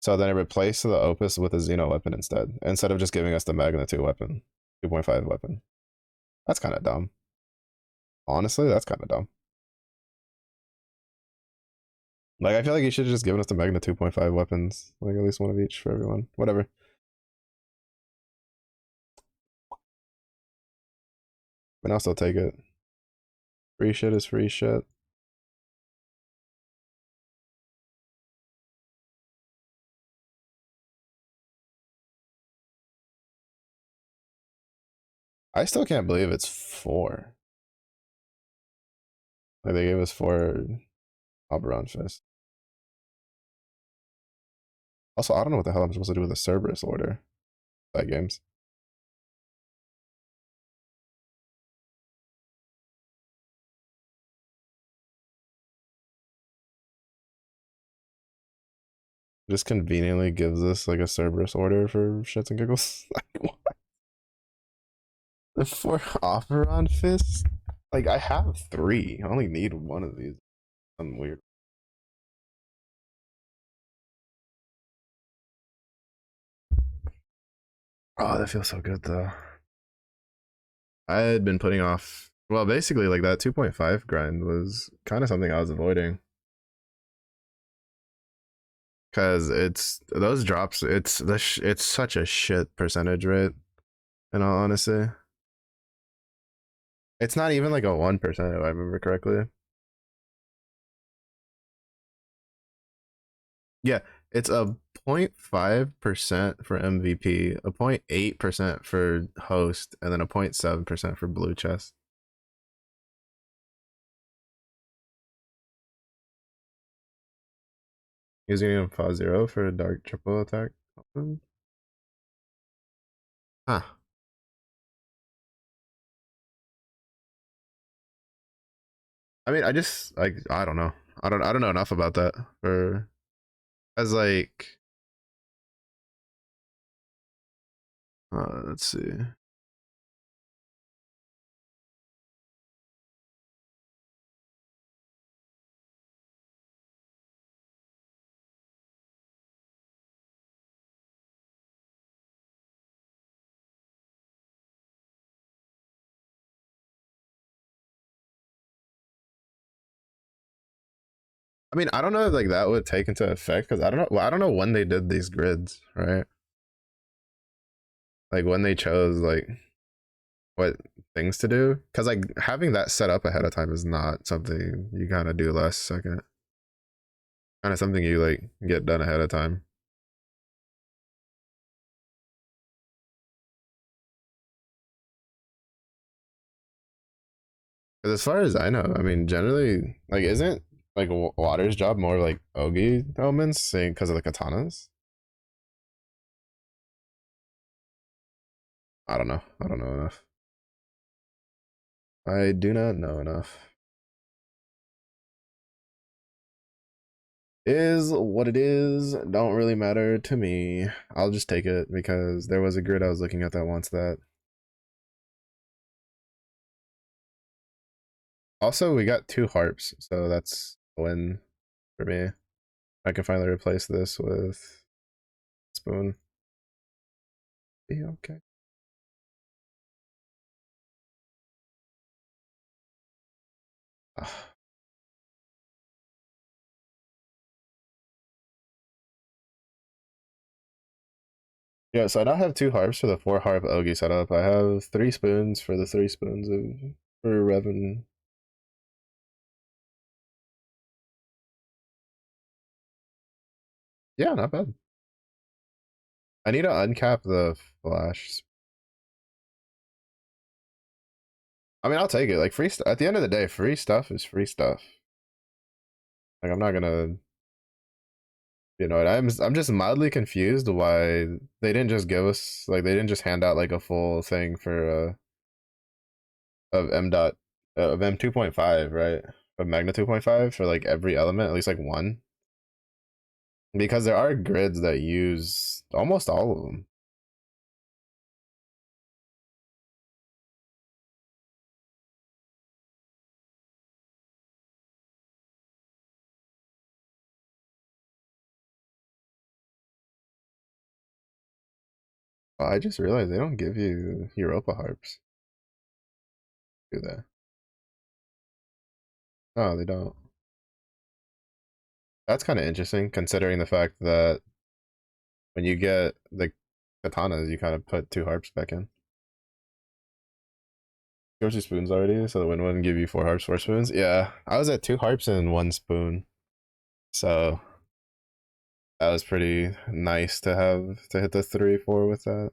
So then it replaced the Opus with a Xeno weapon instead of just giving us the Magna 2 weapon, 2.5 weapon. That's kind of dumb. Honestly, that's kind of dumb. Like, I feel like you should have just given us the Magna 2.5 weapons, like at least one of each for everyone. Whatever. But I'll still take it. Free shit is free shit. I still can't believe it's 4. Like, they gave us 4 Oberon Fist. Also, I don't know what the hell I'm supposed to do with a Cerberus order. That games. Just conveniently gives us like a Cerberus order for shits and giggles. Like, what? The 4 Oberon Fists? Like, I have 3. I only need one of these. I'm weird. Oh, that feels so good though. I had been putting off, well, basically like that 2.5 grind was kind of something I was avoiding because it's those drops. It's such a shit percentage rate. In all honesty, it's not even like a 1% if I remember correctly. Yeah, it's a 0.5% for MVP, a 0.8% for host, and then a 0.7% for blue chest. Using him 5-0 for a dark triple attack. Huh. I mean, I just like I don't know. I don't know enough about that for as like let's see. I mean, I don't know if like that would take into effect because I don't know. Well, I don't know when they did these grids, right? Like when they chose like what things to do, because like having that set up ahead of time is not something you kind of do last second. Kind of something you like get done ahead of time. Because as far as I know, I mean, generally, like, isn't like Water's job more like Ogi elements, saying because of the katanas? I don't know. I don't know enough. I do not know enough. Is what it is. Don't really matter to me. I'll just take it because there was a grid I was looking at that wants that. Also, we got 2 harps, so that's a win for me. I can finally replace this with spoon. Be okay. Ah. Yeah, so I now have 2 harps for the 4 harp Ogi setup. I have 3 spoons for the 3 spoons of for Revan. Yeah, not bad. I need to uncap the flash. I mean, I'll take it. Like free stuff. At the end of the day, free stuff is free stuff. Like I'm not gonna, I'm just mildly confused why they didn't just give us like they didn't just hand out like a full thing for of M dot of M 2.5, right? Of Magna 2.5 for like every element, at least like one. Because there are grids that use almost all of them. Oh, I just realized they don't give you Europa harps, do they? No, they don't. That's kind of interesting considering the fact that when you get the katanas, you kind of put two harps back in. Gives you spoons already, so the win wouldn't give you four harps, four spoons. Yeah, I was at two harps and one spoon, so that was pretty nice to have to hit the 3-4 with that.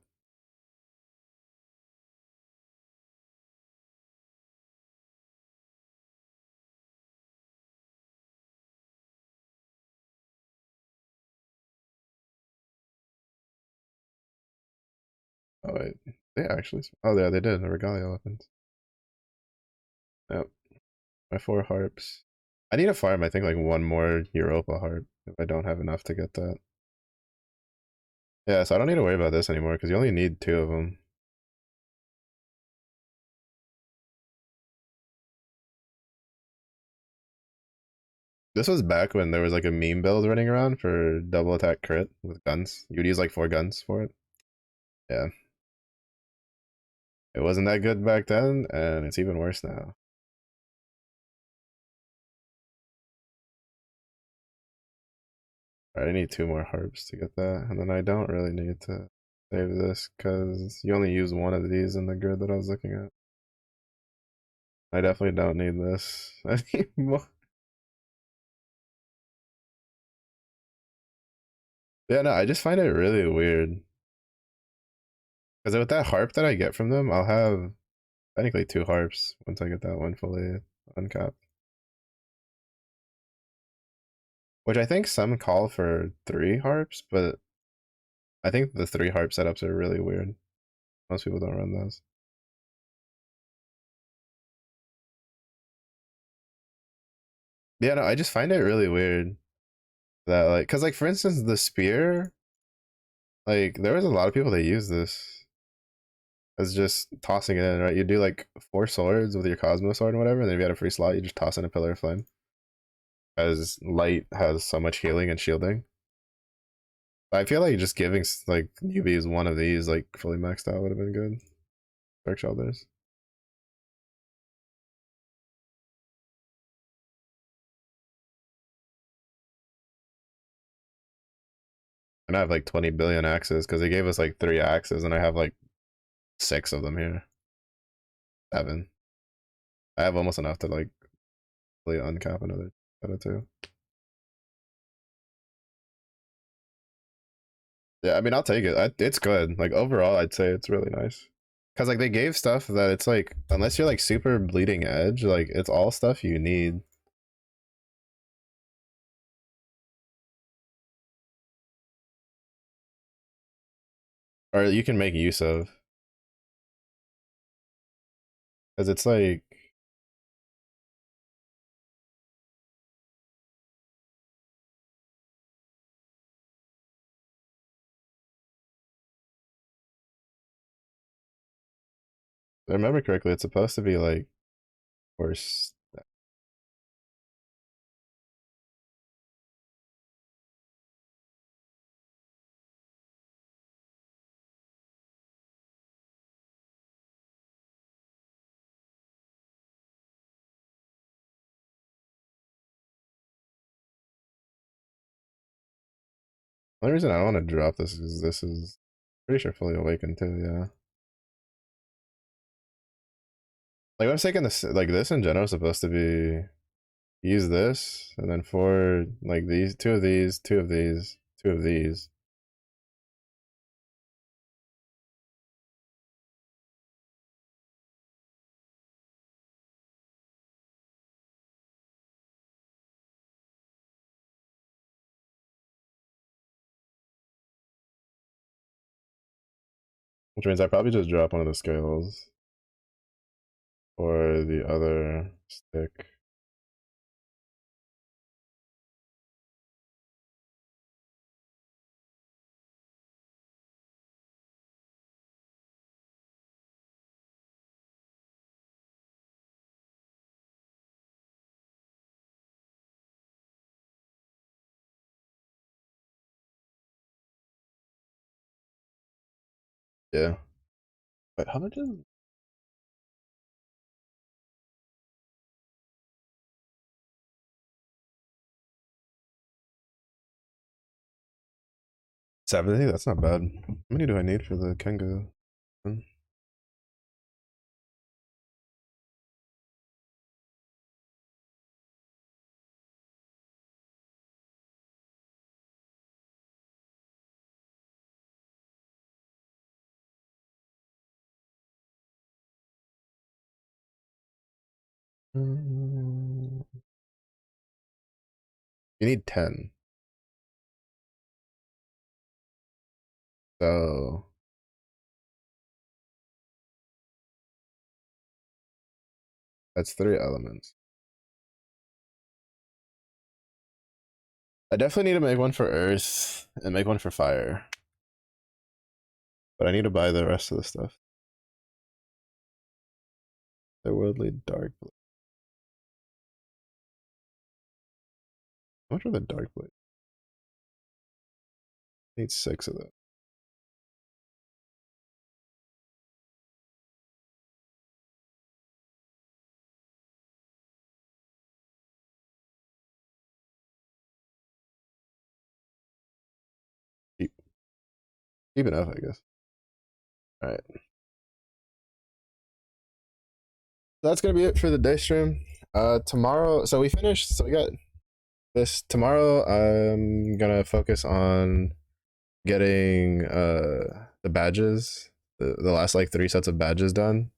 Oh wait, they actually? Oh yeah, they did. The regalia weapons. Yep, my four harps. I need to farm. I think like one more Europa harp if I don't have enough to get that. Yeah, so I don't need to worry about this anymore because you only need two of them. This was back when there was like a meme build running around for double attack crit with guns. You'd use like four guns for it. Yeah. It wasn't that good back then, and it's even worse now. Alright, I need two more harps to get that, and then I don't really need to save this because you only use one of these in the grid that I was looking at. I definitely don't need this anymore. Yeah, no, I just find it really weird. Because with that harp that I get from them, I'll have technically two harps once I get that one fully uncapped. Which I think some call for three harps, but I think the three harp setups are really weird. Most people don't run those. Yeah, no, I just find it really weird that like, cause like for instance, the spear, like there was a lot of people that use this as just tossing it in, right? You do like four swords with your Cosmo sword and whatever, and then if you had a free slot, you just toss in a pillar of flame. As light has so much healing and shielding. I feel like just giving like newbies one of these like fully maxed out would have been good. Dark shoulders. And I have like 20 billion axes because they gave us like three axes, and I have like six of them here. Seven. I have almost enough to like really uncap another out of two. Yeah, I mean, I'll take it. It's good. Like overall, I'd say it's really nice. Cause like they gave stuff that it's like unless you're like super bleeding edge, like it's all stuff you need. Or you can make use of. Cause it's like if I remember correctly, it's supposed to be like worse. The only reason I don't want to drop this is pretty sure fully awakened too, yeah. Like I'm taking this like this in general is supposed to be use this and then for like these two of these, two of these, two of these. Which means I probably just drop one of the scales or the other stick. Yeah. But how much is 70? That's not bad. How many do I need for the Kenga? Hmm. You need 10. So that's 3 elements. I definitely need to make one for earth and make one for fire. But I need to buy the rest of the stuff. The worldly dark blade. How much are the dark blade? I need 6 of them. Cheap. Cheap enough, I guess. Alright. That's gonna be it for the day stream. Tomorrow, so we finished. So we got this tomorrow. I'm gonna focus on getting the badges, the last like 3 sets of badges done.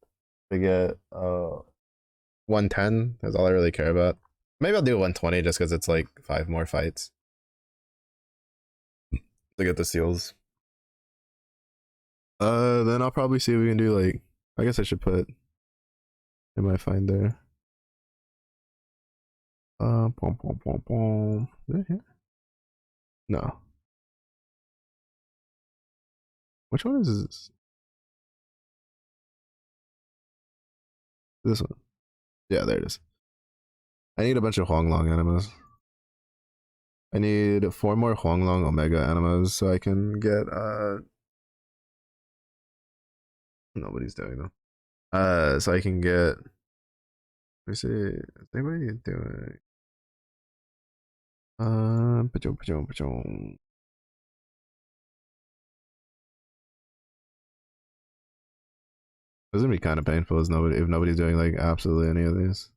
To get 110 is all I really care about. Maybe I'll do 120 just because it's like 5 more fights to get the seals. Then I'll probably see if we can do like. I guess I should put in my finder. Pom pom pom pom. Is it here? No. Which one is this? This one. Yeah, there it is. I need a bunch of Huanglong animas. I need 4 more Huanglong Omega animas so I can get nobody's doing them. So I can get, let me see, is anybody doing pachong pachong pachong. This is gonna be kind of painful as nobody if nobody's doing like absolutely any of these.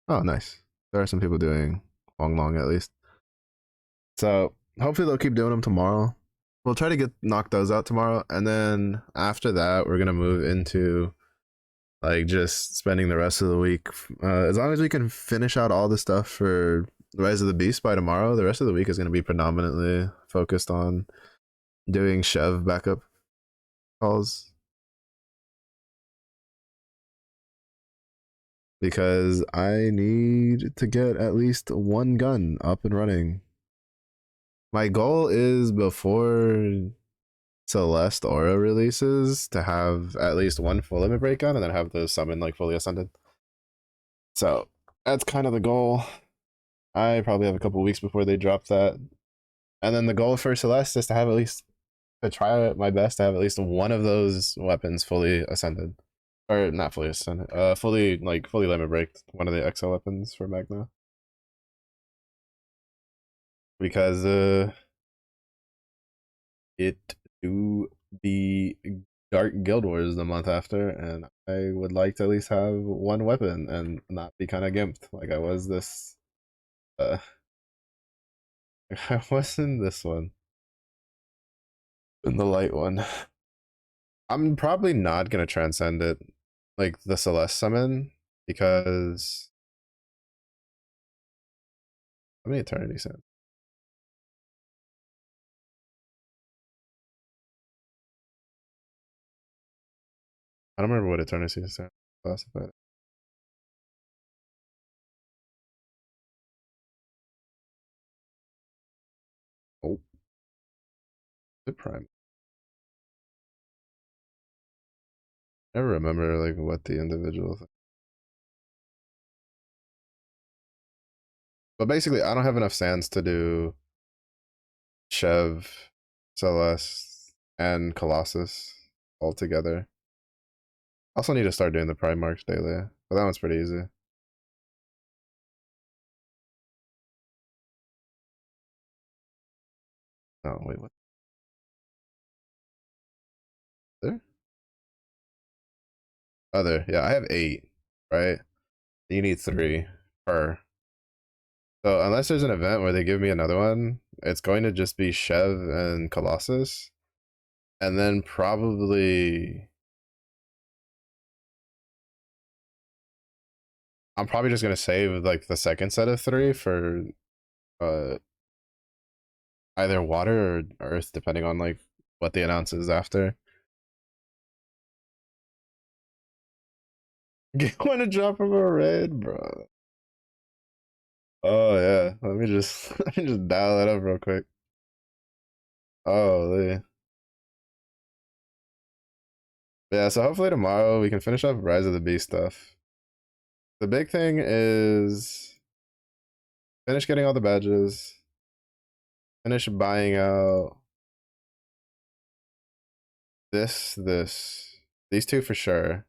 Oh, nice. There are some people doing Huanglong at least. So hopefully they'll keep doing them tomorrow. We'll try to get knock those out tomorrow, and then after that, we're gonna move into like just spending the rest of the week. As long as we can finish out all the stuff for Rise of the Beast by tomorrow, the rest of the week is gonna be predominantly focused on doing Chev backup calls because I need to get at least 1 gun up and running. My goal is before Celeste Aura releases to have at least 1 full limit break gun and then have the summon like fully ascended. So that's kind of the goal. I probably have a couple weeks before they drop that. And then the goal for Celeste is to have at least to try my best to have at least one of those weapons fully ascended. Or not fully ascended. Fully limit break one of the XL weapons for Magna. Because it do the Dark Guild Wars the month after, and I would like to at least have 1 weapon and not be kind of gimped like I was this. I was in this one, in the light one. I'm probably not gonna transcend it, like the Celeste summon, because how many Eternity Sands? I don't remember what eternity is classified. Oh, the prime. Never remember like what the individual thing. But basically, I don't have enough sands to do Chev, Celeste, and Colossus all together. Also need to start doing the Primarchs daily, but that one's pretty easy. Oh wait, what? There? Other, yeah, I have 8, right? You need 3 per. So unless there's an event where they give me another one, it's going to just be Chev and Colossus, and then probably I'm probably just gonna save like the second set of 3 for uh either water or earth, depending on like what the announce is after. You want to drop from a red, bro? Oh yeah, let me just let me just dial that up real quick. Oh yeah. Yeah, so hopefully tomorrow we can finish up Rise of the Beast stuff. The big thing is finish getting all the badges, finish buying out these 2 for sure.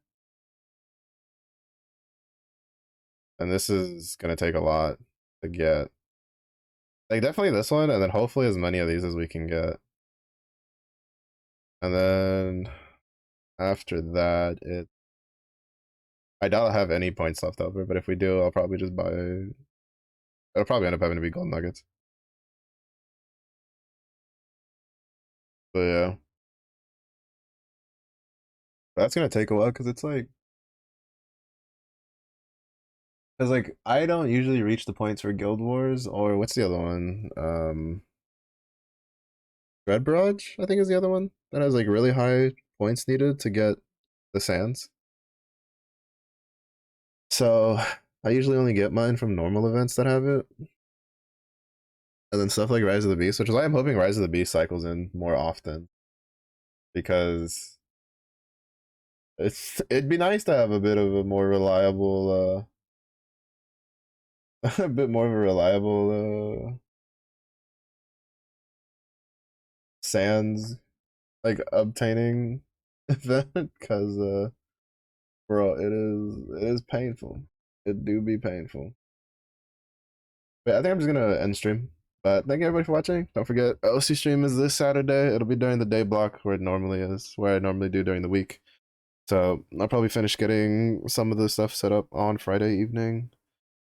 And this is gonna take a lot to get. Like definitely this one, and then hopefully as many of these as we can get. And then after that, I doubt I'll have any points left over, but if we do, I'll probably just buy. It'll probably end up having to be gold nuggets. But yeah, that's gonna take a while because it's like, because like I don't usually reach the points for Guild Wars or what's the other one? Red Barrage, I think is the other one that has like really high points needed to get the sands. So I usually only get mine from normal events that have it. And then stuff like Rise of the Beast, which is why I'm hoping Rise of the Beast cycles in more often. Because it'd be nice to have a bit of a more reliable a bit more of a reliable sands like obtaining event because bro it is painful. It do be painful. But I think I'm just gonna end stream. But thank you everybody for watching. Don't forget OC stream is this Saturday. It'll be during the day block where it normally is, where I normally do during the week. So I'll probably finish getting some of the stuff set up on Friday evening.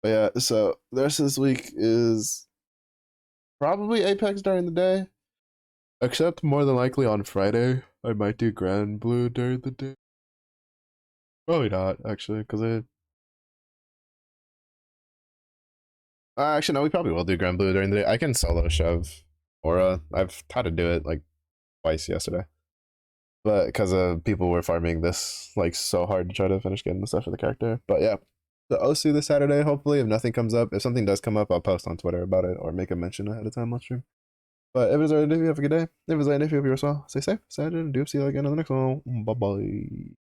But yeah, so the rest of this week is probably Apex during the day. Except more than likely on Friday, I might do Grand Blue during the day. Probably not, actually, because actually, no, we probably will do Grand Blue during the day. I can solo shove Aura. I've had to do it like twice yesterday. But because people were farming this like so hard to try to finish getting the stuff for the character. But yeah, the OC this Saturday, hopefully, if nothing comes up. If something does come up, I'll post on Twitter about it or make a mention ahead of time on stream. But if it's already, if you have a good day, if it's already, if you have yourself, stay safe, Saturday, and do see you again on the next one. Bye bye.